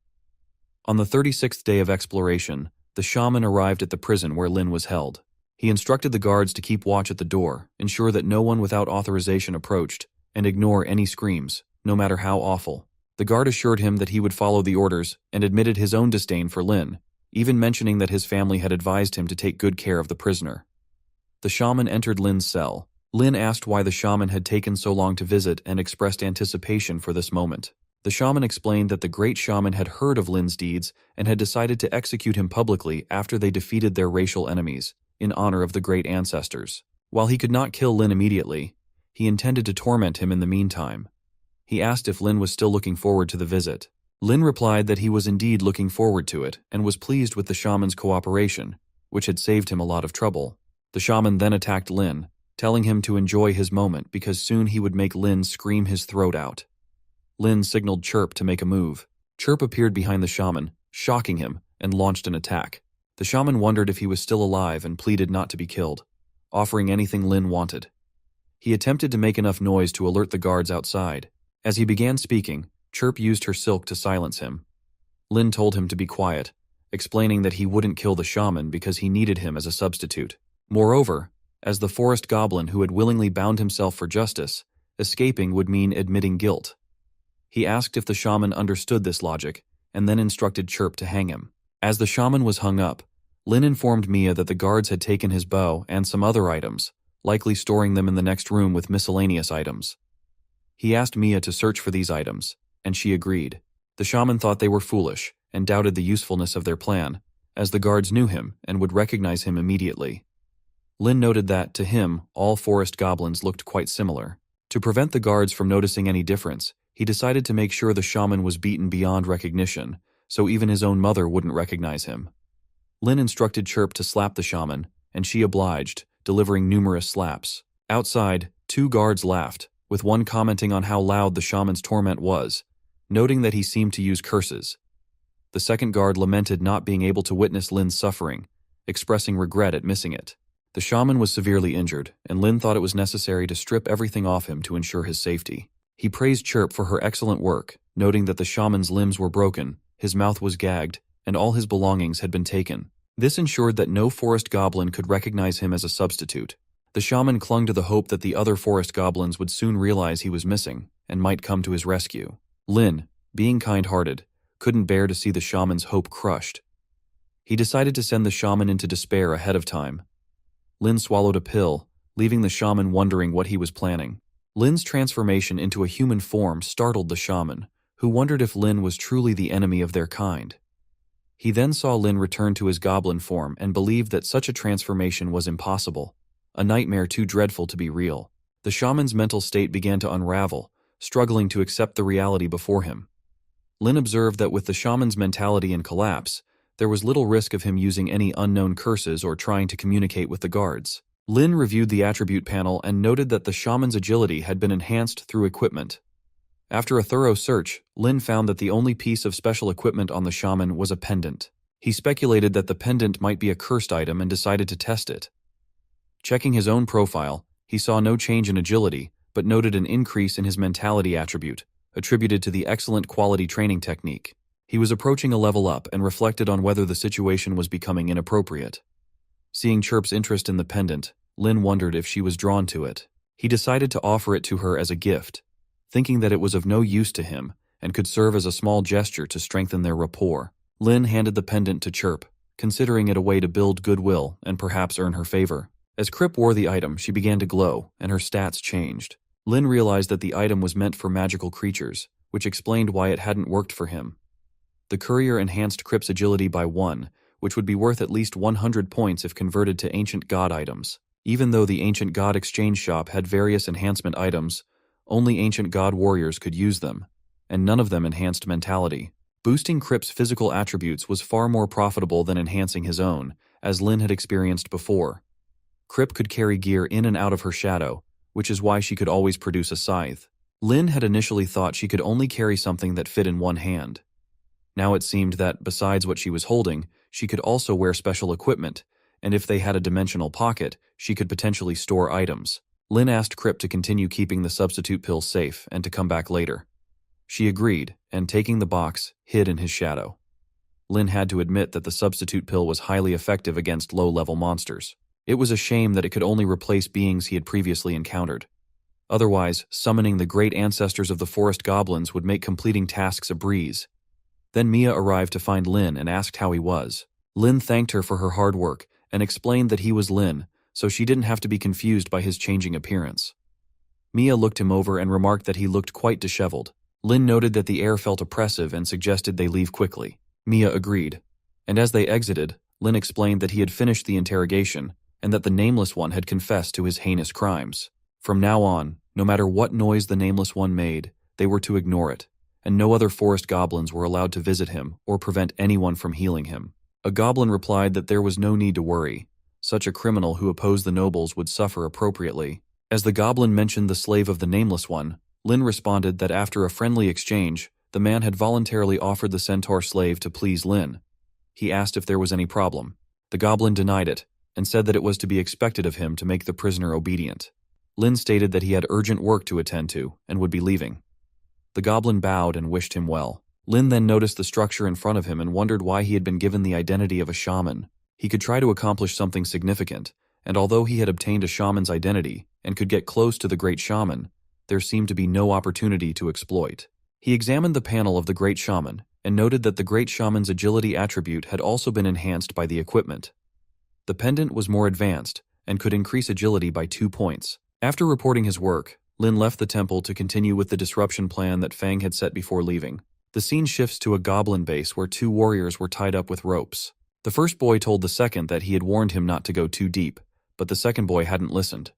On the 36th day of exploration, the shaman arrived at the prison where Lin was held. He instructed the guards to keep watch at the door, ensure that no one without authorization approached, and ignore any screams, no matter how awful. The guard assured him that he would follow the orders and admitted his own disdain for Lin, even mentioning that his family had advised him to take good care of the prisoner. The shaman entered Lin's cell. Lin asked why the shaman had taken so long to visit and expressed anticipation for this moment. The shaman explained that the great shaman had heard of Lin's deeds and had decided to execute him publicly after they defeated their racial enemies, in honor of the great ancestors. While he could not kill Lin immediately, he intended to torment him in the meantime. He asked if Lin was still looking forward to the visit. Lin replied that he was indeed looking forward to it and was pleased with the shaman's cooperation, which had saved him a lot of trouble. The shaman then attacked Lin, telling him to enjoy his moment because soon he would make Lin scream his throat out. Lin signaled Chirp to make a move. Chirp appeared behind the shaman, shocking him, and launched an attack. The shaman wondered if he was still alive and pleaded not to be killed, offering anything Lin wanted. He attempted to make enough noise to alert the guards outside. As he began speaking, Chirp used her silk to silence him. Lin told him to be quiet, explaining that he wouldn't kill the shaman because he needed him as a substitute. Moreover, as the forest goblin who had willingly bound himself for justice, escaping would mean admitting guilt. He asked if the shaman understood this logic, and then instructed Chirp to hang him. As the shaman was hung up, Lin informed Mia that the guards had taken his bow and some other items, likely storing them in the next room with miscellaneous items. He asked Mia to search for these items, and she agreed. The shaman thought they were foolish and doubted the usefulness of their plan, as the guards knew him and would recognize him immediately. Lin noted that, to him, all forest goblins looked quite similar. To prevent the guards from noticing any difference, he decided to make sure the shaman was beaten beyond recognition, so even his own mother wouldn't recognize him. Lin instructed Chirp to slap the shaman, and she obliged, delivering numerous slaps. Outside, 2 guards laughed, with one commenting on how loud the shaman's torment was, noting that he seemed to use curses. The second guard lamented not being able to witness Lin's suffering, expressing regret at missing it. The shaman was severely injured, and Lin thought it was necessary to strip everything off him to ensure his safety. He praised Chirp for her excellent work, noting that the shaman's limbs were broken, his mouth was gagged, and all his belongings had been taken. This ensured that no forest goblin could recognize him as a substitute. The shaman clung to the hope that the other forest goblins would soon realize he was missing, and might come to his rescue. Lin, being kind-hearted, couldn't bear to see the shaman's hope crushed. He decided to send the shaman into despair ahead of time. Lin swallowed a pill, leaving the shaman wondering what he was planning. Lin's transformation into a human form startled the shaman, who wondered if Lin was truly the enemy of their kind. He then saw Lin return to his goblin form and believed that such a transformation was impossible, a nightmare too dreadful to be real. The shaman's mental state began to unravel, struggling to accept the reality before him. Lin observed that with the shaman's mentality in collapse, there was little risk of him using any unknown curses or trying to communicate with the guards. Lin reviewed the attribute panel and noted that the shaman's agility had been enhanced through equipment. After a thorough search, Lin found that the only piece of special equipment on the shaman was a pendant. He speculated that the pendant might be a cursed item and decided to test it. Checking his own profile, he saw no change in agility, but noted an increase in his mentality attribute, attributed to the excellent quality training technique. He was approaching a level up and reflected on whether the situation was becoming inappropriate. Seeing Chirp's interest in the pendant, Lin wondered if she was drawn to it. He decided to offer it to her as a gift, thinking that it was of no use to him and could serve as a small gesture to strengthen their rapport. Lin handed the pendant to Chirp, considering it a way to build goodwill and perhaps earn her favor. As Chirp wore the item, she began to glow, and her stats changed. Lin realized that the item was meant for magical creatures, which explained why it hadn't worked for him. The courier enhanced Chirp's agility by 1, which would be worth at least 100 points if converted to ancient god items. Even though the ancient god exchange shop had various enhancement items, only ancient god warriors could use them, and none of them enhanced mentality. Boosting Chirp's physical attributes was far more profitable than enhancing his own, as Lin had experienced before. Chirp could carry gear in and out of her shadow, which is why she could always produce a scythe. Lin had initially thought she could only carry something that fit in one hand. Now it seemed that, besides what she was holding, she could also wear special equipment, and if they had a dimensional pocket, she could potentially store items. Lin asked Chirp to continue keeping the substitute pill safe and to come back later. She agreed, and taking the box, hid in his shadow. Lin had to admit that the substitute pill was highly effective against low-level monsters. It was a shame that it could only replace beings he had previously encountered. Otherwise, summoning the great ancestors of the forest goblins would make completing tasks a breeze. Then Mia arrived to find Lin and asked how he was. Lin thanked her for her hard work and explained that he was Lin, so she didn't have to be confused by his changing appearance. Mia looked him over and remarked that he looked quite disheveled. Lin noted that the air felt oppressive and suggested they leave quickly. Mia agreed. And as they exited, Lin explained that he had finished the interrogation and that the Nameless One had confessed to his heinous crimes. From now on, no matter what noise the Nameless One made, they were to ignore it, and no other forest goblins were allowed to visit him or prevent anyone from healing him. A goblin replied that there was no need to worry. Such a criminal who opposed the nobles would suffer appropriately. As the goblin mentioned the slave of the Nameless One, Lin responded that after a friendly exchange, the man had voluntarily offered the centaur slave to please Lin. He asked if there was any problem. The goblin denied it, and said that it was to be expected of him to make the prisoner obedient. Lin stated that he had urgent work to attend to and would be leaving. The goblin bowed and wished him well. Lin then noticed the structure in front of him and wondered why he had been given the identity of a shaman. He could try to accomplish something significant, and although he had obtained a shaman's identity and could get close to the great shaman, there seemed to be no opportunity to exploit. He examined the panel of the great shaman and noted that the great shaman's agility attribute had also been enhanced by the equipment. The pendant was more advanced and could increase agility by 2 points. After reporting his work, Lin left the temple to continue with the disruption plan that Fang had set before leaving. The scene shifts to a goblin base where 2 warriors were tied up with ropes. The first boy told the second that he had warned him not to go too deep, but the second boy hadn't listened.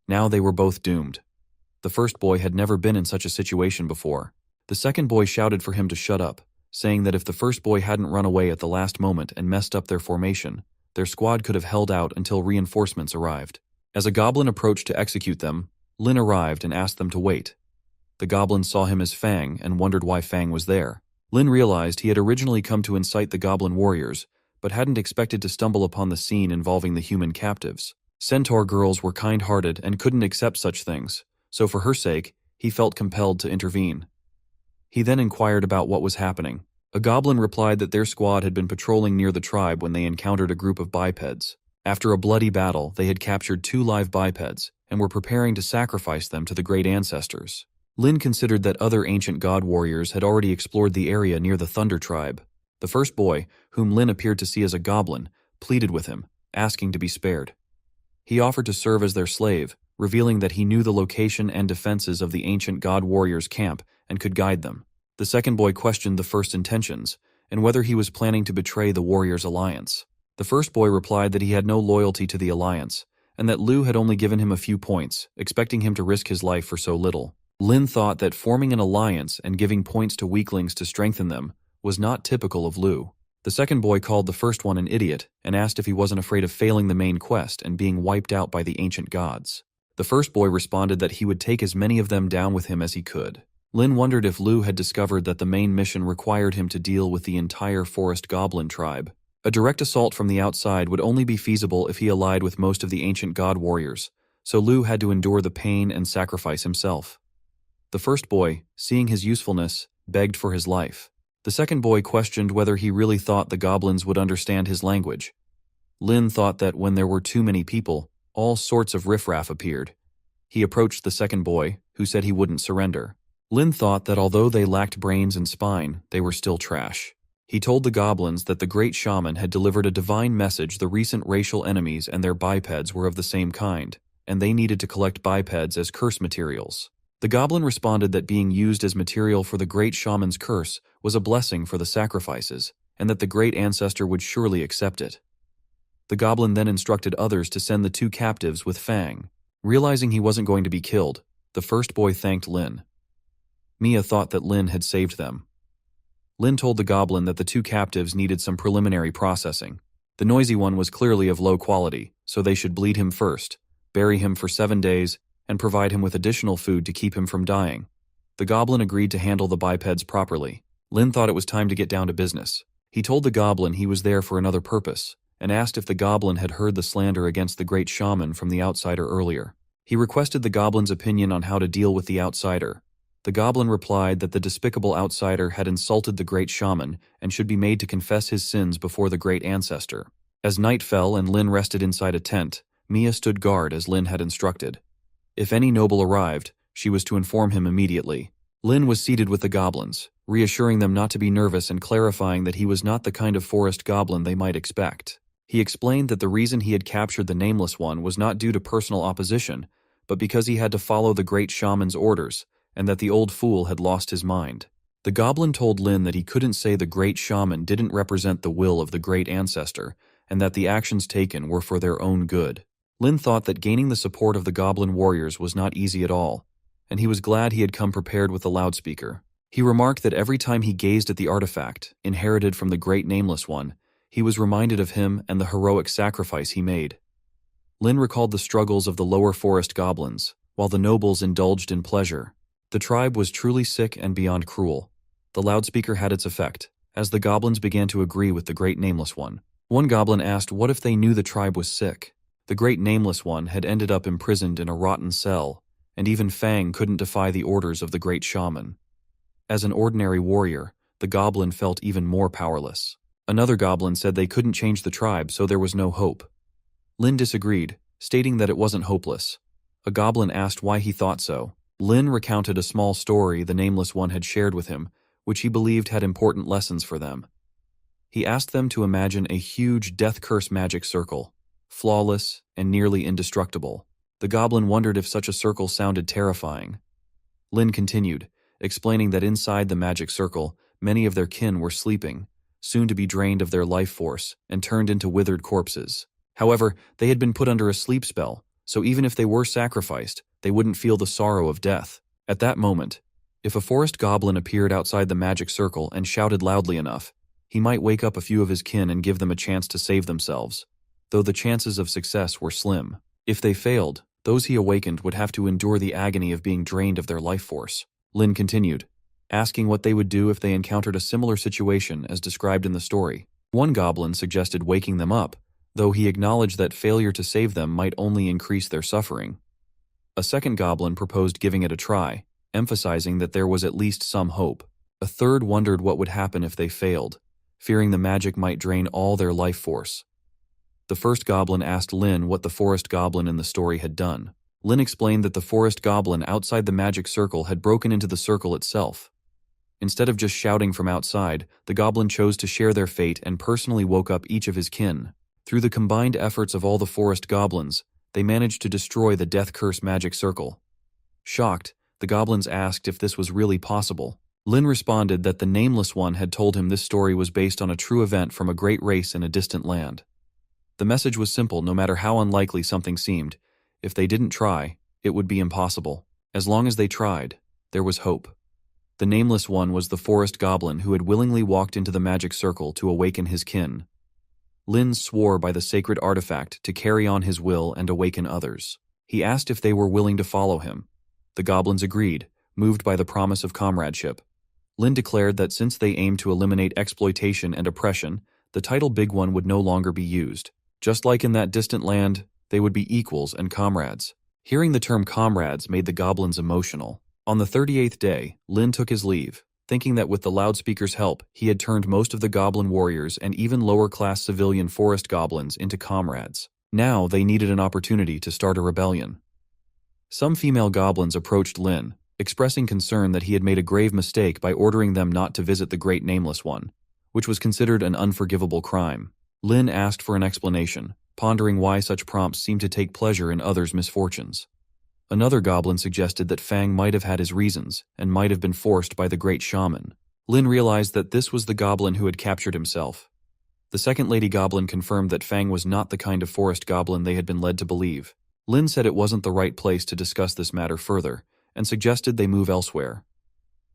Now they were both doomed. The first boy had never been in such a situation before. The second boy shouted for him to shut up, saying that if the first boy hadn't run away at the last moment and messed up their formation, their squad could have held out until reinforcements arrived. As a goblin approached to execute them, Lin arrived and asked them to wait. The goblin saw him as Fang and wondered why Fang was there. Lin realized he had originally come to incite the goblin warriors, but hadn't expected to stumble upon the scene involving the human captives. Centaur girls were kind-hearted and couldn't accept such things, so for her sake, he felt compelled to intervene. He then inquired about what was happening. A goblin replied that their squad had been patrolling near the tribe when they encountered a group of bipeds. After a bloody battle, they had captured 2 live bipeds and were preparing to sacrifice them to the great ancestors. Lin considered that other ancient god warriors had already explored the area near the Thunder tribe. The first boy, whom Lin appeared to see as a goblin, pleaded with him, asking to be spared. He offered to serve as their slave, revealing that he knew the location and defenses of the ancient god warriors' camp and could guide them. The second boy questioned the first intentions and whether he was planning to betray the warriors' alliance. The first boy replied that he had no loyalty to the alliance and that Lu had only given him a few points, expecting him to risk his life for so little. Lin thought that forming an alliance and giving points to weaklings to strengthen them was not typical of Lu. The second boy called the first one an idiot and asked if he wasn't afraid of failing the main quest and being wiped out by the ancient gods. The first boy responded that he would take as many of them down with him as he could. Lin wondered if Lu had discovered that the main mission required him to deal with the entire forest goblin tribe. A direct assault from the outside would only be feasible if he allied with most of the ancient god warriors, so Lu had to endure the pain and sacrifice himself. The first boy, seeing his usefulness, begged for his life. The second boy questioned whether he really thought the goblins would understand his language. Lin thought that when there were too many people, all sorts of riffraff appeared. He approached the second boy, who said he wouldn't surrender. Lin thought that although they lacked brains and spine, they were still trash. He told the goblins that the great shaman had delivered a divine message the recent racial enemies and their bipeds were of the same kind, and they needed to collect bipeds as curse materials. The goblin responded that being used as material for the great shaman's curse was a blessing for the sacrifices, and that the great ancestor would surely accept it. The goblin then instructed others to send the 2 captives with Fang. Realizing he wasn't going to be killed, the first boy thanked Lin. Mia thought that Lin had saved them. Lin told the goblin that the 2 captives needed some preliminary processing. The noisy one was clearly of low quality, so they should bleed him first, bury him for 7 days, and provide him with additional food to keep him from dying. The goblin agreed to handle the bipeds properly. Lin thought it was time to get down to business. He told the goblin he was there for another purpose, and asked if the goblin had heard the slander against the great shaman from the outsider earlier. He requested the goblin's opinion on how to deal with the outsider. The goblin replied that the despicable outsider had insulted the great shaman and should be made to confess his sins before the great ancestor. As night fell and Lin rested inside a tent, Mia stood guard as Lin had instructed. If any noble arrived, she was to inform him immediately. Lin was seated with the goblins, reassuring them not to be nervous and clarifying that he was not the kind of forest goblin they might expect. He explained that the reason he had captured the Nameless One was not due to personal opposition, but because he had to follow the great shaman's orders, and that the old fool had lost his mind. The goblin told Lin that he couldn't say the great shaman didn't represent the will of the great ancestor, and that the actions taken were for their own good. Lin thought that gaining the support of the goblin warriors was not easy at all, and he was glad he had come prepared with the loudspeaker. He remarked that every time he gazed at the artifact, inherited from the great Nameless One, he was reminded of him and the heroic sacrifice he made. Lin recalled the struggles of the lower forest goblins, while the nobles indulged in pleasure. The tribe was truly sick and beyond cruel. The loudspeaker had its effect, as the goblins began to agree with the great Nameless One. One goblin asked what if they knew the tribe was sick. The great Nameless One had ended up imprisoned in a rotten cell, and even Fang couldn't defy the orders of the great shaman. As an ordinary warrior, the goblin felt even more powerless. Another goblin said they couldn't change the tribe, so there was no hope. Lin disagreed, stating that it wasn't hopeless. A goblin asked why he thought so. Lin recounted a small story the Nameless One had shared with him, which he believed had important lessons for them. He asked them to imagine a huge death curse magic circle, flawless and nearly indestructible. The goblin wondered if such a circle sounded terrifying. Lin continued, explaining that inside the magic circle, many of their kin were sleeping, soon to be drained of their life force and turned into withered corpses. However, they had been put under a sleep spell, so even if they were sacrificed, they wouldn't feel the sorrow of death. At that moment, if a forest goblin appeared outside the magic circle and shouted loudly enough, he might wake up a few of his kin and give them a chance to save themselves, though the chances of success were slim. If they failed, those he awakened would have to endure the agony of being drained of their life force. Lin continued, asking what they would do if they encountered a similar situation as described in the story. One goblin suggested waking them up, though he acknowledged that failure to save them might only increase their suffering. A second goblin proposed giving it a try, emphasizing that there was at least some hope. A third wondered what would happen if they failed, fearing the magic might drain all their life force. The first goblin asked Lin what the forest goblin in the story had done. Lin explained that the forest goblin outside the magic circle had broken into the circle itself. Instead of just shouting from outside, the goblin chose to share their fate and personally woke up each of his kin. Through the combined efforts of all the forest goblins, they managed to destroy the death curse magic circle. Shocked, the goblins asked if this was really possible. Lin responded that the Nameless One had told him this story was based on a true event from a great race in a distant land. The message was simple: no matter how unlikely something seemed, if they didn't try, it would be impossible. As long as they tried, there was hope. The Nameless One was the forest goblin who had willingly walked into the magic circle to awaken his kin. Lin swore by the sacred artifact to carry on his will and awaken others. He asked if they were willing to follow him. The goblins agreed, moved by the promise of comradeship. Lin declared that since they aimed to eliminate exploitation and oppression, the title Big One would no longer be used. Just like in that distant land, they would be equals and comrades. Hearing the term comrades made the goblins emotional. On the 38th day, Lin took his leave, thinking that with the loudspeaker's help, he had turned most of the goblin warriors and even lower-class civilian forest goblins into comrades. Now they needed an opportunity to start a rebellion. Some female goblins approached Lin, expressing concern that he had made a grave mistake by ordering them not to visit the great Nameless One, which was considered an unforgivable crime. Lin asked for an explanation, pondering why such prompts seemed to take pleasure in others' misfortunes. Another goblin suggested that Fang might have had his reasons and might have been forced by the great shaman. Lin realized that this was the goblin who had captured himself. The second lady goblin confirmed that Fang was not the kind of forest goblin they had been led to believe. Lin said it wasn't the right place to discuss this matter further, and suggested they move elsewhere.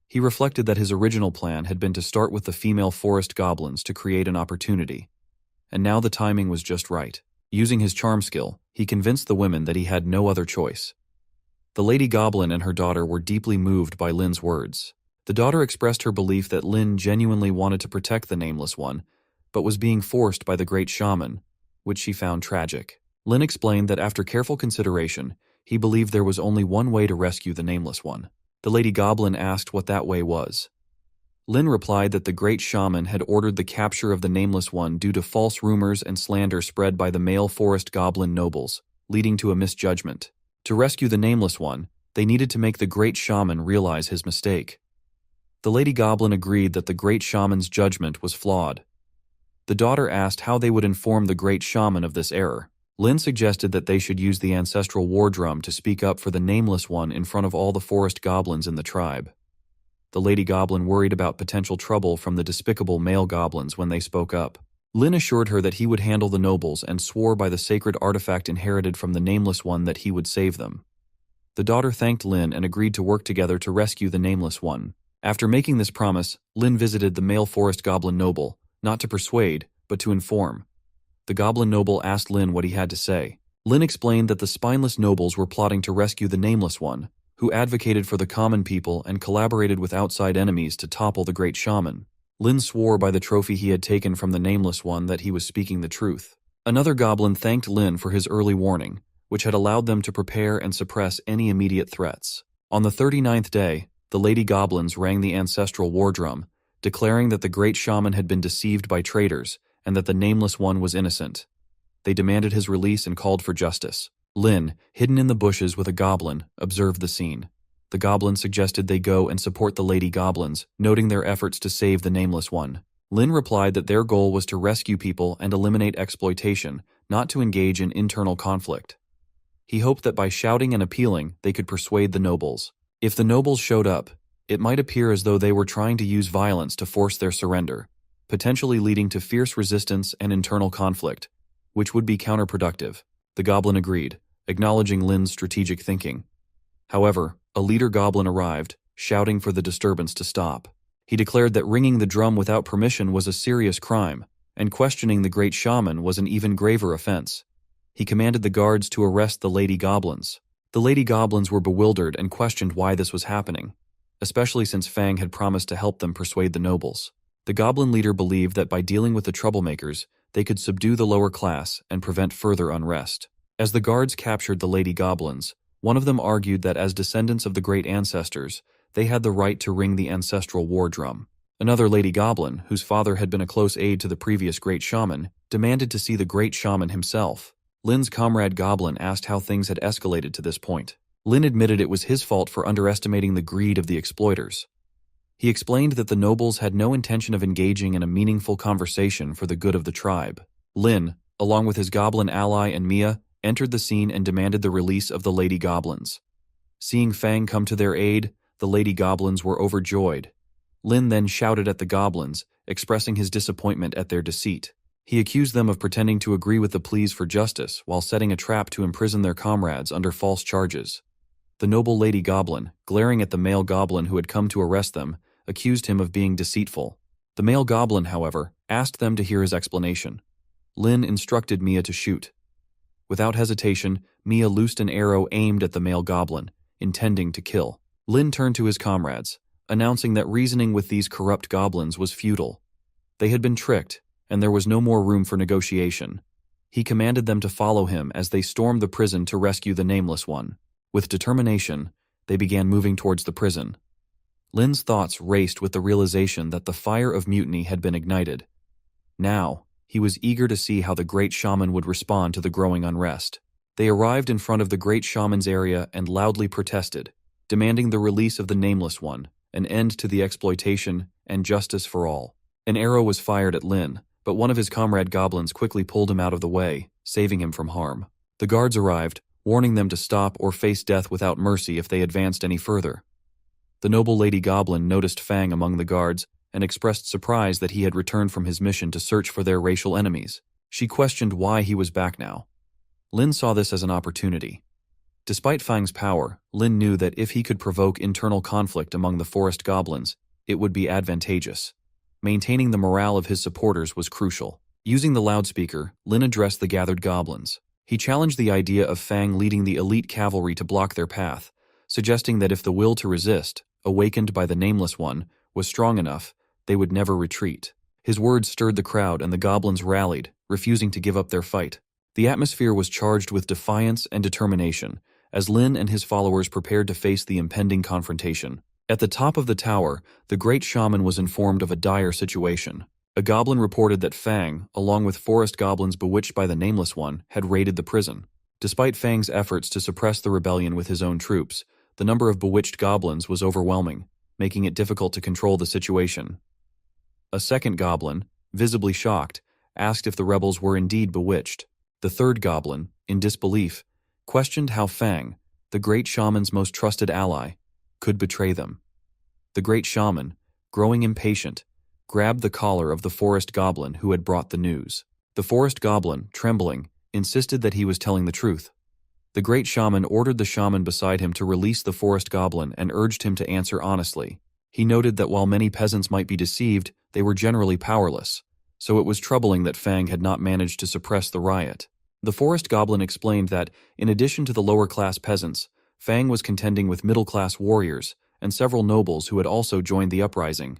He reflected that his original plan had been to start with the female forest goblins to create an opportunity. And now the timing was just right. Using his charm skill, he convinced the women that he had no other choice. The lady goblin and her daughter were deeply moved by Lin's words. The daughter expressed her belief that Lin genuinely wanted to protect the Nameless One, but was being forced by the great shaman, which she found tragic. Lin explained that after careful consideration, he believed there was only one way to rescue the Nameless One. The lady goblin asked what that way was. Lin replied that the great shaman had ordered the capture of the Nameless One due to false rumors and slander spread by the male forest goblin nobles, leading to a misjudgment. To rescue the Nameless One, They needed to make the great shaman realize his mistake. The Lady Goblin agreed that the great shaman's judgment was flawed. The daughter asked how they would inform the great shaman of this error. Lin suggested that they should use the ancestral war drum to speak up for the Nameless One in front of all the forest goblins in the tribe. The Lady Goblin worried about potential trouble from the despicable male goblins when they spoke up. Lin assured her that he would handle the nobles and swore by the sacred artifact inherited from the Nameless One that he would save them. The daughter thanked Lin and agreed to work together to rescue the Nameless One. After making this promise, Lin visited the male forest goblin noble, not to persuade, but to inform. The goblin noble asked Lin what he had to say. Lin explained that the spineless nobles were plotting to rescue the Nameless One, who advocated for the common people and collaborated with outside enemies to topple the great shaman. Lin swore by the trophy he had taken from the Nameless One that he was speaking the truth. Another goblin thanked Lin for his early warning, which had allowed them to prepare and suppress any immediate threats. On the 39th day, the Lady Goblins rang the ancestral war drum, declaring that the great shaman had been deceived by traitors and that the Nameless One was innocent. They demanded his release and called for justice. Lin, hidden in the bushes with a goblin, observed the scene. The goblin suggested they go and support the Lady Goblins, noting their efforts to save the Nameless One. Lin replied that their goal was to rescue people and eliminate exploitation, not to engage in internal conflict. He hoped that by shouting and appealing, they could persuade the nobles. If the nobles showed up, it might appear as though they were trying to use violence to force their surrender, potentially leading to fierce resistance and internal conflict, which would be counterproductive. The goblin agreed, acknowledging Lin's strategic thinking. However, a leader goblin arrived, shouting for the disturbance to stop. He declared that ringing the drum without permission was a serious crime, and questioning the great shaman was an even graver offense. He commanded the guards to arrest the Lady Goblins. The Lady Goblins were bewildered and questioned why this was happening, especially since Fang had promised to help them persuade the nobles. The goblin leader believed that by dealing with the troublemakers, they could subdue the lower class and prevent further unrest. As the guards captured the Lady Goblins, one of them argued that as descendants of the great ancestors, they had the right to ring the ancestral war drum. Another Lady Goblin, whose father had been a close aide to the previous great shaman, demanded to see the great shaman himself. Lin's comrade Goblin asked how things had escalated to this point. Lin admitted it was his fault for underestimating the greed of the exploiters. He explained that the nobles had no intention of engaging in a meaningful conversation for the good of the tribe. Lin, along with his goblin ally and Mia, entered the scene and demanded the release of the Lady Goblins. Seeing Fang come to their aid, the Lady Goblins were overjoyed. Lin then shouted at the goblins, expressing his disappointment at their deceit. He accused them of pretending to agree with the pleas for justice while setting a trap to imprison their comrades under false charges. The noble Lady Goblin, glaring at the male goblin who had come to arrest them, accused him of being deceitful. The male goblin, however, asked them to hear his explanation. Lin instructed Mia to shoot. Without hesitation, Mia loosed an arrow aimed at the male goblin, intending to kill. Lin turned to his comrades, announcing that reasoning with these corrupt goblins was futile. They had been tricked, and there was no more room for negotiation. He commanded them to follow him as they stormed the prison to rescue the Nameless One. With determination, they began moving towards the prison. Lin's thoughts raced with the realization that the fire of mutiny had been ignited. Now, he was eager to see how the great shaman would respond to the growing unrest. They arrived in front of the great shaman's area and loudly protested, demanding the release of the Nameless One, an end to the exploitation, and justice for all. An arrow was fired at Lin, but one of his comrade goblins quickly pulled him out of the way, saving him from harm. The guards arrived, warning them to stop or face death without mercy if they advanced any further. The noble Lady Goblin noticed Fang among the guards and expressed surprise that he had returned from his mission to search for their racial enemies. She questioned why he was back now. Lin saw this as an opportunity. Despite Fang's power, Lin knew that if he could provoke internal conflict among the forest goblins, it would be advantageous. Maintaining the morale of his supporters was crucial. Using the loudspeaker, Lin addressed the gathered goblins. He challenged the idea of Fang leading the elite cavalry to block their path, suggesting that if the will to resist, awakened by the Nameless One, was strong enough, they would never retreat. His words stirred the crowd and the goblins rallied, refusing to give up their fight. The atmosphere was charged with defiance and determination, as Lin and his followers prepared to face the impending confrontation. At the top of the tower, the great shaman was informed of a dire situation. A goblin reported that Fang, along with forest goblins bewitched by the Nameless One, had raided the prison. Despite Fang's efforts to suppress the rebellion with his own troops, The number of bewitched goblins was overwhelming, making it difficult to control the situation. A second goblin, visibly shocked, asked if the rebels were indeed bewitched. The third goblin, in disbelief, questioned how Fang, the great shaman's most trusted ally, could betray them. The great shaman, growing impatient, grabbed the collar of the forest goblin who had brought the news. The forest goblin, trembling, insisted that he was telling the truth. The great shaman ordered the shaman beside him to release the forest goblin and urged him to answer honestly. He noted that while many peasants might be deceived, they were generally powerless, so it was troubling that Fang had not managed to suppress the riot. The forest goblin explained that, in addition to the lower-class peasants, Fang was contending with middle-class warriors and several nobles who had also joined the uprising.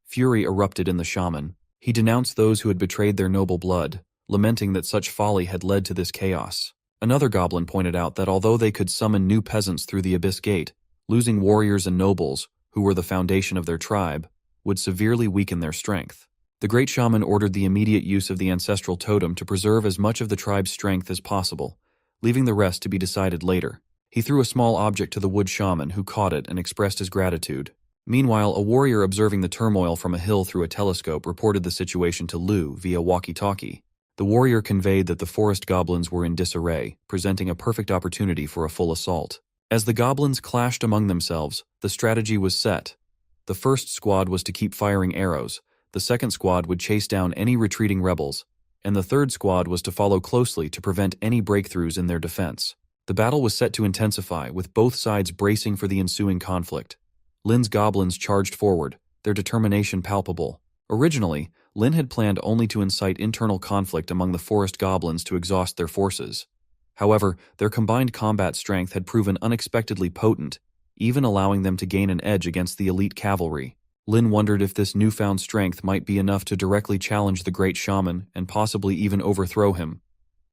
Fury erupted in the shaman. He denounced those who had betrayed their noble blood, lamenting that such folly had led to this chaos. Another goblin pointed out that although they could summon new peasants through the Abyss Gate, losing warriors and nobles, who were the foundation of their tribe, would severely weaken their strength. The great shaman ordered the immediate use of the ancestral totem to preserve as much of the tribe's strength as possible, leaving the rest to be decided later. He threw a small object to the wood shaman, who caught it and expressed his gratitude. Meanwhile, a warrior observing the turmoil from a hill through a telescope reported the situation to Lu via walkie-talkie. The warrior conveyed that the forest goblins were in disarray, presenting a perfect opportunity for a full assault. As the goblins clashed among themselves, the strategy was set. The first squad was to keep firing arrows, the second squad would chase down any retreating rebels, and the third squad was to follow closely to prevent any breakthroughs in their defense. The battle was set to intensify, with both sides bracing for the ensuing conflict. Lin's goblins charged forward, their determination palpable. Originally, Lin had planned only to incite internal conflict among the forest goblins to exhaust their forces. However, their combined combat strength had proven unexpectedly potent, even allowing them to gain an edge against the elite cavalry. Lin wondered if this newfound strength might be enough to directly challenge the great shaman and possibly even overthrow him.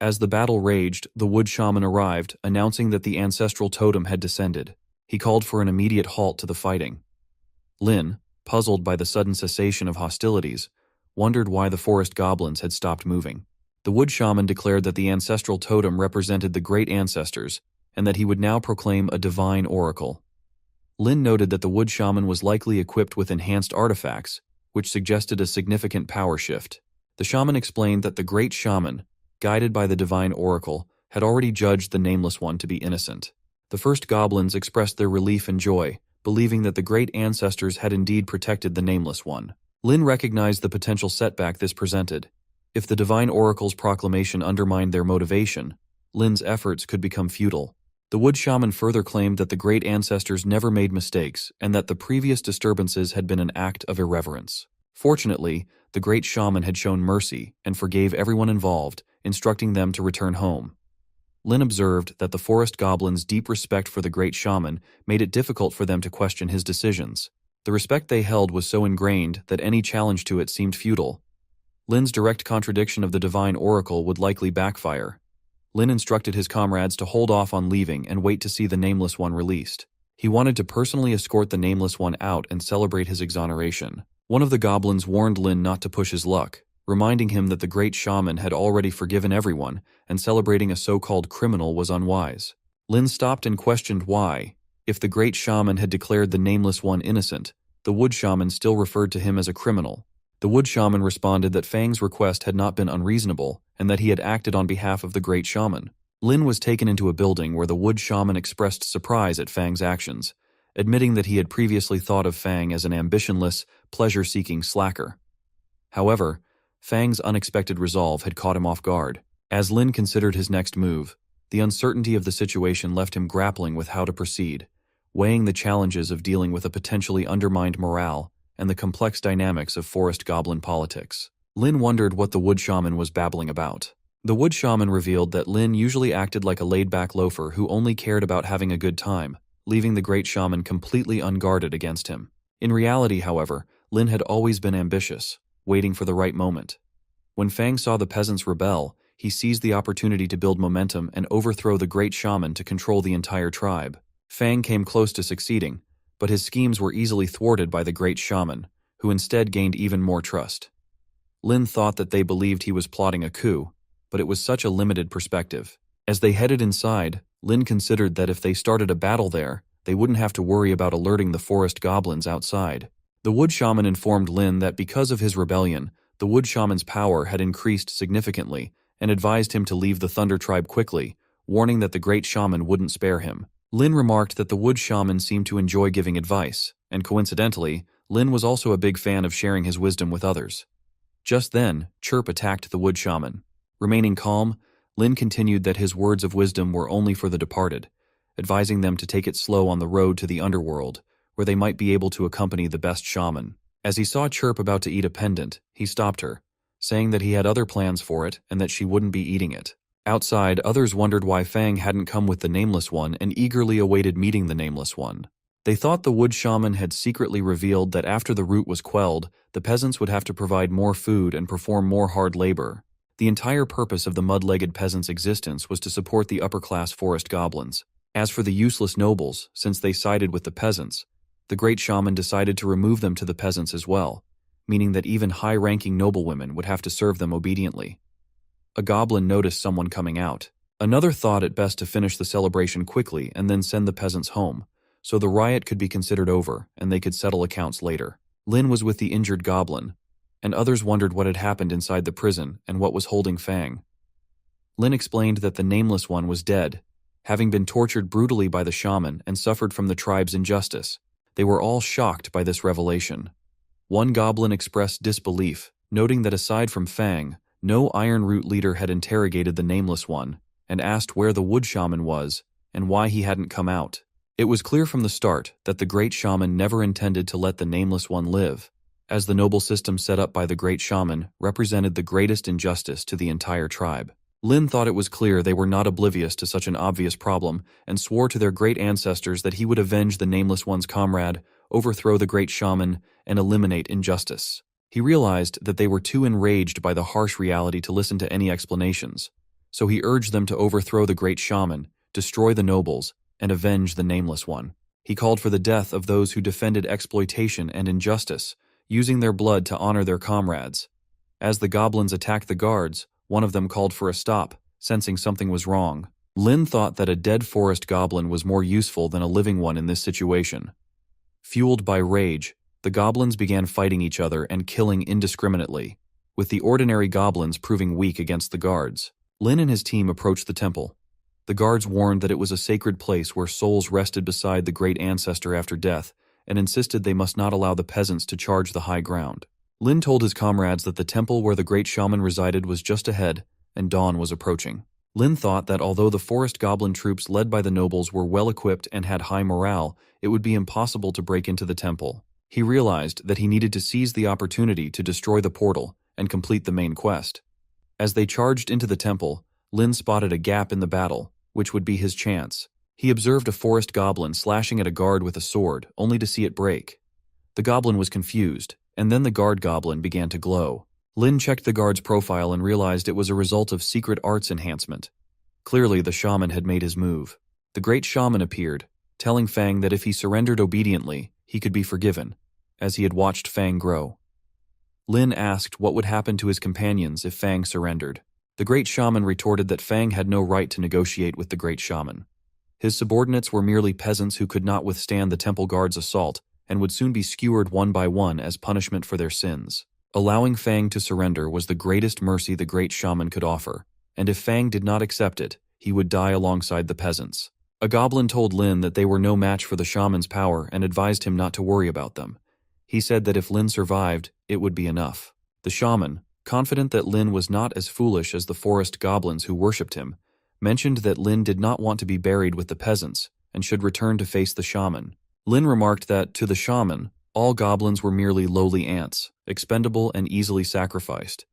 As the battle raged, the wood shaman arrived, announcing that the ancestral totem had descended. He called for an immediate halt to the fighting. Lin, puzzled by the sudden cessation of hostilities, wondered why the forest goblins had stopped moving. The wood shaman declared that the ancestral totem represented the great ancestors, and that he would now proclaim a divine oracle. Lin noted that the wood shaman was likely equipped with enhanced artifacts, which suggested a significant power shift. The shaman explained that the great shaman, guided by the divine oracle, had already judged the Nameless One to be innocent. The first goblins expressed their relief and joy, believing that the great ancestors had indeed protected the Nameless One. Lin recognized the potential setback this presented. If the divine oracle's proclamation undermined their motivation, Lin's efforts could become futile. The wood shaman further claimed that the great ancestors never made mistakes and that the previous disturbances had been an act of irreverence. Fortunately, the great shaman had shown mercy and forgave everyone involved, instructing them to return home. Lin observed that the forest goblins' deep respect for the great shaman made it difficult for them to question his decisions. The respect they held was so ingrained that any challenge to it seemed futile. Lin's direct contradiction of the divine oracle would likely backfire. Lin instructed his comrades to hold off on leaving and wait to see the Nameless One released. He wanted to personally escort the Nameless One out and celebrate his exoneration. One of the goblins warned Lin not to push his luck, reminding him that the great shaman had already forgiven everyone, and celebrating a so-called criminal was unwise. Lin stopped and questioned why, if the great shaman had declared the Nameless One innocent, the wood shaman still referred to him as a criminal. The wood shaman responded that Fang's request had not been unreasonable, and that he had acted on behalf of the great shaman. Lin was taken into a building where the wood shaman expressed surprise at Fang's actions, admitting that he had previously thought of Fang as an ambitionless, pleasure-seeking slacker. However, Fang's unexpected resolve had caught him off guard. As Lin considered his next move, the uncertainty of the situation left him grappling with how to proceed, weighing the challenges of dealing with a potentially undermined morale and the complex dynamics of forest goblin politics. Lin wondered what the wood shaman was babbling about. The wood shaman revealed that Lin usually acted like a laid-back loafer who only cared about having a good time, leaving the great shaman completely unguarded against him. In reality, however, Lin had always been ambitious, waiting for the right moment. When Fang saw the peasants rebel, he seized the opportunity to build momentum and overthrow the great shaman to control the entire tribe. Fang came close to succeeding, but his schemes were easily thwarted by the great shaman, who instead gained even more trust. Lin thought that they believed he was plotting a coup, but it was such a limited perspective. As they headed inside, Lin considered that if they started a battle there, they wouldn't have to worry about alerting the forest goblins outside. The wood shaman informed Lin that because of his rebellion, the wood shaman's power had increased significantly and advised him to leave the Thunder Tribe quickly, warning that the great shaman wouldn't spare him. Lin remarked that the wood shaman seemed to enjoy giving advice, and coincidentally, Lin was also a big fan of sharing his wisdom with others. Just then, Chirp attacked the wood shaman. Remaining calm, Lin continued that his words of wisdom were only for the departed, advising them to take it slow on the road to the underworld, where they might be able to accompany the best shaman. As he saw Chirp about to eat a pendant, he stopped her, saying that he had other plans for it and that she wouldn't be eating it. Outside, others wondered why Fang hadn't come with the Nameless One and eagerly awaited meeting the Nameless One. They thought the wood shaman had secretly revealed that after the root was quelled, the peasants would have to provide more food and perform more hard labor. The entire purpose of the mud-legged peasants' existence was to support the upper-class forest goblins. As for the useless nobles, since they sided with the peasants, the great shaman decided to remove them to the peasants as well, meaning that even high-ranking noblewomen would have to serve them obediently. A goblin noticed someone coming out. Another thought it best to finish the celebration quickly and then send the peasants home, so the riot could be considered over and they could settle accounts later. Lin was with the injured goblin, and others wondered what had happened inside the prison and what was holding Fang. Lin explained that the Nameless One was dead, having been tortured brutally by the shaman and suffered from the tribe's injustice. They were all shocked by this revelation. One goblin expressed disbelief, noting that aside from Fang, no Iron Root leader had interrogated the Nameless One and asked where the wood shaman was and why he hadn't come out. It was clear from the start that the great shaman never intended to let the Nameless One live, as the noble system set up by the great shaman represented the greatest injustice to the entire tribe. Lin thought it was clear they were not oblivious to such an obvious problem and swore to their great ancestors that he would avenge the Nameless One's comrade, overthrow the great shaman, and eliminate injustice. He realized that they were too enraged by the harsh reality to listen to any explanations, so he urged them to overthrow the great shaman, destroy the nobles, and avenge the Nameless One. He called for the death of those who defended exploitation and injustice, using their blood to honor their comrades. As the goblins attacked the guards, one of them called for a stop, sensing something was wrong. Lin thought that a dead forest goblin was more useful than a living one in this situation. Fueled by rage, the goblins began fighting each other and killing indiscriminately, with the ordinary goblins proving weak against the guards. Lin and his team approached the temple. The guards warned that it was a sacred place where souls rested beside the great ancestor after death, and insisted they must not allow the peasants to charge the high ground. Lin told his comrades that the temple where the great shaman resided was just ahead, and dawn was approaching. Lin thought that although the forest goblin troops led by the nobles were well equipped and had high morale, it would be impossible to break into the temple. He realized that he needed to seize the opportunity to destroy the portal and complete the main quest. As they charged into the temple, Lin spotted a gap in the battle, which would be his chance. He observed a forest goblin slashing at a guard with a sword, only to see it break. The goblin was confused, and then the guard goblin began to glow. Lin checked the guard's profile and realized it was a result of secret arts enhancement. Clearly, the shaman had made his move. The great shaman appeared, telling Fang that if he surrendered obediently, he could be forgiven, as he had watched Fang grow. Lin asked what would happen to his companions if Fang surrendered. The great shaman retorted that Fang had no right to negotiate with the great shaman. His subordinates were merely peasants who could not withstand the temple guard's assault and would soon be skewered one by one as punishment for their sins. Allowing Fang to surrender was the greatest mercy the great shaman could offer, and if Fang did not accept it, he would die alongside the peasants. A goblin told Lin that they were no match for the shaman's power and advised him not to worry about them. He said that if Lin survived, it would be enough. The shaman, confident that Lin was not as foolish as the forest goblins who worshipped him, mentioned that Lin did not want to be buried with the peasants and should return to face the shaman. Lin remarked that, to the shaman, all goblins were merely lowly ants, expendable and easily sacrificed.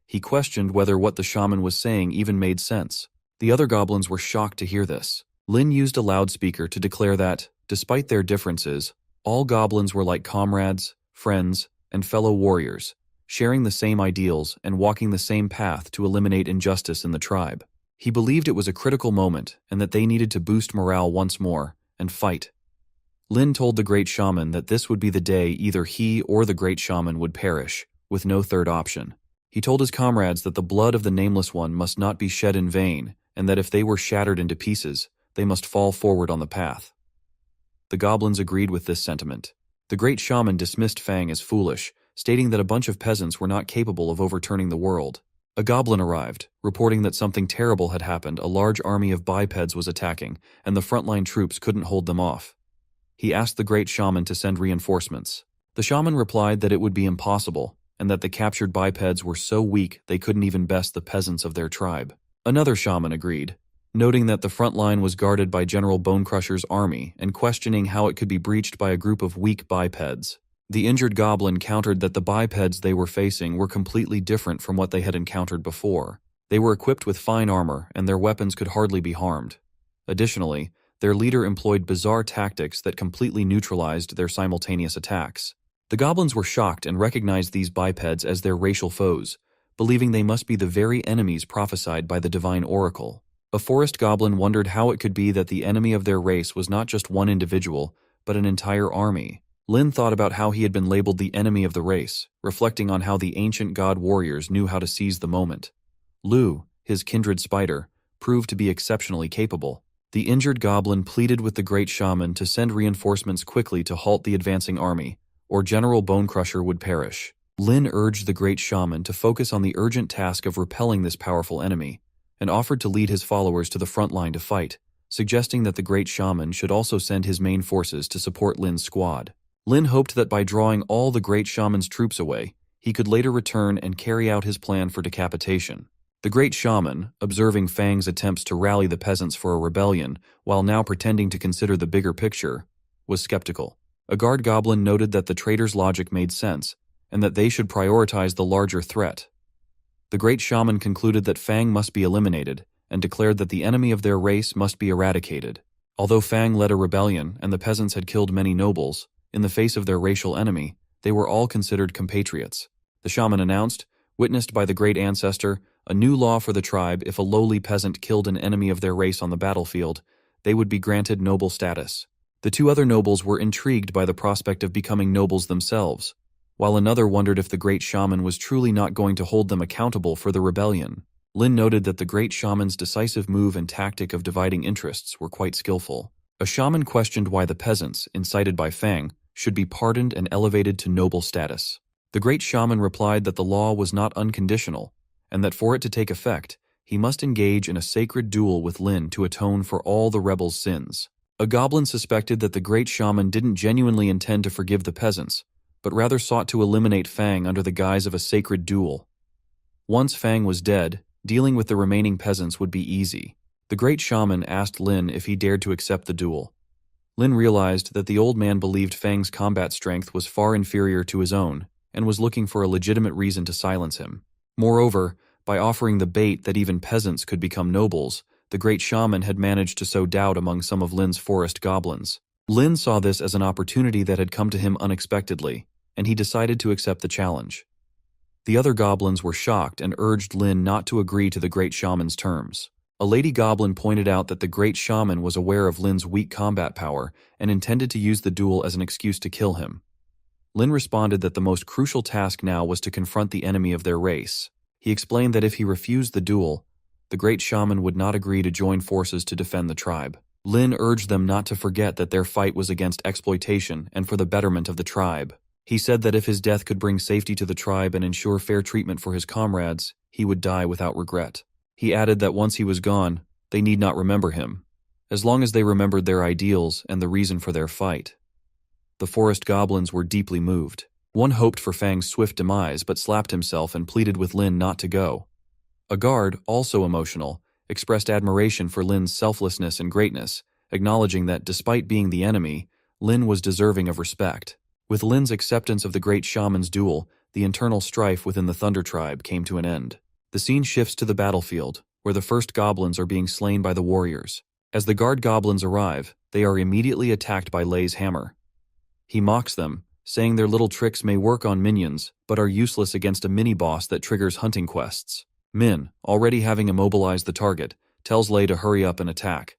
He questioned whether what the shaman was saying even made sense. The other goblins were shocked to hear this. Lin used a loudspeaker to declare that, despite their differences, all goblins were like comrades, friends, and fellow warriors, sharing the same ideals and walking the same path to eliminate injustice in the tribe. He believed it was a critical moment and that they needed to boost morale once more and fight. Lin told the great shaman that this would be the day either he or the great shaman would perish, with no third option. He told his comrades that the blood of the Nameless One must not be shed in vain, and that if they were shattered into pieces, they must fall forward on the path. The goblins agreed with this sentiment. The great shaman dismissed Fang as foolish, stating that a bunch of peasants were not capable of overturning the world. A goblin arrived, reporting that something terrible had happened. A large army of bipeds was attacking, and the frontline troops couldn't hold them off. He asked the great shaman to send reinforcements. The shaman replied that it would be impossible, and that the captured bipeds were so weak they couldn't even best the peasants of their tribe. Another shaman agreed, noting that the front line was guarded by General Bonecrusher's army and questioning how it could be breached by a group of weak bipeds. The injured goblin countered that the bipeds they were facing were completely different from what they had encountered before. They were equipped with fine armor, and their weapons could hardly be harmed. Additionally, their leader employed bizarre tactics that completely neutralized their simultaneous attacks. The goblins were shocked and recognized these bipeds as their racial foes, believing they must be the very enemies prophesied by the divine oracle. A forest goblin wondered how it could be that the enemy of their race was not just one individual, but an entire army. Lin thought about how he had been labeled the enemy of the race, reflecting on how the ancient god warriors knew how to seize the moment. Lu, his kindred spider, proved to be exceptionally capable. The injured goblin pleaded with the great shaman to send reinforcements quickly to halt the advancing army, or General Bonecrusher would perish. Lin urged the great shaman to focus on the urgent task of repelling this powerful enemy, and offered to lead his followers to the front line to fight, suggesting that the great shaman should also send his main forces to support Lin's squad. Lin hoped that by drawing all the great shaman's troops away, he could later return and carry out his plan for decapitation. The great shaman, observing Fang's attempts to rally the peasants for a rebellion while now pretending to consider the bigger picture, was skeptical. A guard goblin noted that the traitor's logic made sense, and that they should prioritize the larger threat. The great shaman concluded that Fang must be eliminated, and declared that the enemy of their race must be eradicated. Although Fang led a rebellion and the peasants had killed many nobles, in the face of their racial enemy, they were all considered compatriots. The shaman announced, witnessed by the great ancestor, a new law for the tribe: if a lowly peasant killed an enemy of their race on the battlefield, they would be granted noble status. The two other nobles were intrigued by the prospect of becoming nobles themselves, while another wondered if the great shaman was truly not going to hold them accountable for the rebellion. Lin noted that the great shaman's decisive move and tactic of dividing interests were quite skillful. A shaman questioned why the peasants, incited by Fang, should be pardoned and elevated to noble status. The great shaman replied that the law was not unconditional, and that for it to take effect, he must engage in a sacred duel with Lin to atone for all the rebels' sins. A goblin suspected that the great shaman didn't genuinely intend to forgive the peasants, but rather sought to eliminate Fang under the guise of a sacred duel. Once Fang was dead, dealing with the remaining peasants would be easy. The great shaman asked Lin if he dared to accept the duel. Lin realized that the old man believed Fang's combat strength was far inferior to his own, and was looking for a legitimate reason to silence him. Moreover, by offering the bait that even peasants could become nobles, the great shaman had managed to sow doubt among some of Lin's forest goblins. Lin saw this as an opportunity that had come to him unexpectedly, and he decided to accept the challenge. The other goblins were shocked and urged Lin not to agree to the great shaman's terms. A lady goblin pointed out that the great shaman was aware of Lin's weak combat power and intended to use the duel as an excuse to kill him. Lin responded that the most crucial task now was to confront the enemy of their race. He explained that if he refused the duel, the great shaman would not agree to join forces to defend the tribe. Lin urged them not to forget that their fight was against exploitation and for the betterment of the tribe. He said that if his death could bring safety to the tribe and ensure fair treatment for his comrades, he would die without regret. He added that once he was gone, they need not remember him, as long as they remembered their ideals and the reason for their fight. The forest goblins were deeply moved. One hoped for Fang's swift demise but slapped himself and pleaded with Lin not to go. A guard, also emotional, expressed admiration for Lin's selflessness and greatness, acknowledging that despite being the enemy, Lin was deserving of respect. With Lin's acceptance of the great shaman's duel, the internal strife within the Thunder Tribe came to an end. The scene shifts to the battlefield, where the first goblins are being slain by the warriors. As the guard goblins arrive, they are immediately attacked by Lei's hammer. He mocks them, saying their little tricks may work on minions, but are useless against a mini-boss that triggers hunting quests. Min, already having immobilized the target, tells Lei to hurry up and attack.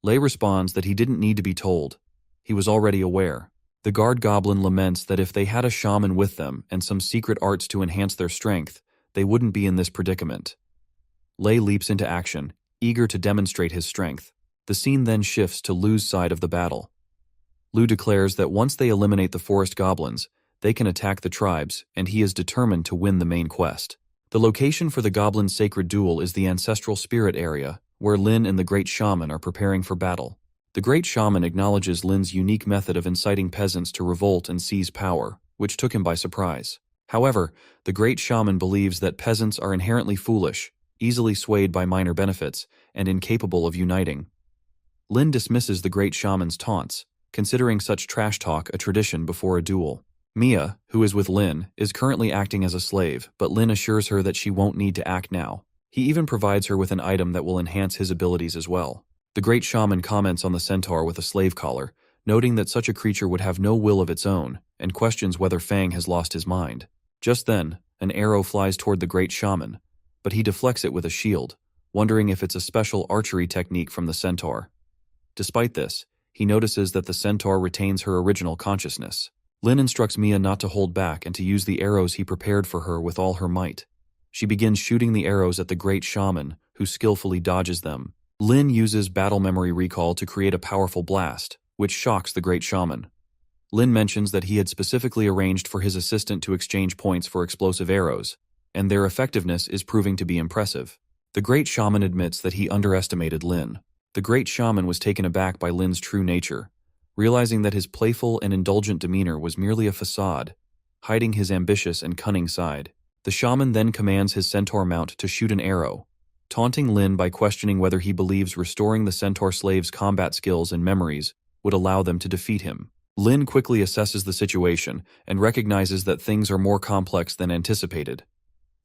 Lei responds that he didn't need to be told. He was already aware. The guard goblin laments that if they had a shaman with them and some secret arts to enhance their strength, they wouldn't be in this predicament. Lei leaps into action, eager to demonstrate his strength. The scene then shifts to Lu's side of the battle. Lu declares that once they eliminate the forest goblins, they can attack the tribes, and he is determined to win the main quest. The location for the goblins' sacred duel is the ancestral spirit area, where Lin and the Great Shaman are preparing for battle. The Great Shaman acknowledges Lin's unique method of inciting peasants to revolt and seize power, which took him by surprise. However, the Great Shaman believes that peasants are inherently foolish, easily swayed by minor benefits, and incapable of uniting. Lin dismisses the Great Shaman's taunts, considering such trash talk a tradition before a duel. Mia, who is with Lin, is currently acting as a slave, but Lin assures her that she won't need to act now. He even provides her with an item that will enhance his abilities as well. The Great Shaman comments on the centaur with a slave collar, noting that such a creature would have no will of its own, and questions whether Fang has lost his mind. Just then, an arrow flies toward the Great Shaman, but he deflects it with a shield, wondering if it's a special archery technique from the centaur. Despite this, he notices that the centaur retains her original consciousness. Lin instructs Mia not to hold back and to use the arrows he prepared for her with all her might. She begins shooting the arrows at the Great Shaman, who skillfully dodges them. Lin uses battle memory recall to create a powerful blast, which shocks the Great Shaman. Lin mentions that he had specifically arranged for his assistant to exchange points for explosive arrows, and their effectiveness is proving to be impressive. The Great Shaman admits that he underestimated Lin. The Great Shaman was taken aback by Lin's true nature, realizing that his playful and indulgent demeanor was merely a facade, hiding his ambitious and cunning side. The shaman then commands his centaur mount to shoot an arrow, taunting Lin by questioning whether he believes restoring the centaur slave's combat skills and memories would allow them to defeat him. Lin quickly assesses the situation and recognizes that things are more complex than anticipated.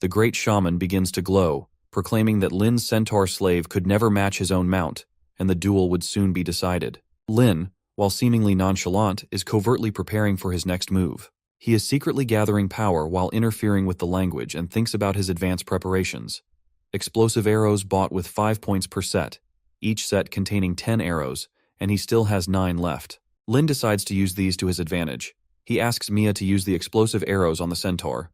The Great Shaman begins to glow, proclaiming that Lin's centaur slave could never match his own mount, and the duel would soon be decided. Lin, while seemingly nonchalant, is covertly preparing for his next move. He is secretly gathering power while interfering with the language and thinks about his advanced preparations. Explosive arrows bought with 5 points per set, each set containing 10 arrows, and he still has 9 left. Lin decides to use these to his advantage. He asks Mia to use the explosive arrows on the centaur.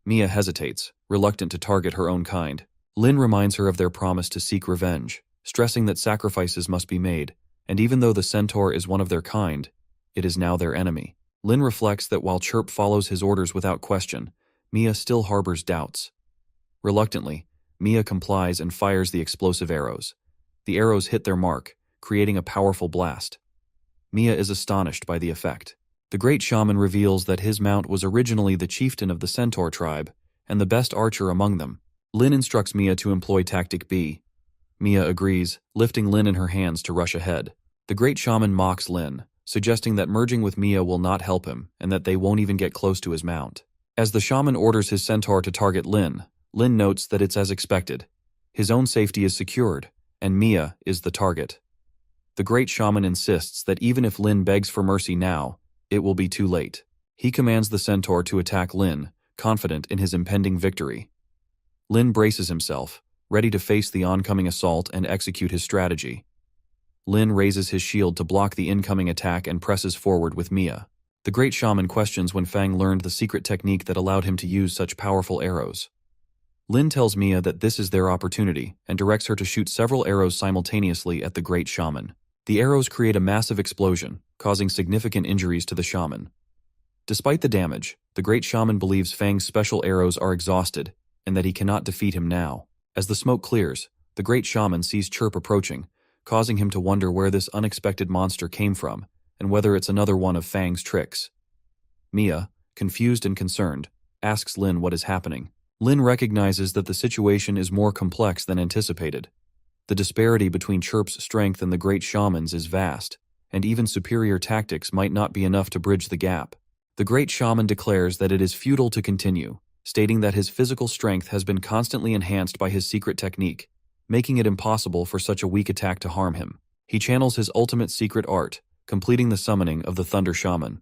Mia hesitates, reluctant to target her own kind. Lin reminds her of their promise to seek revenge, stressing that sacrifices must be made, and even though the centaur is one of their kind, it is now their enemy. Lin reflects that while Chirp follows his orders without question, Mia still harbors doubts. Reluctantly, Mia complies and fires the explosive arrows. The arrows hit their mark, creating a powerful blast. Mia is astonished by the effect. The Great Shaman reveals that his mount was originally the chieftain of the centaur tribe, and the best archer among them. Lin instructs Mia to employ Tactic B. Mia agrees, lifting Lin in her hands to rush ahead. The Great Shaman mocks Lin, suggesting that merging with Mia will not help him, and that they won't even get close to his mount. As the shaman orders his centaur to target Lin, Lin notes that it's as expected. His own safety is secured, and Mia is the target. The Great Shaman insists that even if Lin begs for mercy now, it will be too late. He commands the centaur to attack Lin, confident in his impending victory. Lin braces himself, ready to face the oncoming assault and execute his strategy. Lin raises his shield to block the incoming attack and presses forward with Mia. The Great Shaman questions when Fang learned the secret technique that allowed him to use such powerful arrows. Lin tells Mia that this is their opportunity and directs her to shoot several arrows simultaneously at the Great Shaman. The arrows create a massive explosion, causing significant injuries to the shaman. Despite the damage, the Great Shaman believes Fang's special arrows are exhausted and that he cannot defeat him now. As the smoke clears, the Great Shaman sees Chirp approaching, causing him to wonder where this unexpected monster came from and whether it's another one of Fang's tricks. Mia, confused and concerned, asks Lin what is happening. Lin recognizes that the situation is more complex than anticipated. The disparity between Chirp's strength and the Great Shaman's is vast, and even superior tactics might not be enough to bridge the gap. The Great Shaman declares that it is futile to continue, stating that his physical strength has been constantly enhanced by his secret technique, making it impossible for such a weak attack to harm him. He channels his ultimate secret art, completing the summoning of the Thunder Shaman.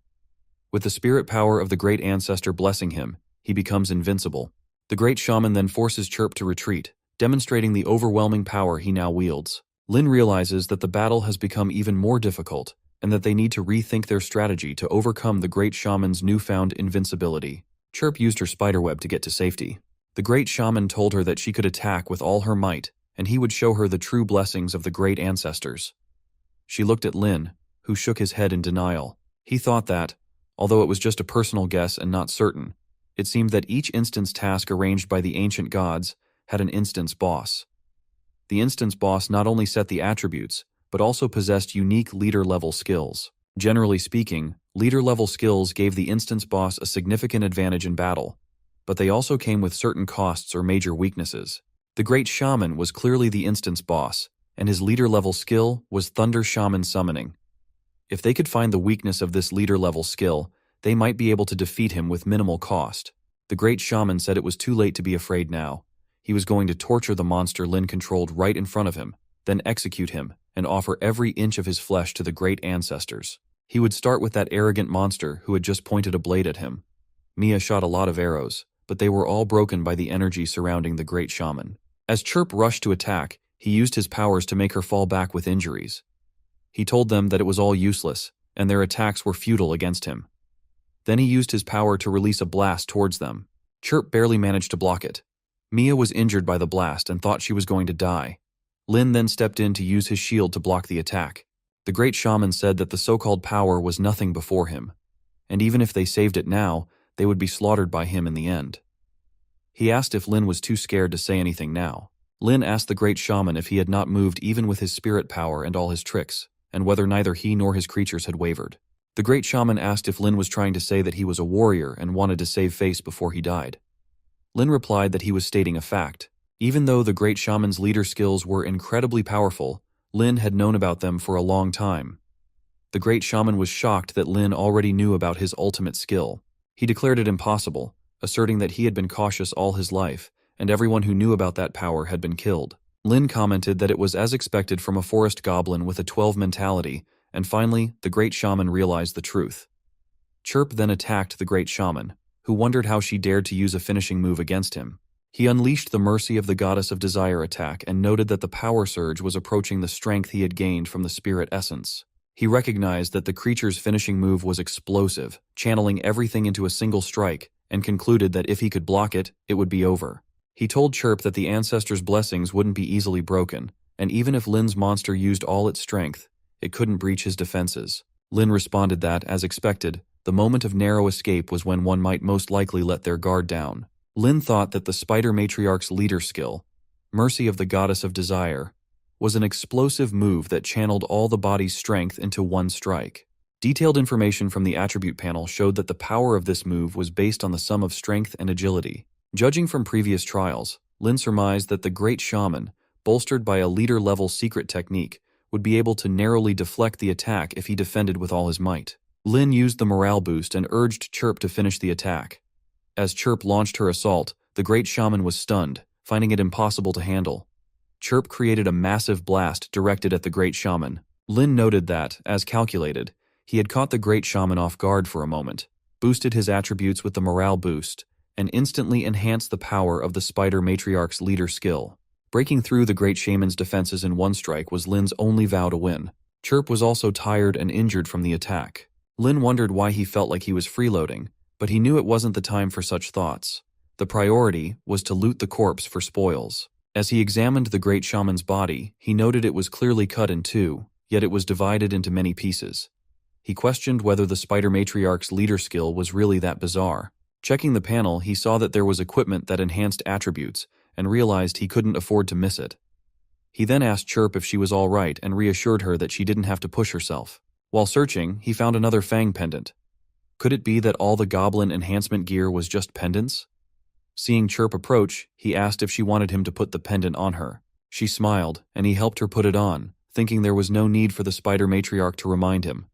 With the spirit power of the Great Ancestor blessing him, he becomes invincible. The Great Shaman then forces Chirp to retreat, demonstrating the overwhelming power he now wields. Lin realizes that the battle has become even more difficult, and that they need to rethink their strategy to overcome the Great Shaman's newfound invincibility. Chirp used her spiderweb to get to safety. The Great Shaman told her that she could attack with all her might, and he would show her the true blessings of the Great Ancestors. She looked at Lin, who shook his head in denial. He thought that, although it was just a personal guess and not certain, it seemed that each instance task arranged by the ancient gods had an instance boss. The instance boss not only set the attributes, but also possessed unique leader-level skills. Generally speaking, leader-level skills gave the instance boss a significant advantage in battle, but they also came with certain costs or major weaknesses. The Great Shaman was clearly the instance boss, and his leader-level skill was Thunder Shaman Summoning. If they could find the weakness of this leader-level skill, they might be able to defeat him with minimal cost. The Great Shaman said it was too late to be afraid now. He was going to torture the monster Lin controlled right in front of him, then execute him, and offer every inch of his flesh to the great ancestors. He would start with that arrogant monster who had just pointed a blade at him. Mia shot a lot of arrows, but they were all broken by the energy surrounding the Great Shaman. As Chirp rushed to attack, he used his powers to make her fall back with injuries. He told them that it was all useless, and their attacks were futile against him. Then he used his power to release a blast towards them. Chirp barely managed to block it. Mia was injured by the blast and thought she was going to die. Lin then stepped in to use his shield to block the attack. The Great Shaman said that the so-called power was nothing before him, and even if they saved it now, they would be slaughtered by him in the end. He asked if Lin was too scared to say anything now. Lin asked the Great Shaman if he had not moved even with his spirit power and all his tricks, and whether neither he nor his creatures had wavered. The Great Shaman asked if Lin was trying to say that he was a warrior and wanted to save face before he died. Lin replied that he was stating a fact. Even though the Great Shaman's leader skills were incredibly powerful, Lin had known about them for a long time. The Great Shaman was shocked that Lin already knew about his ultimate skill. He declared it impossible, asserting that he had been cautious all his life, and everyone who knew about that power had been killed. Lin commented that it was as expected from a forest goblin with a 12 mentality, and finally, the Great Shaman realized the truth. Chirp then attacked the Great Shaman, who wondered how she dared to use a finishing move against him. He unleashed the Mercy of the Goddess of Desire attack and noted that the power surge was approaching the strength he had gained from the spirit essence. He recognized that the creature's finishing move was explosive, channeling everything into a single strike, and concluded that if he could block it, it would be over. He told Chirp that the ancestors' blessings wouldn't be easily broken, and even if Lin's monster used all its strength, it couldn't breach his defenses. Lin responded that, as expected, the moment of narrow escape was when one might most likely let their guard down. Lin thought that the Spider Matriarch's leader skill, Mercy of the Goddess of Desire, was an explosive move that channeled all the body's strength into one strike. Detailed information from the attribute panel showed that the power of this move was based on the sum of strength and agility. Judging from previous trials, Lin surmised that the Great Shaman, bolstered by a leader-level secret technique, would be able to narrowly deflect the attack if he defended with all his might. Lin used the morale boost and urged Chirp to finish the attack. As Chirp launched her assault, the Great Shaman was stunned, finding it impossible to handle. Chirp created a massive blast directed at the Great Shaman. Lin noted that, as calculated, he had caught the Great Shaman off guard for a moment, boosted his attributes with the morale boost, and instantly enhanced the power of the Spider Matriarch's leader skill. Breaking through the Great Shaman's defenses in one strike was Lin's only vow to win. Chirp was also tired and injured from the attack. Lin wondered why he felt like he was freeloading, but he knew it wasn't the time for such thoughts. The priority was to loot the corpse for spoils. As he examined the Great Shaman's body, he noted it was clearly cut in two, yet it was divided into many pieces. He questioned whether the Spider Matriarch's leader skill was really that bizarre. Checking the panel, he saw that there was equipment that enhanced attributes, and realized he couldn't afford to miss it. He then asked Chirp if she was all right and reassured her that she didn't have to push herself. While searching, he found another Fang pendant. Could it be that all the goblin enhancement gear was just pendants? Seeing Chirp approach, he asked if she wanted him to put the pendant on her. She smiled, and he helped her put it on, thinking there was no need for the Spider Matriarch to remind him.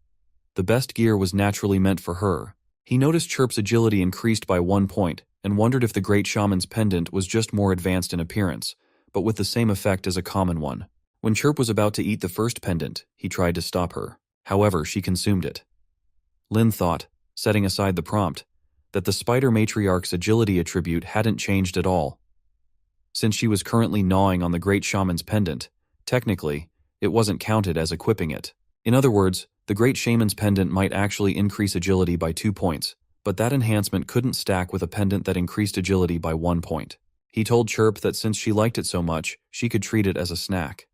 The best gear was naturally meant for her. He noticed Chirp's agility increased by 1 point, and wondered if the Great Shaman's pendant was just more advanced in appearance, but with the same effect as a common one. When Chirp was about to eat the first pendant, he tried to stop her. However, she consumed it. Lin thought, setting aside the prompt, that the Spider Matriarch's agility attribute hadn't changed at all. Since she was currently gnawing on the Great Shaman's pendant, technically, it wasn't counted as equipping it. In other words, the Great Shaman's pendant might actually increase agility by 2 points, but that enhancement couldn't stack with a pendant that increased agility by 1 point. He told Chirp that since she liked it so much, she could treat it as a snack.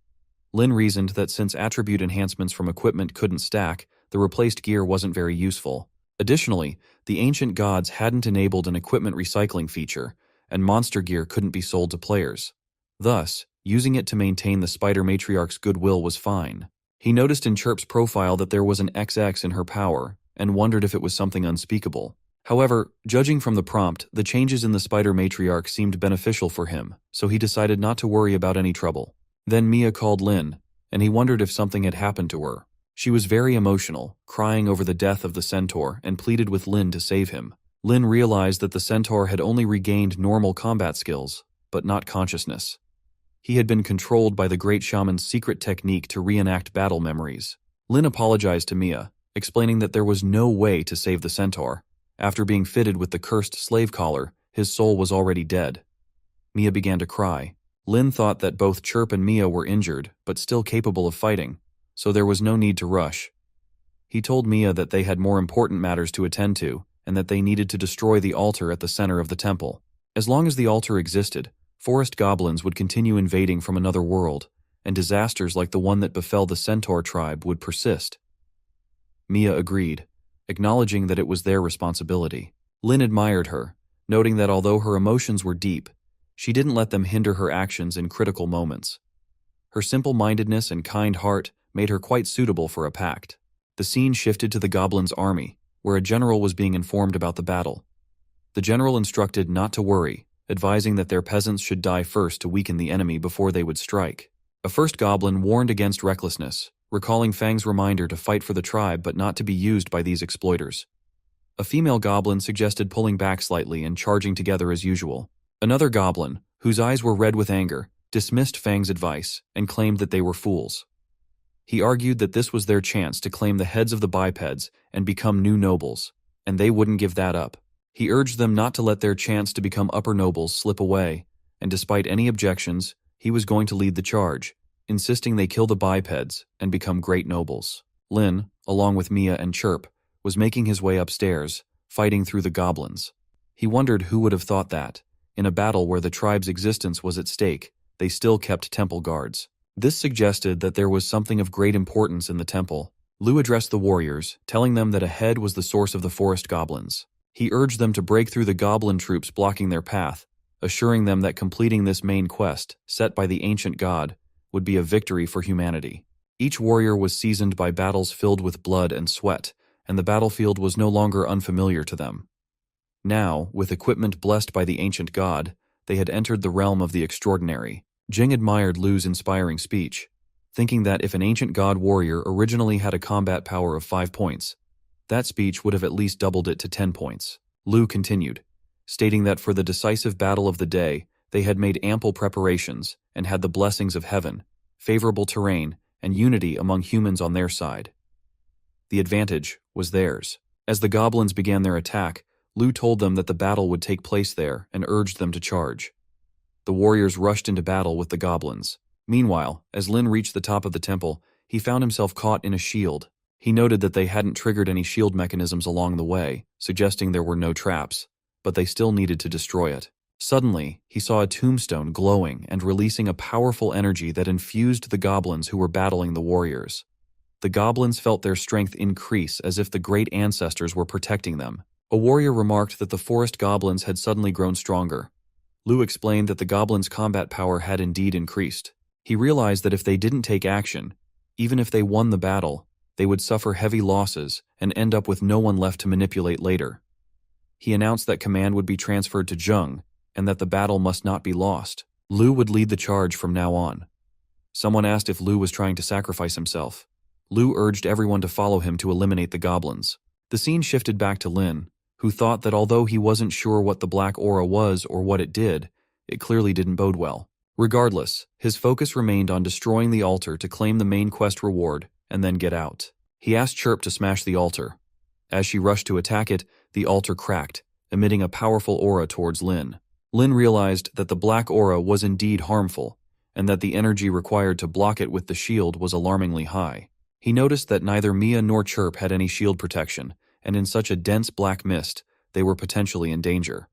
Lin reasoned that since attribute enhancements from equipment couldn't stack, the replaced gear wasn't very useful. Additionally, the ancient gods hadn't enabled an equipment recycling feature, and monster gear couldn't be sold to players. Thus, using it to maintain the Spider Matriarch's goodwill was fine. He noticed in Chirp's profile that there was an XX in her power, and wondered if it was something unspeakable. However, judging from the prompt, the changes in the Spider Matriarch seemed beneficial for him, so he decided not to worry about any trouble. Then Mia called Lin, and he wondered if something had happened to her. She was very emotional, crying over the death of the centaur, and pleaded with Lin to save him. Lin realized that the centaur had only regained normal combat skills, but not consciousness. He had been controlled by the great shaman's secret technique to reenact battle memories. Lin apologized to Mia, explaining that there was no way to save the centaur. After being fitted with the cursed slave collar, his soul was already dead. Mia began to cry. Lin thought that both Chirp and Mia were injured, but still capable of fighting, so there was no need to rush. He told Mia that they had more important matters to attend to, and that they needed to destroy the altar at the center of the temple. As long as the altar existed, forest goblins would continue invading from another world, and disasters like the one that befell the centaur tribe would persist. Mia agreed, acknowledging that it was their responsibility. Lin admired her, noting that although her emotions were deep, she didn't let them hinder her actions in critical moments. Her simple-mindedness and kind heart made her quite suitable for a pact. The scene shifted to the goblins' army, where a general was being informed about the battle. The general instructed not to worry, advising that their peasants should die first to weaken the enemy before they would strike. A first goblin warned against recklessness, recalling Fang's reminder to fight for the tribe but not to be used by these exploiters. A female goblin suggested pulling back slightly and charging together as usual. Another goblin, whose eyes were red with anger, dismissed Fang's advice and claimed that they were fools. He argued that this was their chance to claim the heads of the bipeds and become new nobles, and they wouldn't give that up. He urged them not to let their chance to become upper nobles slip away, and despite any objections, he was going to lead the charge, insisting they kill the bipeds and become great nobles. Lin, along with Mia and Chirp, was making his way upstairs, fighting through the goblins. He wondered who would have thought that, in a battle where the tribe's existence was at stake, they still kept temple guards. This suggested that there was something of great importance in the temple. Lu addressed the warriors, telling them that ahead was the source of the forest goblins. He urged them to break through the goblin troops blocking their path, assuring them that completing this main quest, set by the ancient god, would be a victory for humanity. Each warrior was seasoned by battles filled with blood and sweat, and the battlefield was no longer unfamiliar to them. Now, with equipment blessed by the ancient god, they had entered the realm of the extraordinary. Jing admired Lu's inspiring speech, thinking that if an ancient god warrior originally had a combat power of 5 points, that speech would have at least doubled it to 10 points. Lu continued, stating that for the decisive battle of the day, they had made ample preparations and had the blessings of heaven, favorable terrain, and unity among humans on their side. The advantage was theirs. As the goblins began their attack, Lu told them that the battle would take place there and urged them to charge. The warriors rushed into battle with the goblins. Meanwhile, as Lin reached the top of the temple, he found himself caught in a shield. He noted that they hadn't triggered any shield mechanisms along the way, suggesting there were no traps, but they still needed to destroy it. Suddenly, he saw a tombstone glowing and releasing a powerful energy that infused the goblins who were battling the warriors. The goblins felt their strength increase as if the great ancestors were protecting them. A warrior remarked that the forest goblins had suddenly grown stronger. Lu explained that the goblins' combat power had indeed increased. He realized that if they didn't take action, even if they won the battle, they would suffer heavy losses and end up with no one left to manipulate later. He announced that command would be transferred to Zheng, and that the battle must not be lost. Lu would lead the charge from now on. Someone asked if Lu was trying to sacrifice himself. Lu urged everyone to follow him to eliminate the goblins. The scene shifted back to Lin, who thought that although he wasn't sure what the black aura was or what it did, it clearly didn't bode well. Regardless, his focus remained on destroying the altar to claim the main quest reward and then get out. He asked Chirp to smash the altar. As she rushed to attack it, the altar cracked, emitting a powerful aura towards Lin. Lin realized that the black aura was indeed harmful, and that the energy required to block it with the shield was alarmingly high. He noticed that neither Mia nor Chirp had any shield protection, and in such a dense black mist, they were potentially in danger.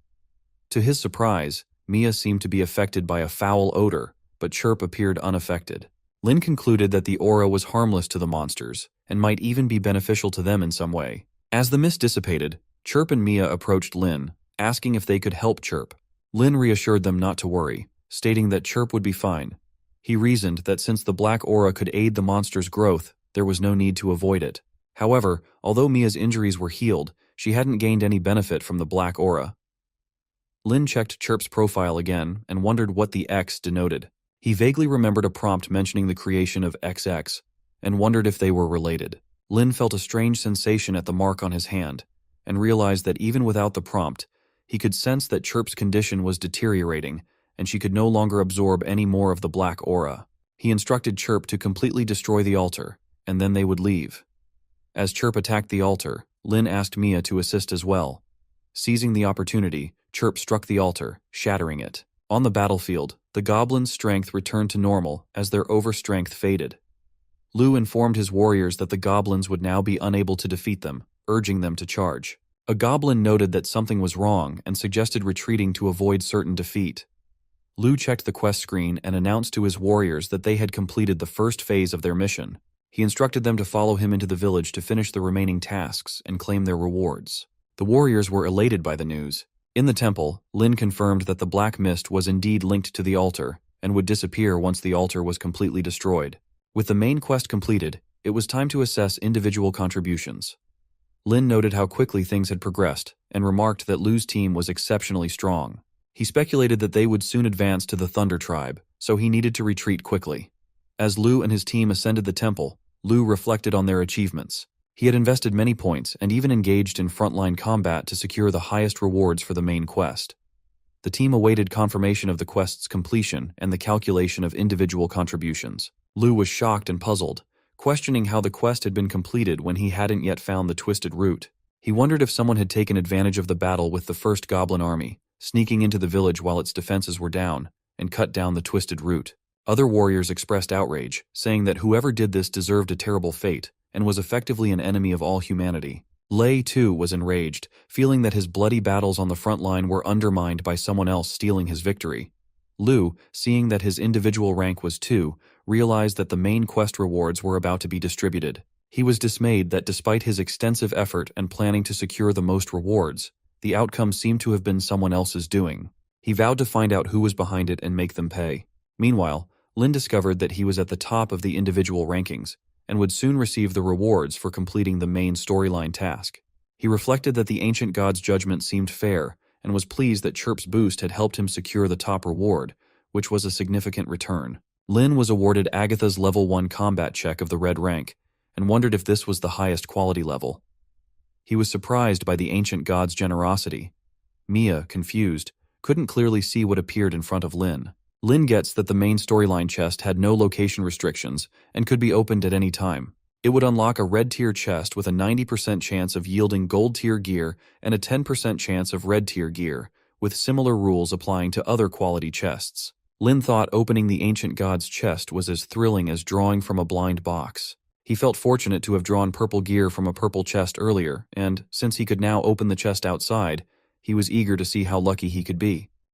To his surprise, Mia seemed to be affected by a foul odor, but Chirp appeared unaffected. Lin concluded that the aura was harmless to the monsters, and might even be beneficial to them in some way. As the mist dissipated, Chirp and Mia approached Lin, asking if they could help Chirp. Lin reassured them not to worry, stating that Chirp would be fine. He reasoned that since the black aura could aid the monster's growth, there was no need to avoid it. However, although Mia's injuries were healed, she hadn't gained any benefit from the black aura. Lin checked Chirp's profile again and wondered what the X denoted. He vaguely remembered a prompt mentioning the creation of XX, and wondered if they were related. Lin felt a strange sensation at the mark on his hand, and realized that even without the prompt, he could sense that Chirp's condition was deteriorating, and she could no longer absorb any more of the black aura. He instructed Chirp to completely destroy the altar, and then they would leave. As Chirp attacked the altar, Lin asked Mia to assist as well. Seizing the opportunity, Chirp struck the altar, shattering it. On the battlefield, the goblins' strength returned to normal as their overstrength faded. Lu informed his warriors that the goblins would now be unable to defeat them, urging them to charge. A goblin noted that something was wrong and suggested retreating to avoid certain defeat. Lu checked the quest screen and announced to his warriors that they had completed the first phase of their mission. He instructed them to follow him into the village to finish the remaining tasks and claim their rewards. The warriors were elated by the news. In the temple, Lin confirmed that the black mist was indeed linked to the altar and would disappear once the altar was completely destroyed. With the main quest completed, it was time to assess individual contributions. Lin noted how quickly things had progressed and remarked that Lu's team was exceptionally strong. He speculated that they would soon advance to the Thunder Tribe, so he needed to retreat quickly. As Lu and his team ascended the temple, Lu reflected on their achievements. He had invested many points and even engaged in frontline combat to secure the highest rewards for the main quest. The team awaited confirmation of the quest's completion and the calculation of individual contributions. Lu was shocked and puzzled, questioning how the quest had been completed when he hadn't yet found the twisted route. He wondered if someone had taken advantage of the battle with the first goblin army, sneaking into the village while its defenses were down, and cut down the twisted route. Other warriors expressed outrage, saying that whoever did this deserved a terrible fate, and was effectively an enemy of all humanity. Lei, too, was enraged, feeling that his bloody battles on the front line were undermined by someone else stealing his victory. Lu, seeing that his individual rank was 2, realized that the main quest rewards were about to be distributed. He was dismayed that despite his extensive effort and planning to secure the most rewards, the outcome seemed to have been someone else's doing. He vowed to find out who was behind it and make them pay. Meanwhile, Lin discovered that he was at the top of the individual rankings, and would soon receive the rewards for completing the main storyline task. He reflected that the ancient god's judgment seemed fair, and was pleased that Chirp's boost had helped him secure the top reward, which was a significant return. Lin was awarded Agatha's level 1 combat check of the red rank, and wondered if this was the highest quality level. He was surprised by the ancient god's generosity. Mia, confused, couldn't clearly see what appeared in front of Lin. Lin gets that the main storyline chest had no location restrictions and could be opened at any time. It would unlock a red tier chest with a 90% chance of yielding gold tier gear and a 10% chance of red tier gear, with similar rules applying to other quality chests. Lin thought opening the ancient god's chest was as thrilling as drawing from a blind box. He felt fortunate to have drawn purple gear from a purple chest earlier, and, since he could now open the chest outside, he was eager to see how lucky he could be.